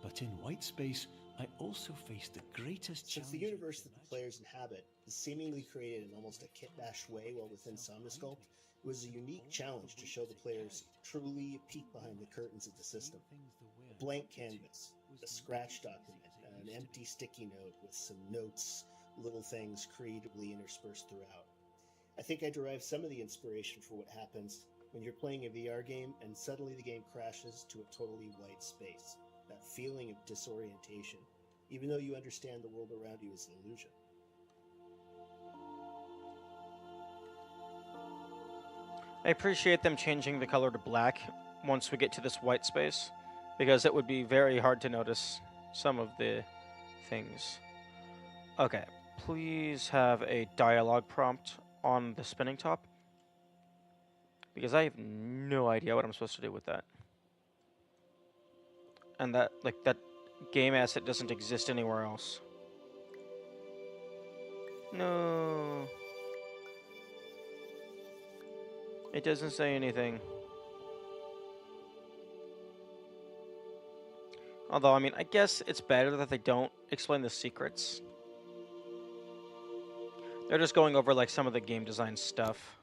But in white space, I also faced the greatest challenge. Since the universe that the players inhabit is seemingly created in almost a kit-bash way while within Somnosculpt, it was a unique challenge to show the players truly a peek behind the curtains of the system. A blank canvas, a scratch document, an empty sticky note with some notes, little things creatively interspersed throughout. I think I derived some of the inspiration for what happens when you're playing a VR game and suddenly the game crashes to a totally white space. That feeling of disorientation, even though you understand the world around you is an illusion. I appreciate them changing the color to black once we get to this white space, because it would be very hard to notice some of the things. Okay, please have a dialogue prompt on the spinning top, because I have no idea what I'm supposed to do with that. And that game asset doesn't exist anywhere else. No. It doesn't say anything. Although, I mean, I guess it's better that they don't explain the secrets. They're just going over, like, some of the game design stuff.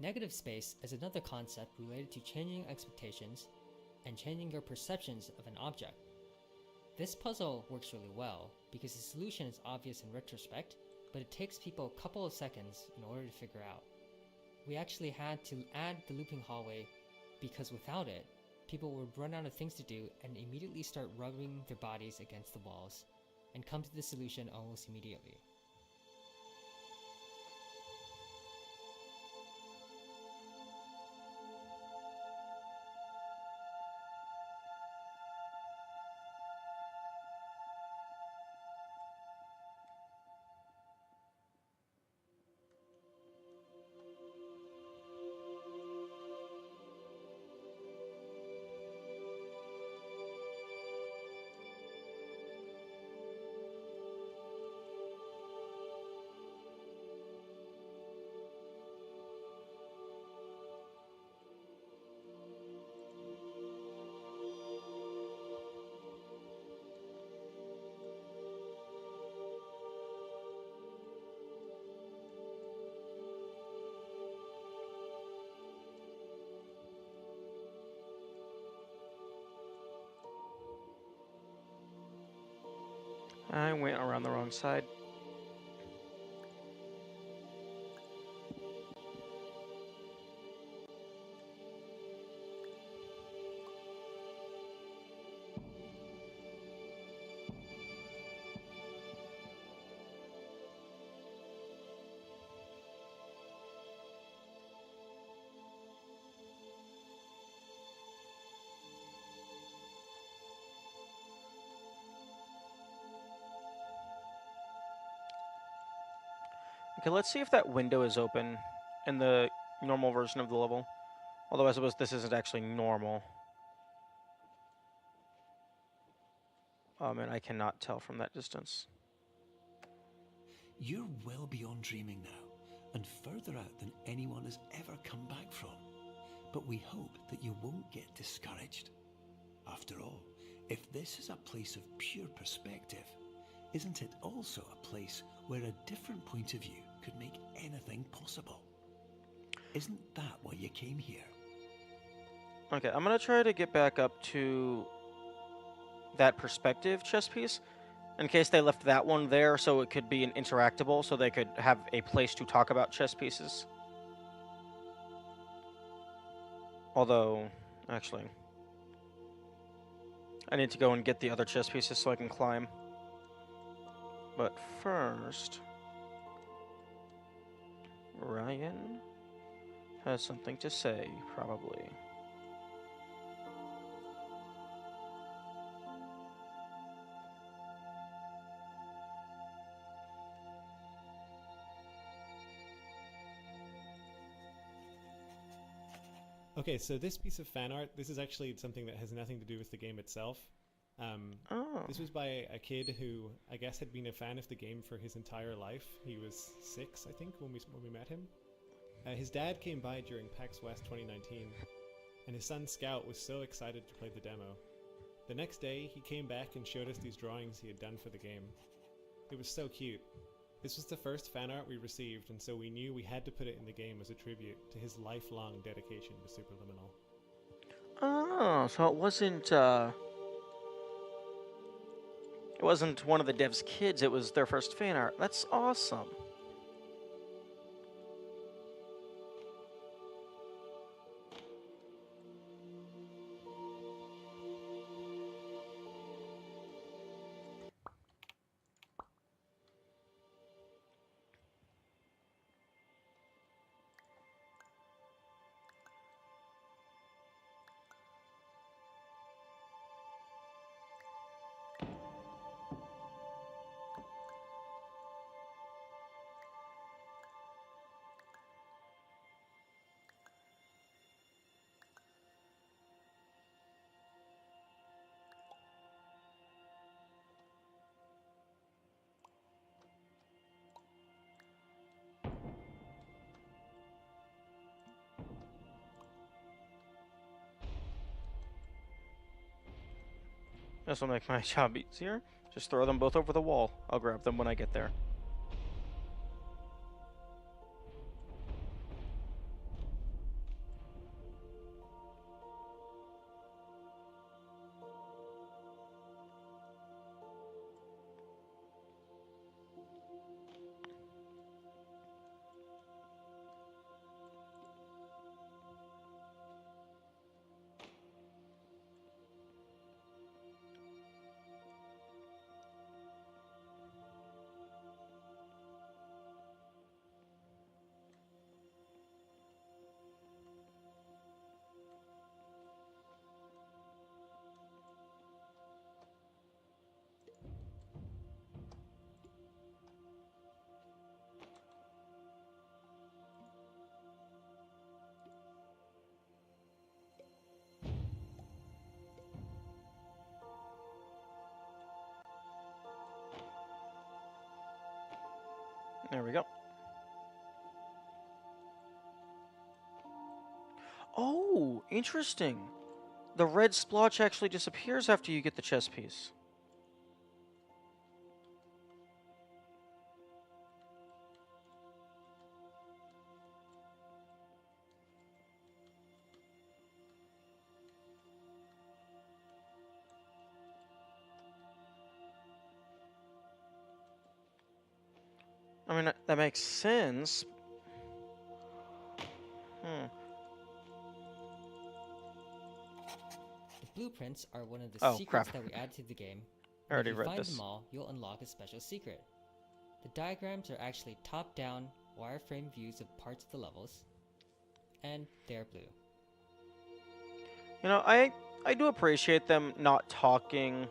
Negative space is another concept related to changing expectations and changing your perceptions of an object. This puzzle works really well because the solution is obvious in retrospect, but it takes people a couple of seconds in order to figure out. We actually had to add the looping hallway because without it, people would run out of things to do and immediately start rubbing their bodies against the walls and come to the solution almost immediately. I went around the wrong side. Okay, let's see if that window is open in the normal version of the level. Although I suppose this isn't actually normal. Oh man, I cannot tell from that distance. You're well beyond dreaming now, and further out than anyone has ever come back from. But we hope that you won't get discouraged. After all, if this is a place of pure perspective, isn't it also a place where a different point of view could make anything possible? Isn't that why you came here? Okay, I'm gonna try to get back up to that perspective chess piece in case they left that one there so it could be an interactable so they could have a place to talk about chess pieces. Although, actually, I need to go and get the other chess pieces so I can climb. But first, Ryan has something to say, probably. Okay, so this piece of fan art, this is actually something that has nothing to do with the game itself. This was by a kid who I guess had been a fan of the game for his entire life. He was 6, I think, when we met him. His dad came by during PAX West 2019, and his son Scout was so excited to play the demo. The next day, he came back and showed us these drawings he had done for the game. It was so cute. This was the first fan art we received, and so we knew we had to put it in the game as a tribute to his lifelong dedication to Superliminal. Oh, so it wasn't one of the devs' kids, it was their first fan art. That's awesome. This will make my job easier. Just throw them both over the wall. I'll grab them when I get there. There we go. Oh, interesting. The red splotch actually disappears after you get the chess piece. I mean, that makes sense. The blueprints are one of the Oh, secrets crap. that we add to the game. I already If you read find this. them all, you'll unlock a special secret. The diagrams are actually top-down, wireframe views of parts of the levels, and they're blue. You know, I do appreciate them not talking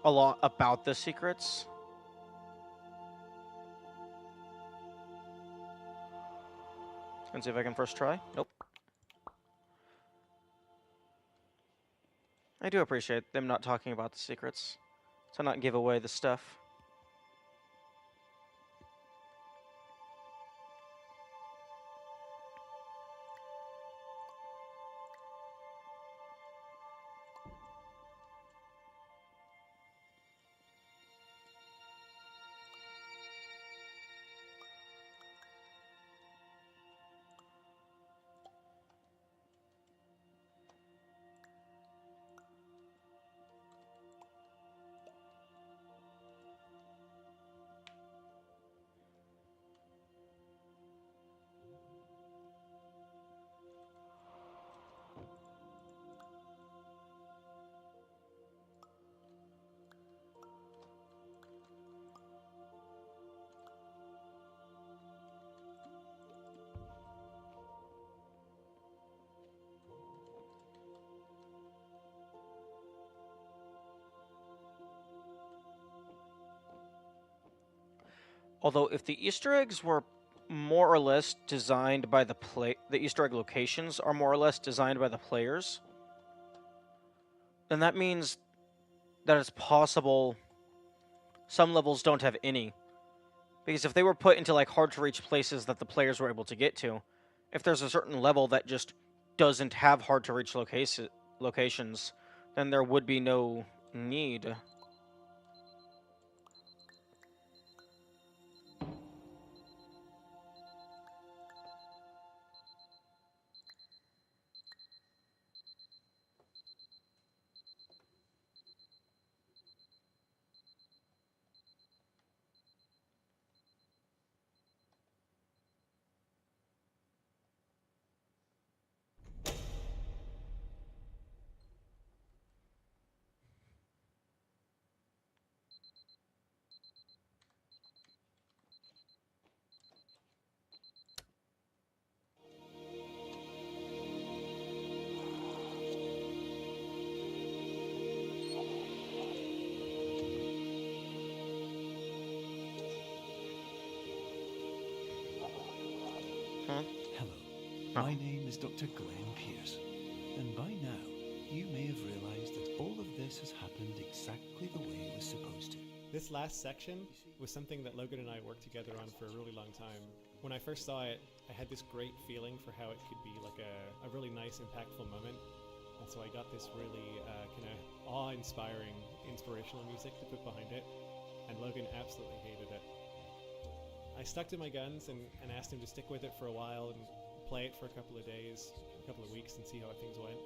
a lot about the secrets. Let's see if I can first try. Nope. I do appreciate them not talking about the secrets, to not give away the stuff. Although, if the Easter eggs were more or less designed by the Easter egg locations are more or less designed by the players, then that means that it's possible some levels don't have any. Because if they were put into like hard to reach places that the players were able to get to, if there's a certain level that just doesn't have hard to reach locations, then there would be no need. Hello, my name is Dr. Glenn Pierce, and by now you may have realized that all of this has happened exactly the way it was supposed to. This last section was something that Logan and I worked together on for a really long time. When I first saw it, I had this great feeling for how it could be like a really nice, impactful moment. And so I got this really kind of awe-inspiring, inspirational music to put behind it, and Logan absolutely hated it. I stuck to my guns and asked him to stick with it for a while and play it for a couple of days, a couple of weeks, and see how things went.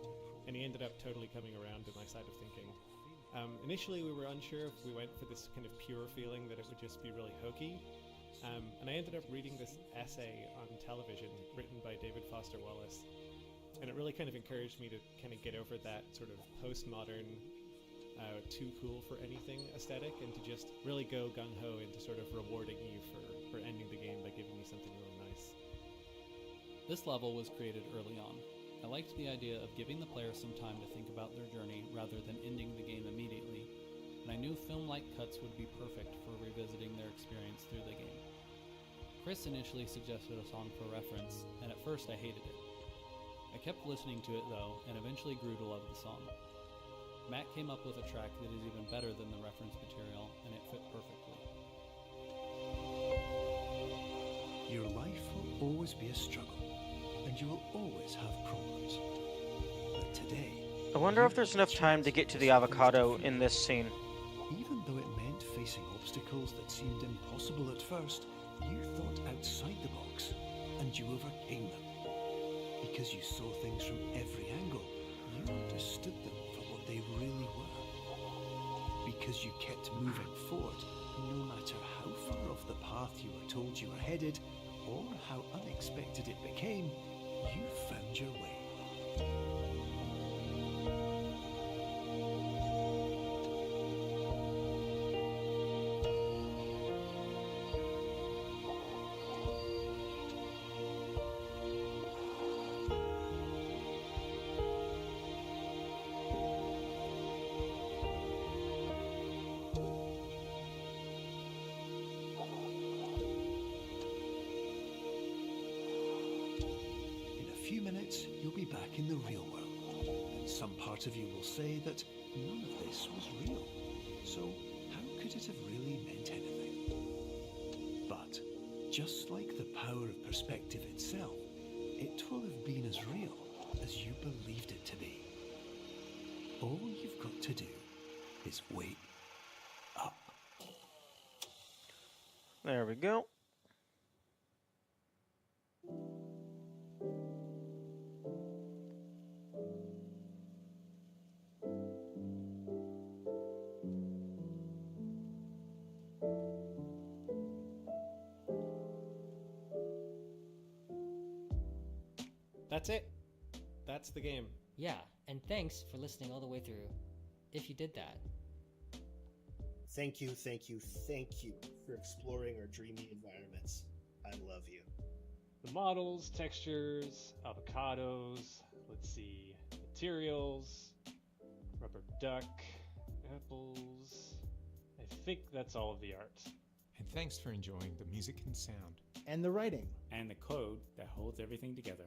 And he ended up totally coming around to my side of thinking. Initially, we were unsure if we went for this kind of pure feeling that it would just be really hokey. And I ended up reading this essay on television written by David Foster Wallace. And it really kind of encouraged me to kind of get over that sort of postmodern, too cool for anything aesthetic, and to just really go gung-ho into sort of rewarding you for ending the game by giving you something really nice. This level was created early on. I liked the idea of giving the player some time to think about their journey rather than ending the game immediately, and I knew film-like cuts would be perfect for revisiting their experience through the game. Chris initially suggested a song for reference, and at first I hated it. I kept listening to it though, and eventually grew to love the song. Matt came up with a track that is even better than the reference material, and it fit perfectly. Your life will always be a struggle, and you will always have problems. But today, I wonder if there's enough time to get to the avocado in this scene. even though it meant facing obstacles that seemed impossible at first, you thought outside the box, and you overcame them. Because you saw things from every angle, you understood them for what they really were. Because you kept moving forward, no matter how far off the path you were told you were headed, or how unexpected it became, you found your way. In a few minutes, you'll be back in the real world, and some part of you will say that none of this was real. So how could it have really meant anything? But just like the power of perspective itself, it will have been as real as you believed it to be. All you've got to do is wake up. There we go. That's it. That's the game. Yeah, and thanks for listening all the way through, if you did that. Thank you, thank you, thank you for exploring our dreamy environments. I love you. The models, textures, avocados, let's see, materials, rubber duck, apples. I think that's all of the art. And thanks for enjoying the music and sound. And the writing. And the code that holds everything together.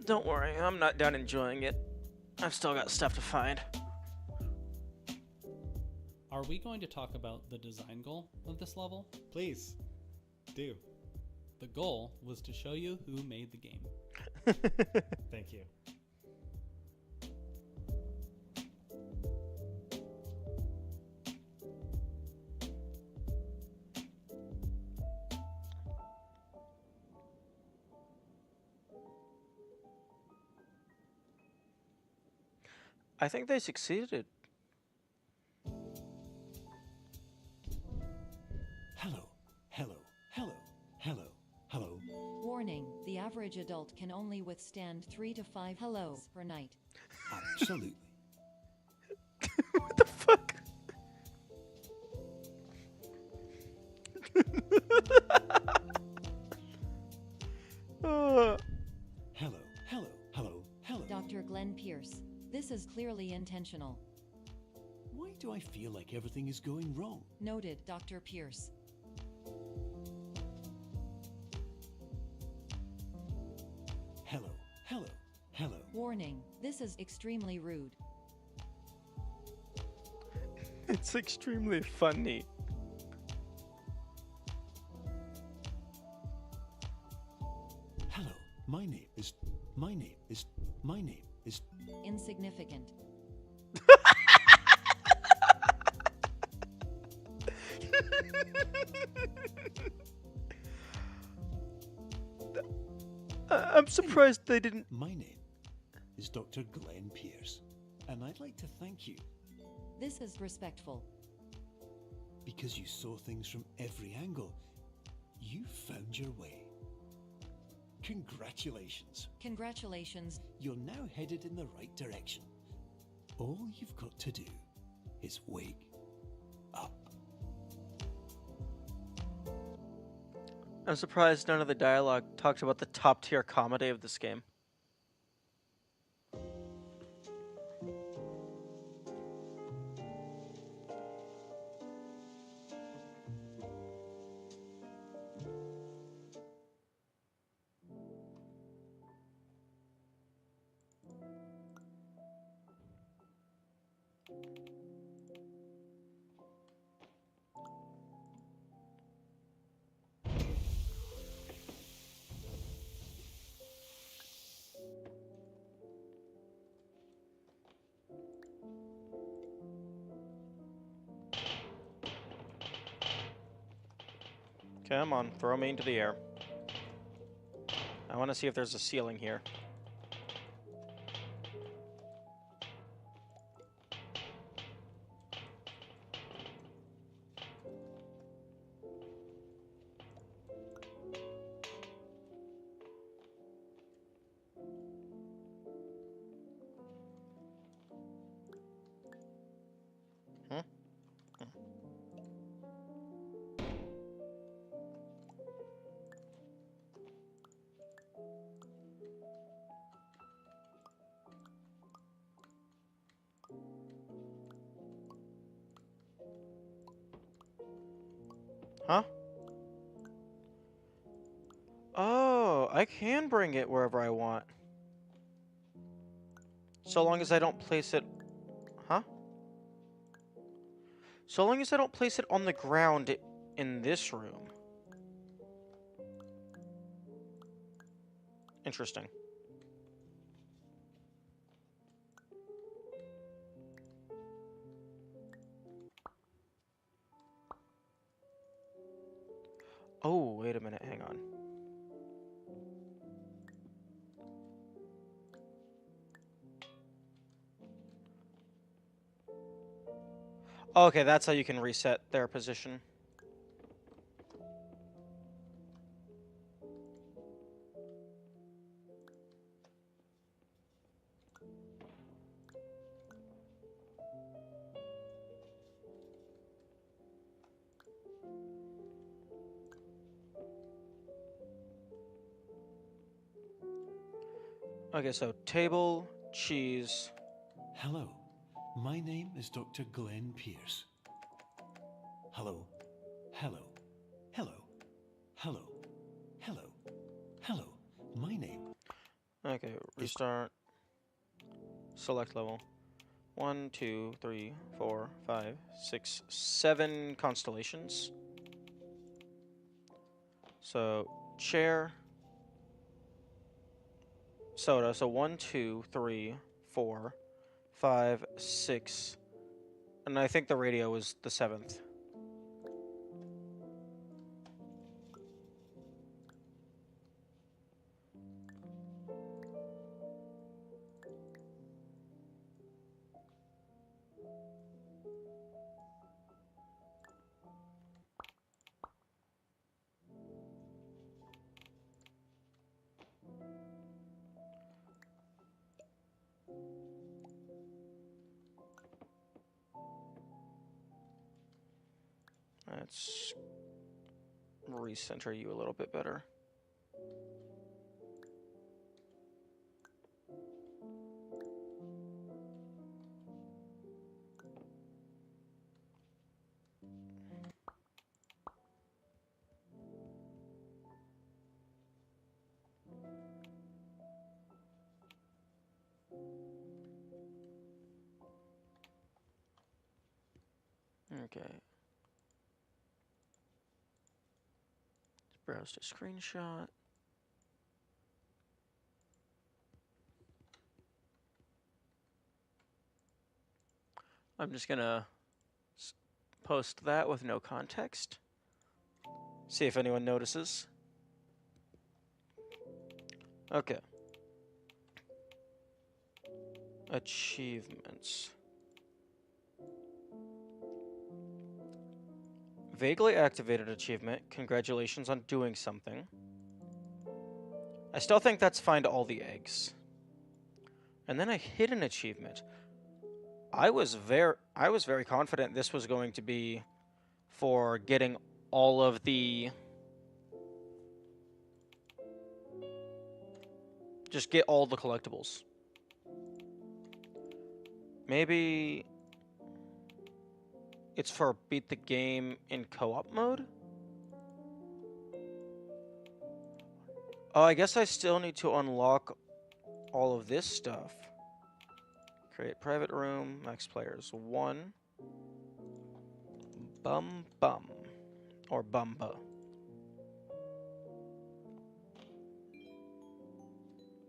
Don't worry, I'm not done enjoying it. I've still got stuff to find. Are we going to talk about the design goal of this level? Please, do. The goal was to show you who made the game. Thank you. I think they succeeded. Hello, hello, hello, hello, hello. Warning, the average adult can only withstand 3 to 5 hellos per night. Absolutely. What the fuck? Hello, hello, hello, hello. Dr. Glenn Pierce, this is clearly intentional. Why do I feel like everything is going wrong? Noted, Dr. Pierce. Hello, hello, hello. Warning, this is extremely rude. It's extremely funny. Hello, my name is. Insignificant. I'm surprised they didn't. My name is Dr. Glenn Pierce, and I'd like to thank you This is respectful. because you saw things from every angle. You found your way. Congratulations. Congratulations. You're now headed in the right direction. All you've got to do is wake up. I'm surprised none of the dialogue talked about the top tier comedy of this game. Come on, throw me into the air. I want to see if there's a ceiling here. Hmm? Huh? Oh, I can bring it wherever I want. So long as I don't place it... Huh? So long as I don't place it on the ground in this room. Interesting. Oh, wait a minute, hang on. Okay, that's how you can reset their position. Okay, so table, cheese. Hello, my name is Dr. Glenn Pierce. Hello, hello, hello, hello, hello, hello. My name. Okay, restart. Select level. 1, 2, 3, 4, 5, 6, 7 constellations. So, chair. Soda. So 1, 2, 3, 4, 5, 6. And I think the radio was the 7th. Let's recenter you a little bit better. Okay. Let's browse to screenshot. I'm just gonna post that with no context. See if anyone notices. Okay. Achievements. Vaguely activated achievement. Congratulations on doing something. I still think that's find all the eggs. And then a hidden achievement. I was very confident this was going to be for getting all of the... Just get all the collectibles. Maybe it's for beat the game in co-op mode? Oh, I guess I still need to unlock all of this stuff. Create private room, max players 1. Bum bum. Or bumba.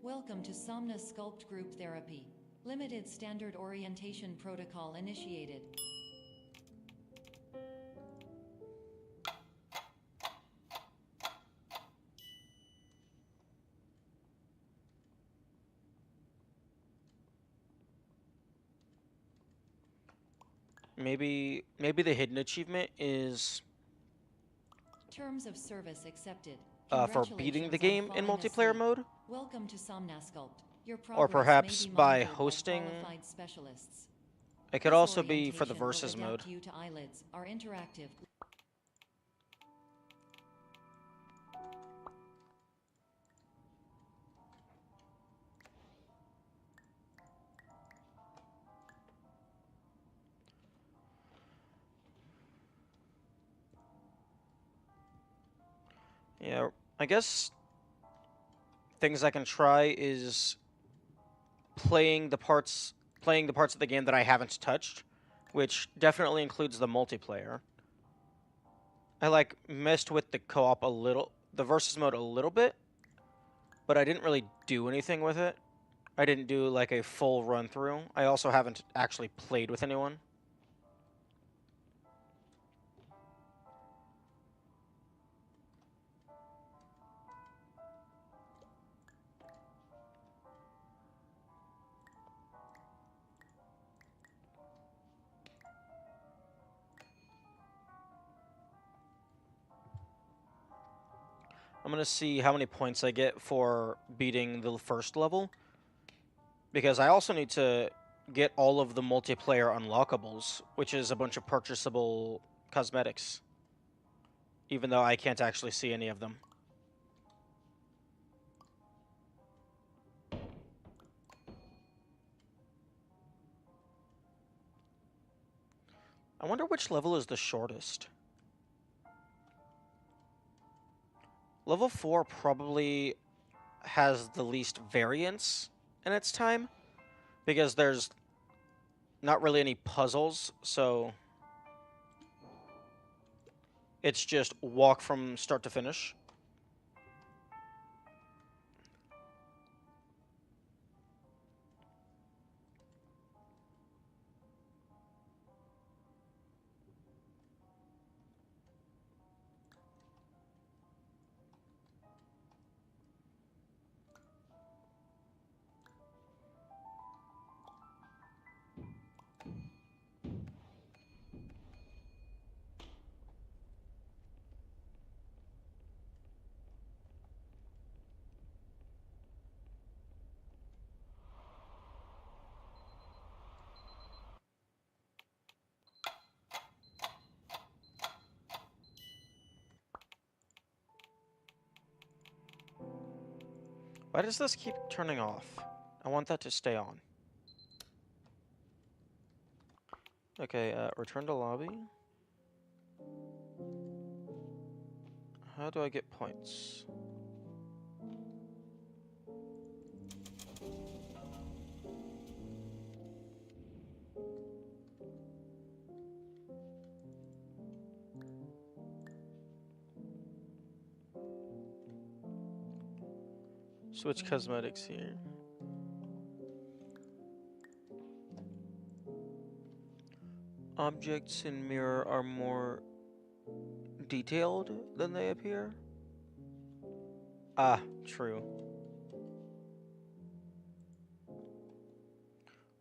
Welcome to Somna Sculpt Group Therapy. Limited Standard Orientation Protocol initiated. Maybe the hidden achievement is Terms of service accepted. for beating the Congratulations on game in falling multiplayer asleep. mode, Welcome to Somnasculpt. Your or progress perhaps may be by monitored hosting. by qualified specialists. It could This also be for the orientation will versus adapt mode. you to eyelids, are interactive. Yeah, I guess things I can try is playing the parts of the game that I haven't touched, which definitely includes the multiplayer. I like messed with the co-op a little, the versus mode a little bit, but I didn't really do anything with it. I didn't do like a full run through. I also haven't actually played with anyone. I'm going to see how many points I get for beating the first level, because I also need to get all of the multiplayer unlockables, which is a bunch of purchasable cosmetics, even though I can't actually see any of them. I wonder which level is the shortest. Level 4 probably has the least variance in its time, because there's not really any puzzles, so it's just walk from start to finish. Why does this keep turning off? I want that to stay on. Okay, return to lobby. How do I get points? Switch cosmetics here. Objects in mirror are more detailed than they appear. Ah, true.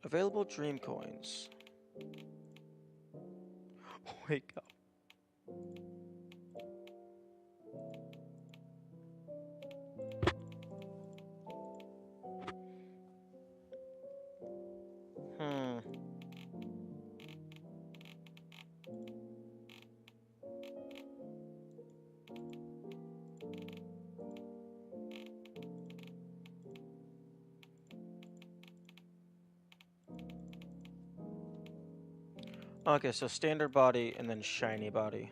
Available dream coins. Wake up. Hmm. Okay, so standard body and then shiny body.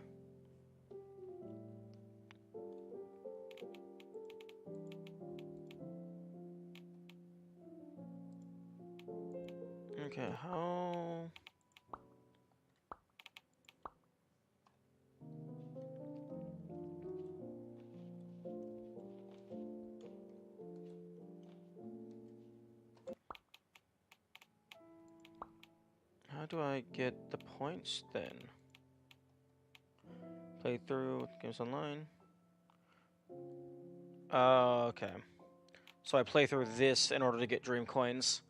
Okay, how... How do I get the points then? Play through games online. Okay. So I play through this in order to get dream coins.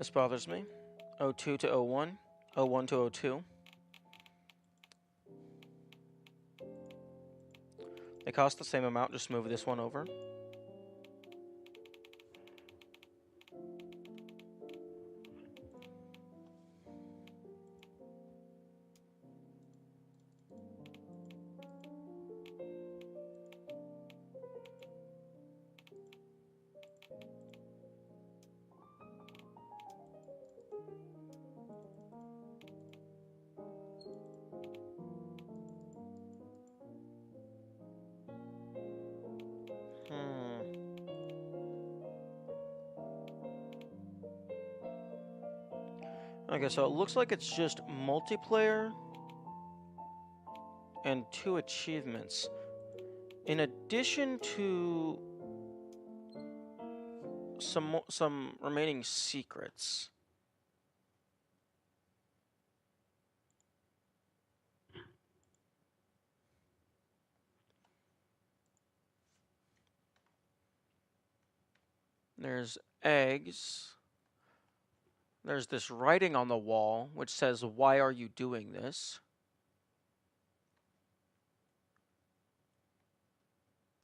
This bothers me. 02 to 01. 01 to 02. They cost the same amount, just move this one over. Okay, so it looks like it's just multiplayer and 2 achievements. In addition to some remaining secrets. There's eggs. There's this writing on the wall which says, "Why are you doing this?"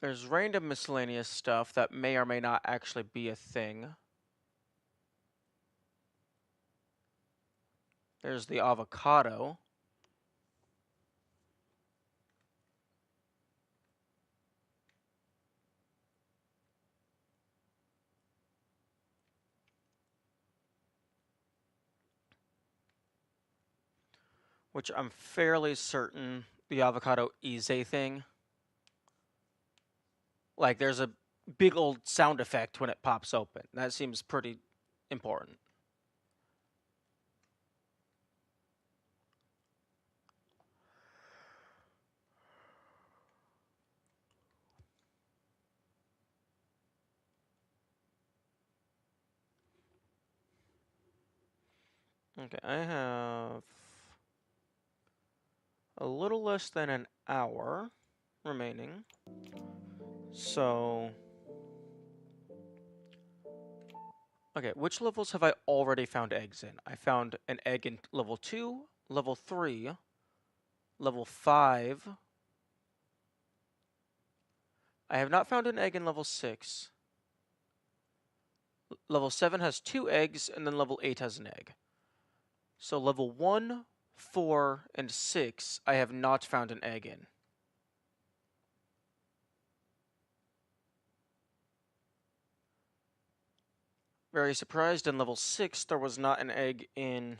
There's random miscellaneous stuff that may or may not actually be a thing. There's the avocado. Which I'm fairly certain the avocado is a thing. Like, there's a big old sound effect when it pops open. That seems pretty important. Okay, I have a little less than an hour remaining. So, okay, which levels have I already found eggs in? I found an egg in level 2, level 3, level 5. I have not found an egg in level 6. Level 7 has 2 eggs, and then level 8 has an egg. So level 1, 4, and 6, I have not found an egg in. Very surprised in level 6 there was not an egg in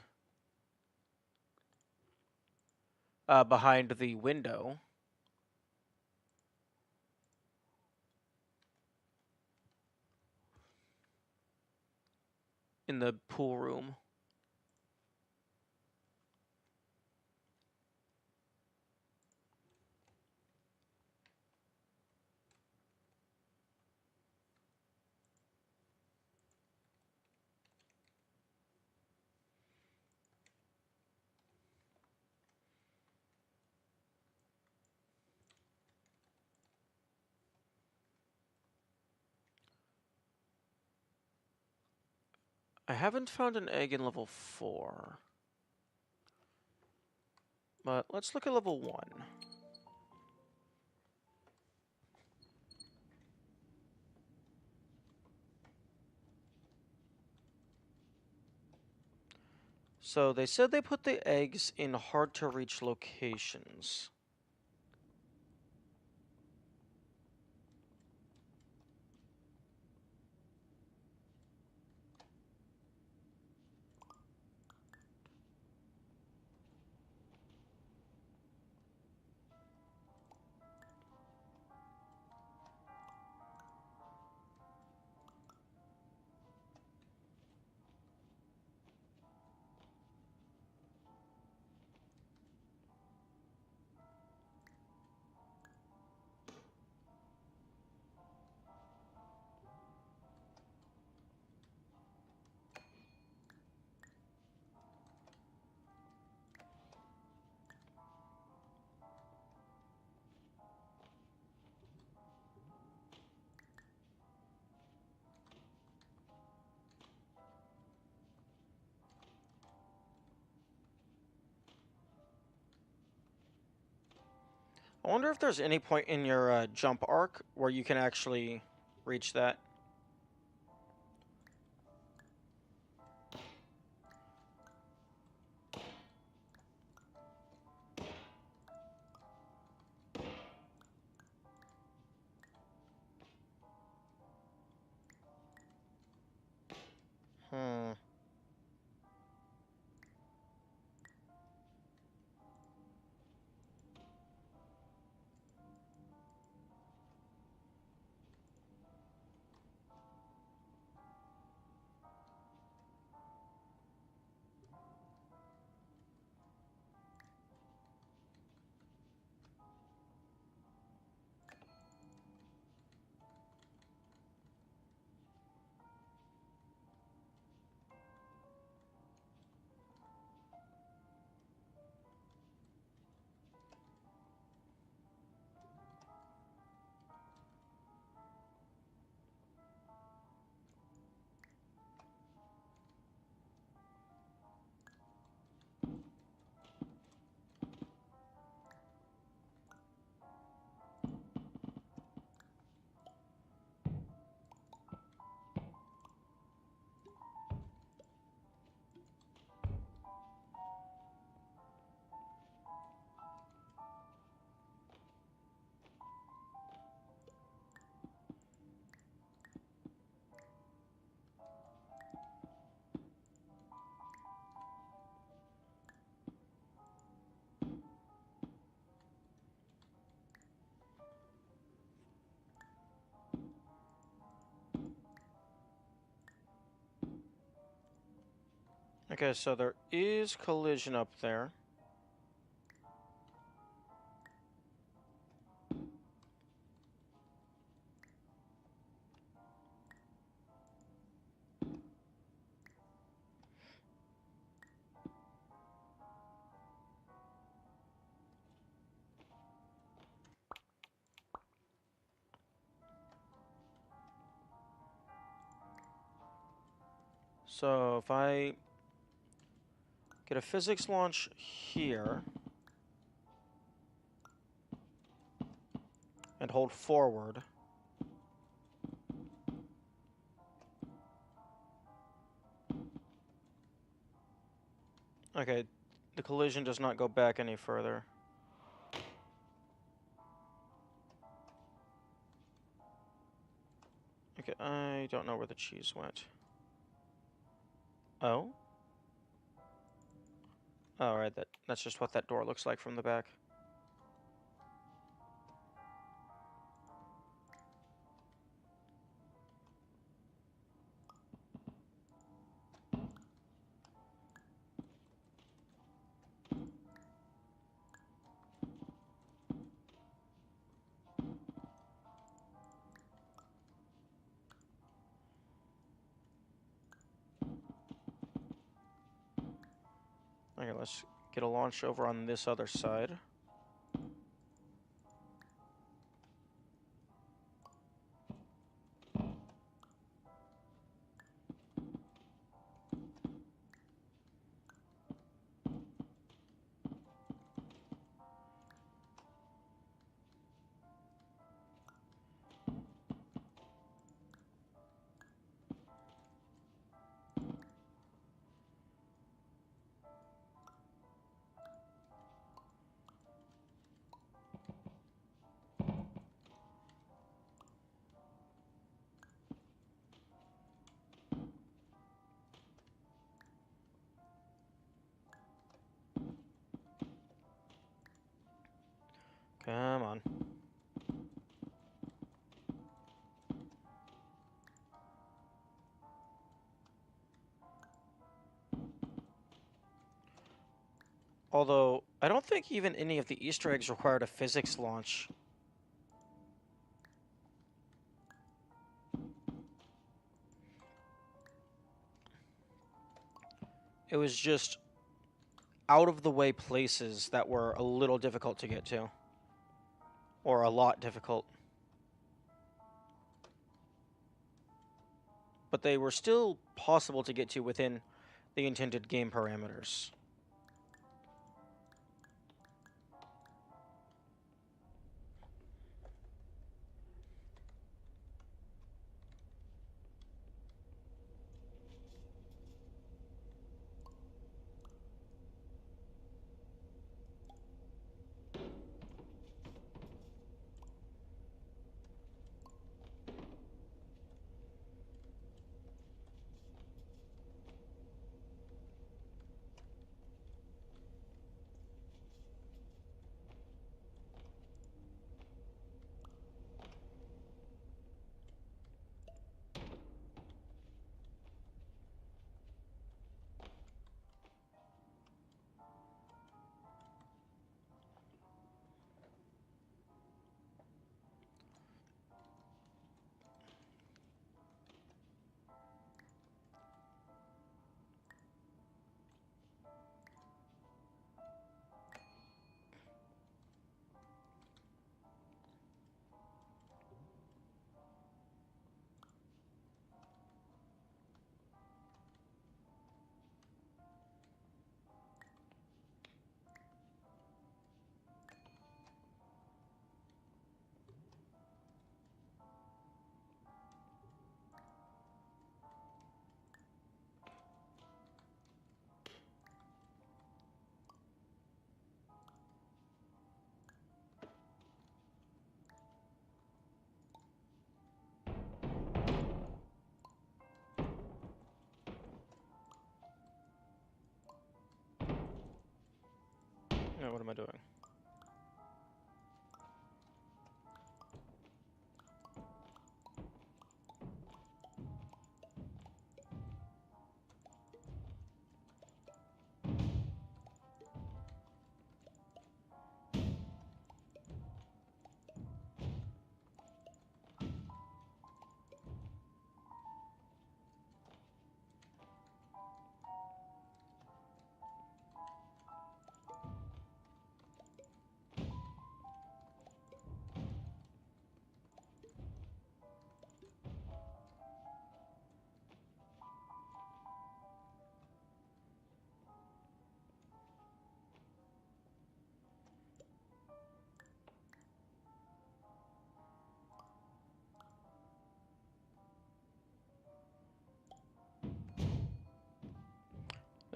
behind the window. In the pool room. I haven't found an egg in level 4. But let's look at level 1. So they said they put the eggs in hard-to-reach locations. I wonder if there's any point in your jump arc where you can actually reach that. Hmm. Okay, so there is collision up there. So if I get a physics launch here and hold forward. Okay, the collision does not go back any further. Okay, I don't know where the cheese went. Oh? Oh, right, that's just what that door looks like from the back. Okay, let's get a launch over on this other side. Come on. Although, I don't think even any of the Easter eggs required a physics launch. It was just out of the way places that were a little difficult to get to. Or a lot difficult. But they were still possible to get to within the intended game parameters. am I doing?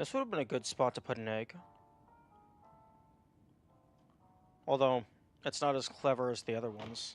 This would have been a good spot to put an egg. Although, it's not as clever as the other ones.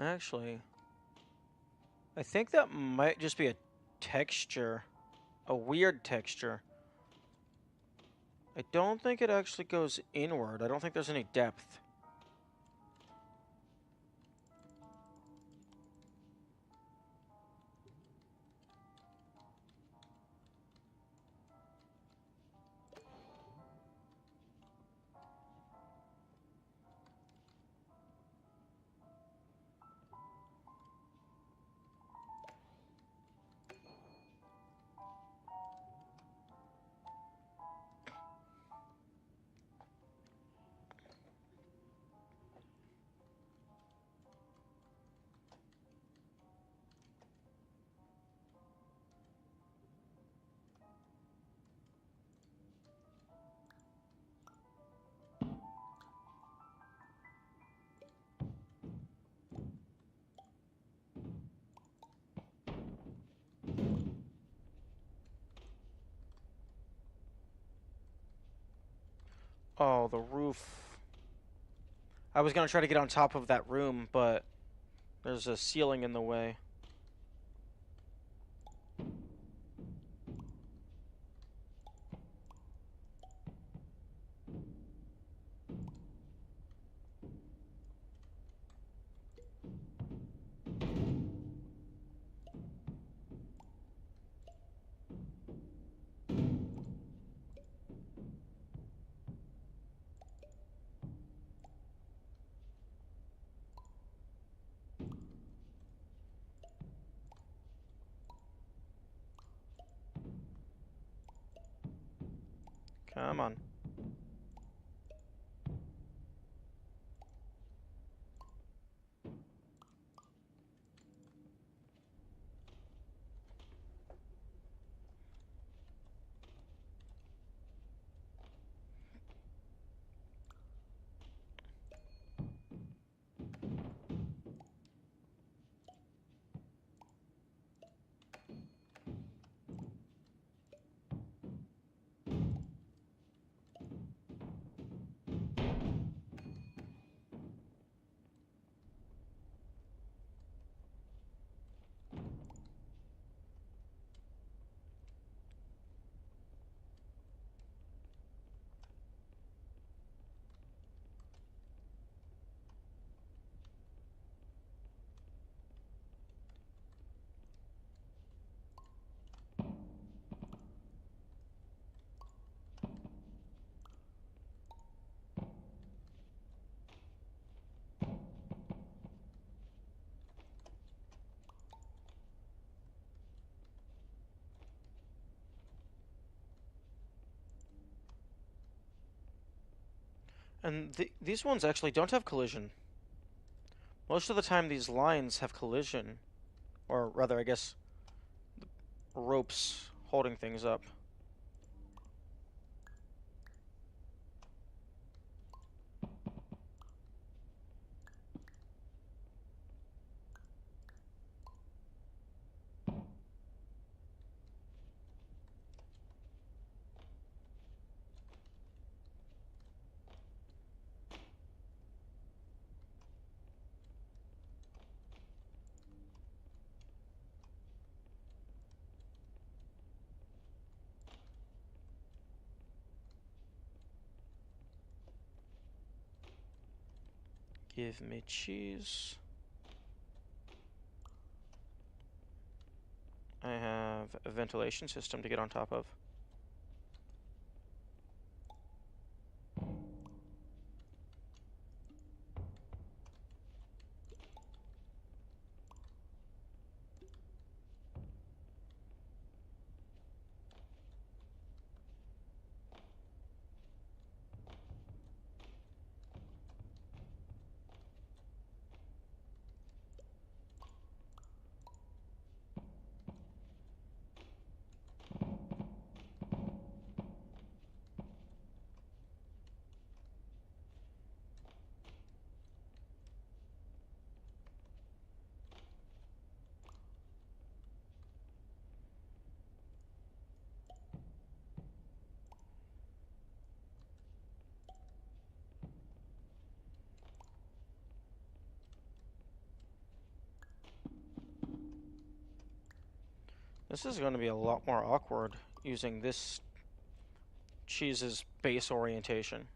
Actually, I think that might just be a texture. A weird texture. I don't think it actually goes inward. I don't think there's any depth. Oh, the roof. I was gonna try to get on top of that room, but there's a ceiling in the way. Come on. And these ones actually don't have collision. Most of the time these lines have collision. Or rather, I guess, ropes holding things up. Give me cheese. I have a ventilation system to get on top of. This is going to be a lot more awkward using this cheese's base orientation.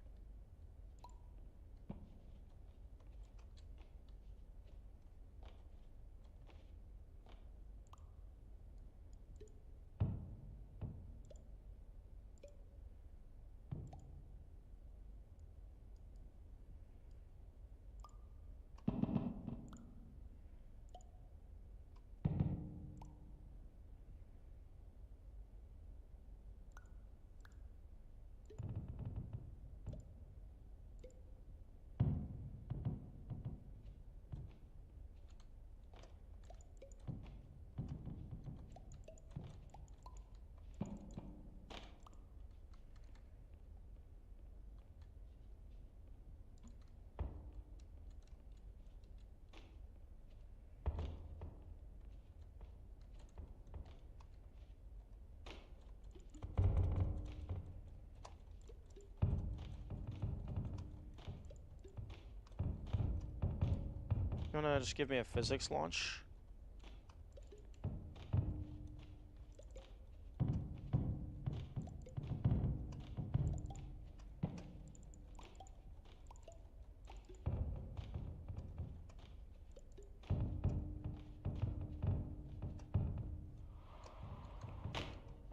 You wanna just give me a physics launch?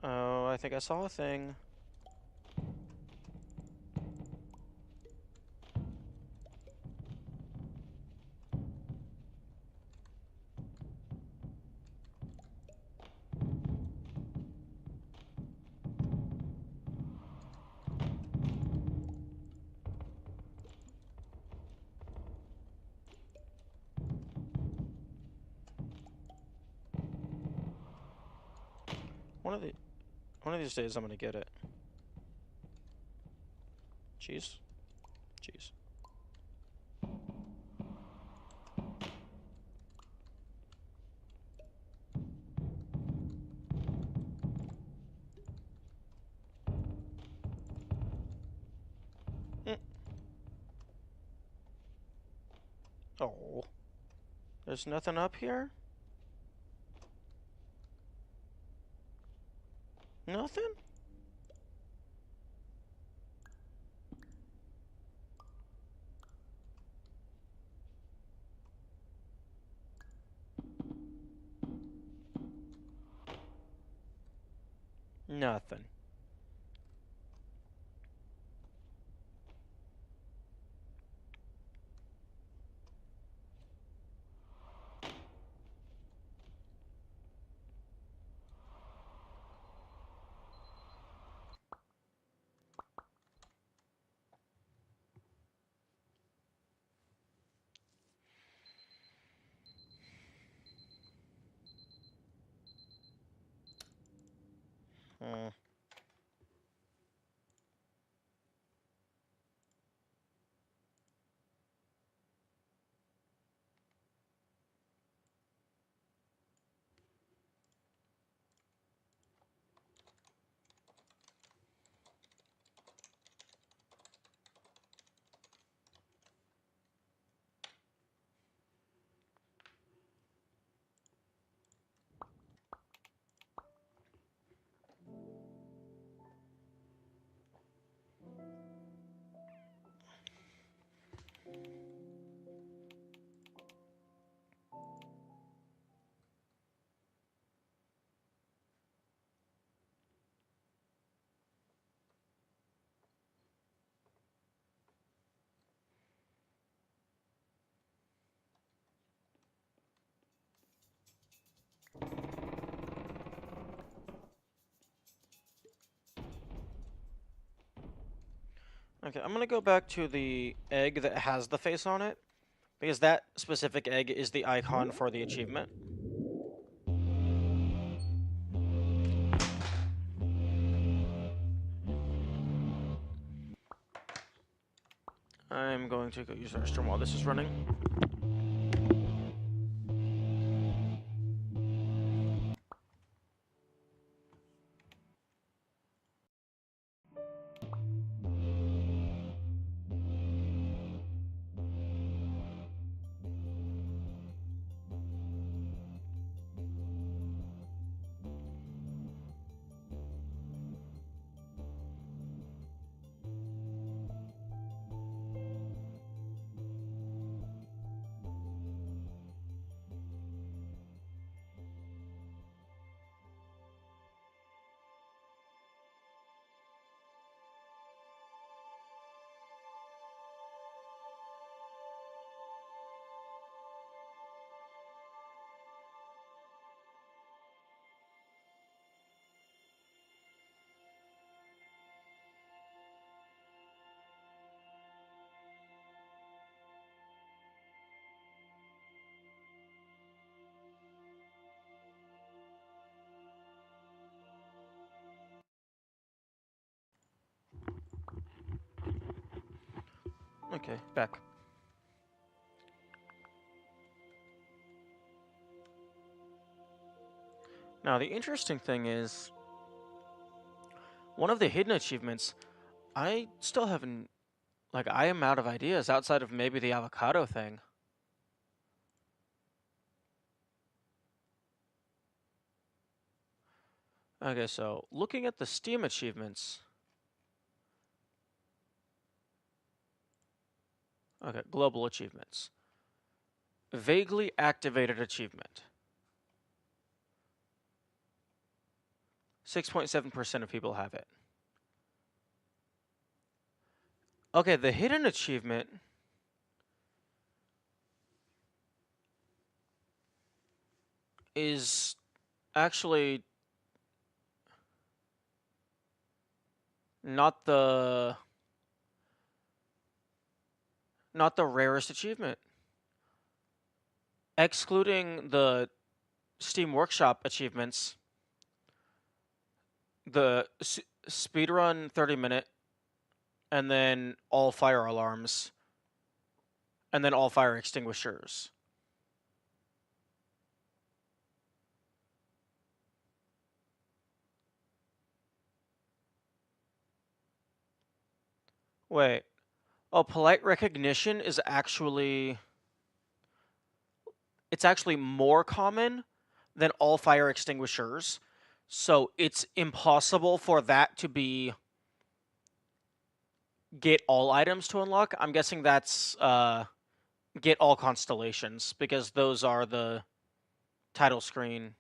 Oh, I think I saw a thing. One of these days I'm gonna get it. Cheese? Cheese. Mm. Oh. There's nothing up here? Nothing? Nothing. Hmm. Okay, I'm gonna go back to the egg that has the face on it, because that specific egg is the icon for the achievement. I'm going to go use the restroom while this is running. Okay, back. Now, the interesting thing is, one of the hidden achievements, I still haven't, like, I am out of ideas outside of maybe the avocado thing. Okay, so looking at the Steam achievements. Okay, global achievements. Vaguely activated achievement. 6.7% of people have it. Okay, the hidden achievement is actually not the rarest achievement. Excluding the Steam Workshop achievements, the speedrun 30-minute, and then all fire alarms, and then all fire extinguishers. Wait. Oh, polite recognition is actually... It's actually more common than all fire extinguishers. So it's impossible for that to be get all items to unlock. I'm guessing that's get all constellations, because those are the title screen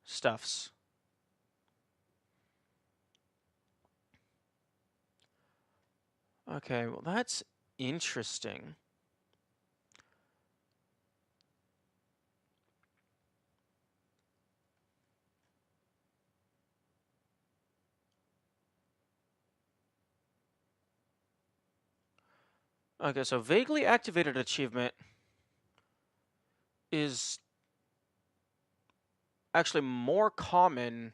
stuffs. Okay, well, that's interesting. Okay, so vaguely activated achievement is actually more common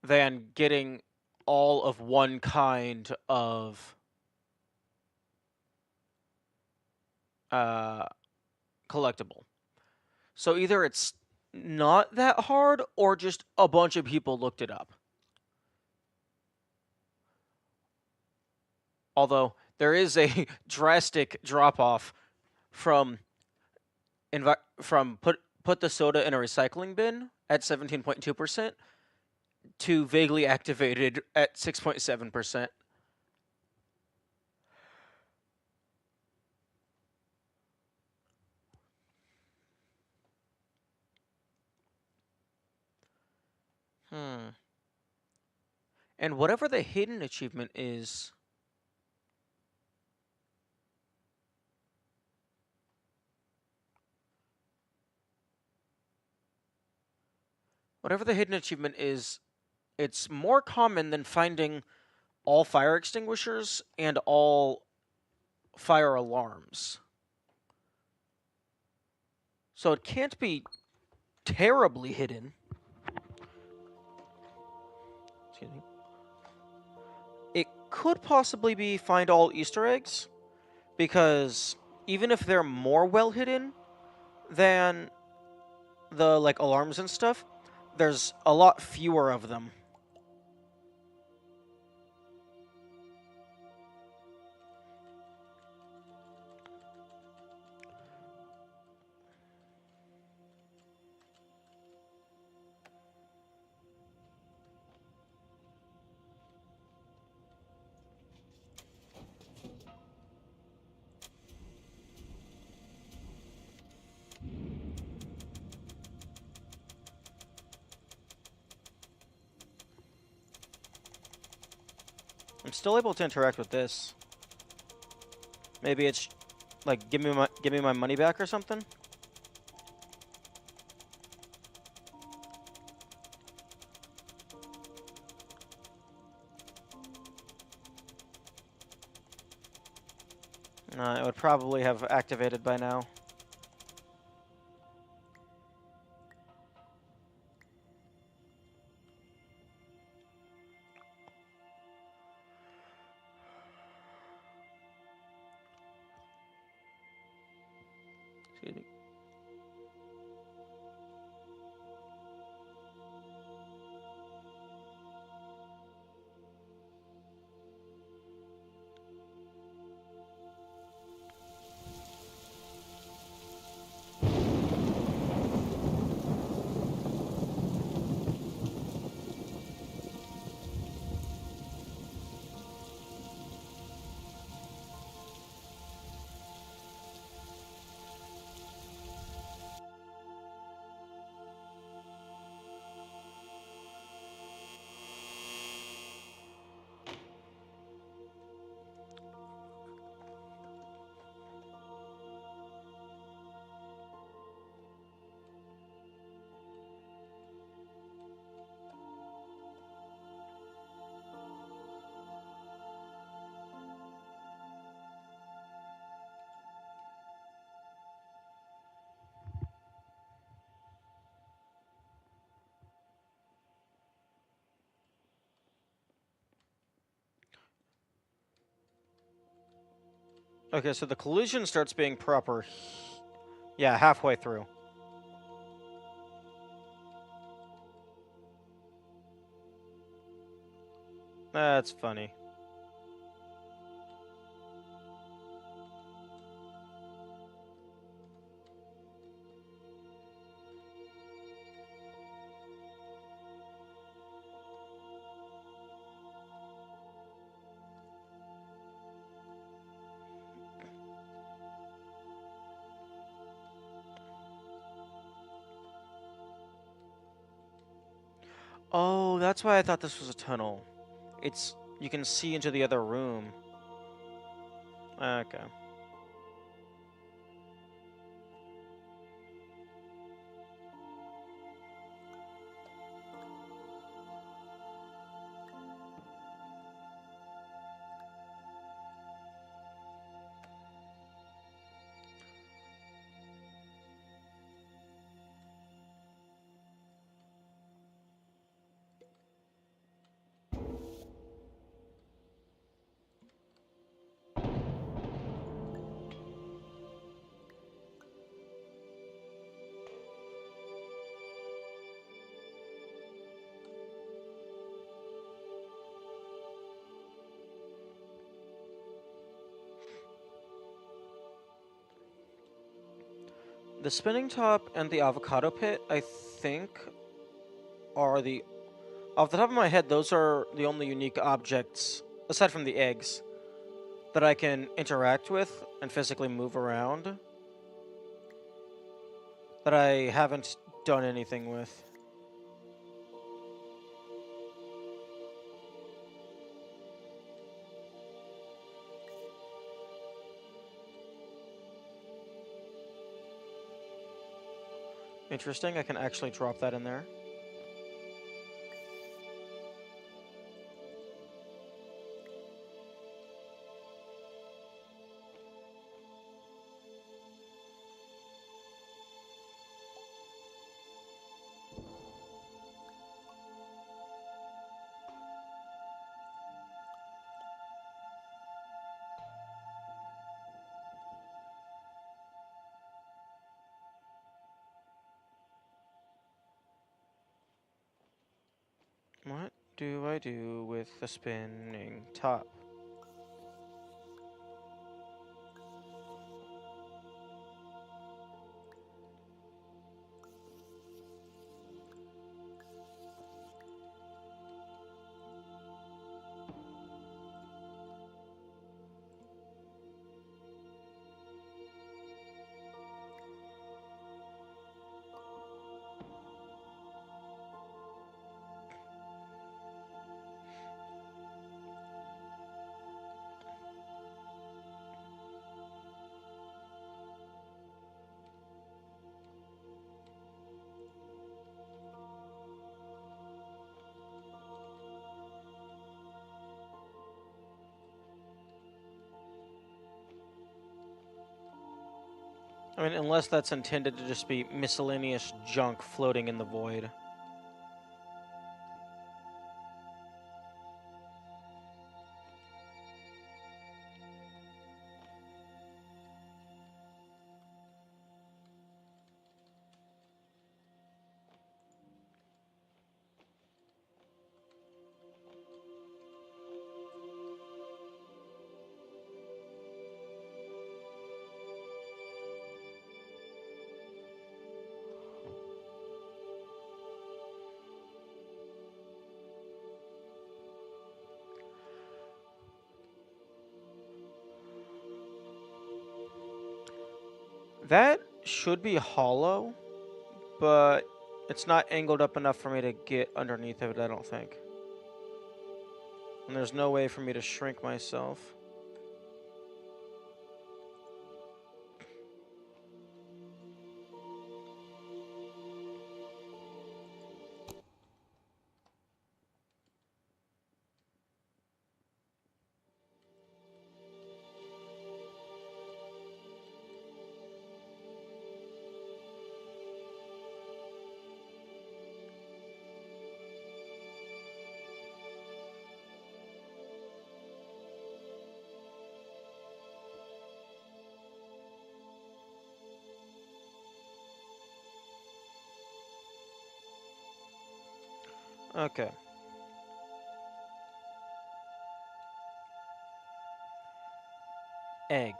than getting all of one kind of collectible. So either it's not that hard or just a bunch of people looked it up. Although there is a drastic drop off from put the soda in a recycling bin at 17.2% to vaguely activated at 6.7%. And whatever the hidden achievement is, it's more common than finding all fire extinguishers and all fire alarms. So it can't be terribly hidden. Excuse me. It could possibly be find all Easter eggs, because even if they're more well hidden than the like alarms and stuff, there's a lot fewer of them. I'm still able to interact with this. Maybe it's like give me my money back or something. It would probably have activated by now. Excuse me. Okay, so the collision starts being proper. Yeah, halfway through. That's funny. Oh, that's why I thought this was a tunnel. It's you can see into the other room. Okay. The spinning top and the avocado pit, I think, are the... Off the top of my head, those are the only unique objects, aside from the eggs, that I can interact with and physically move around, that I haven't done anything with. Interesting, I can actually drop that in there. What do I do with the spinning top? I mean, unless that's intended to just be miscellaneous junk floating in the void. That should be hollow, but it's not angled up enough for me to get underneath of it, I don't think. And there's no way for me to shrink myself. Okay. Egg.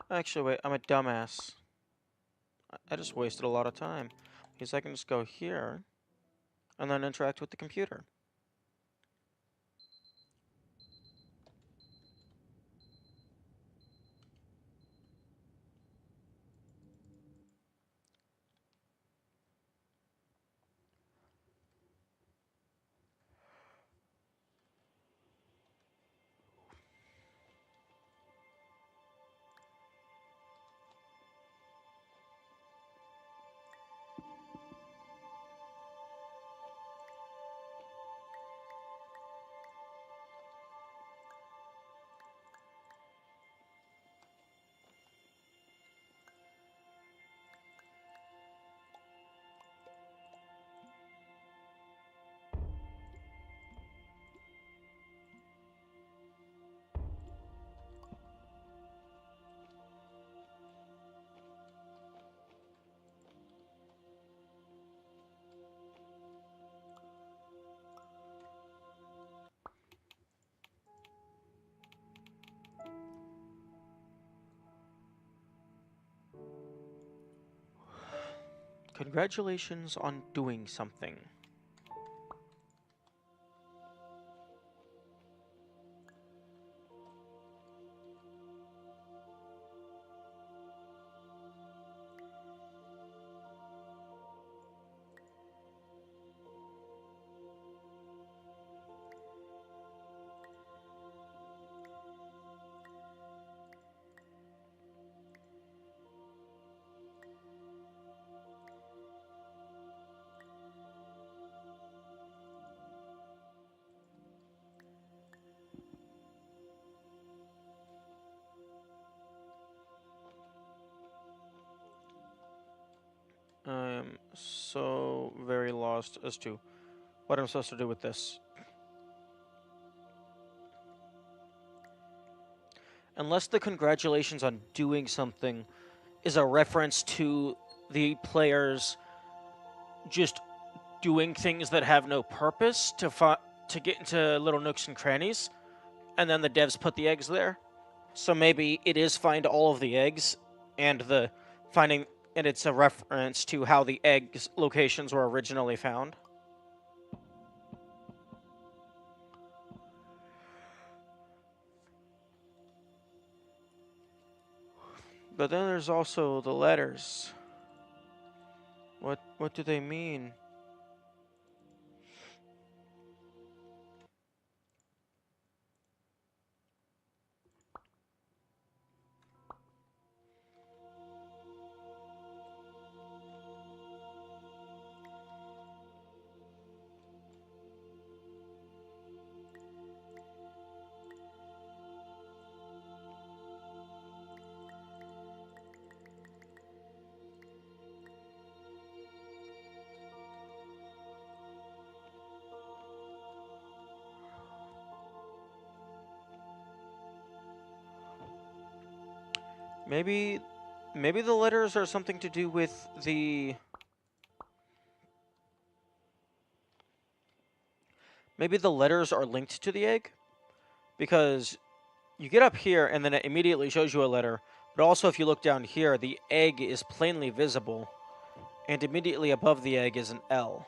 Actually, wait, I'm a dumbass. I just wasted a lot of time. Because I can just go here, and then interact with the computer. Congratulations on doing something. I am so very lost as to what I'm supposed to do with this. Unless the congratulations on doing something is a reference to the players just doing things that have no purpose to get into little nooks and crannies, and then the devs put the eggs there. So maybe it is find all of the eggs, and the finding, and it's a reference to how the eggs locations were originally found. But then there's also the letters. What do they mean? Maybe the letters are something to do with the... Maybe the letters are linked to the egg? Because you get up here and then it immediately shows you a letter, but also if you look down here, the egg is plainly visible, and immediately above the egg is an L.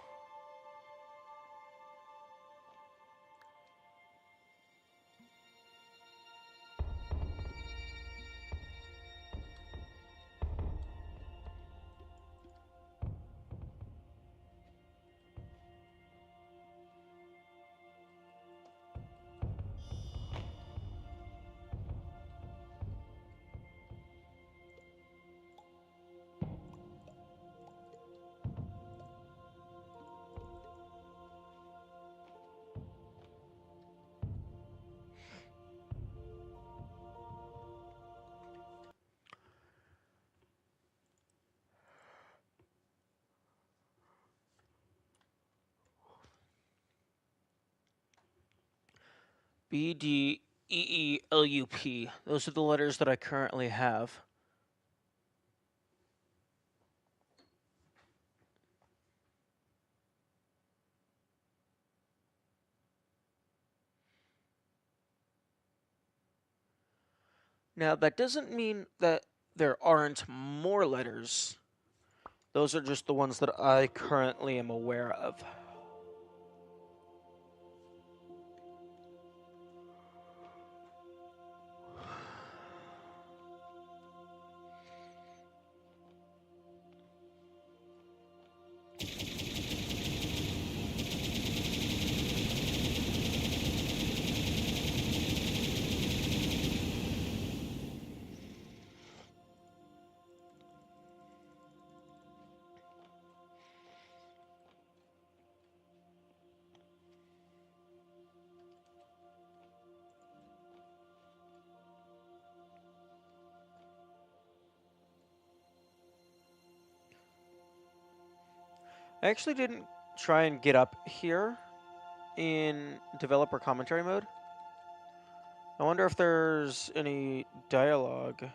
B, D, E, E, L, U, P. Those are the letters that I currently have. Now, that doesn't mean that there aren't more letters. Those are just the ones that I currently am aware of. I actually didn't try and get up here in developer commentary mode. I wonder if there's any dialogue.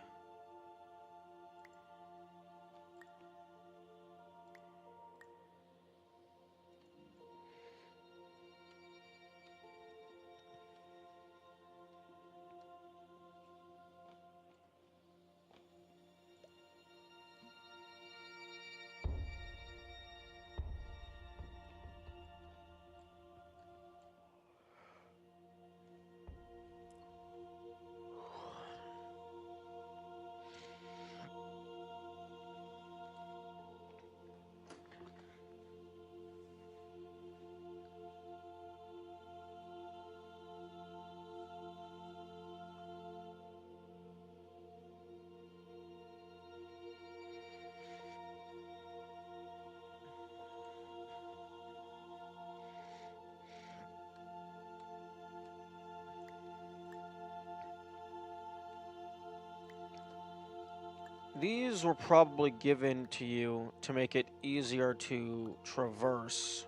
these were probably given to you to make it easier to traverse.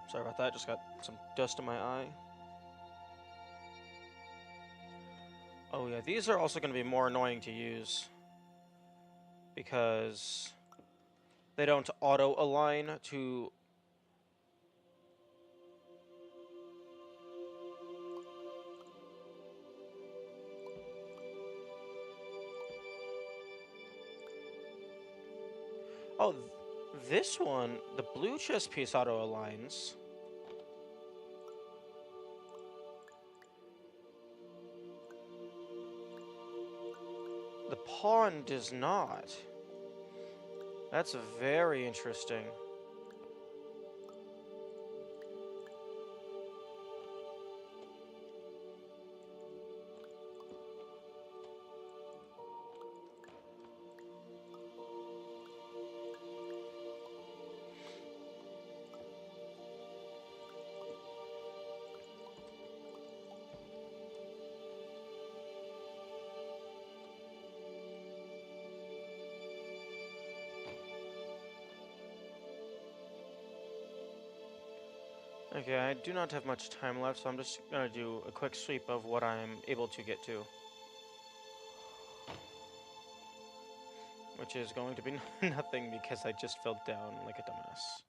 Sorry about that, just got some dust in my eye. Oh yeah, these are also going to be more annoying to use because they don't auto-align to... Oh, this one, the blue chess piece auto-aligns. The pawn does not. That's very interesting. Okay, I do not have much time left, so I'm just gonna do a quick sweep of what I'm able to get to. Which is going to be nothing because I just fell down like a dumbass.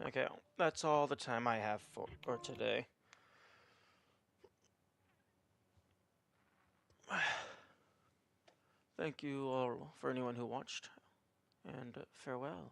Okay, that's all the time I have for today. Thank you all for anyone who watched, and farewell.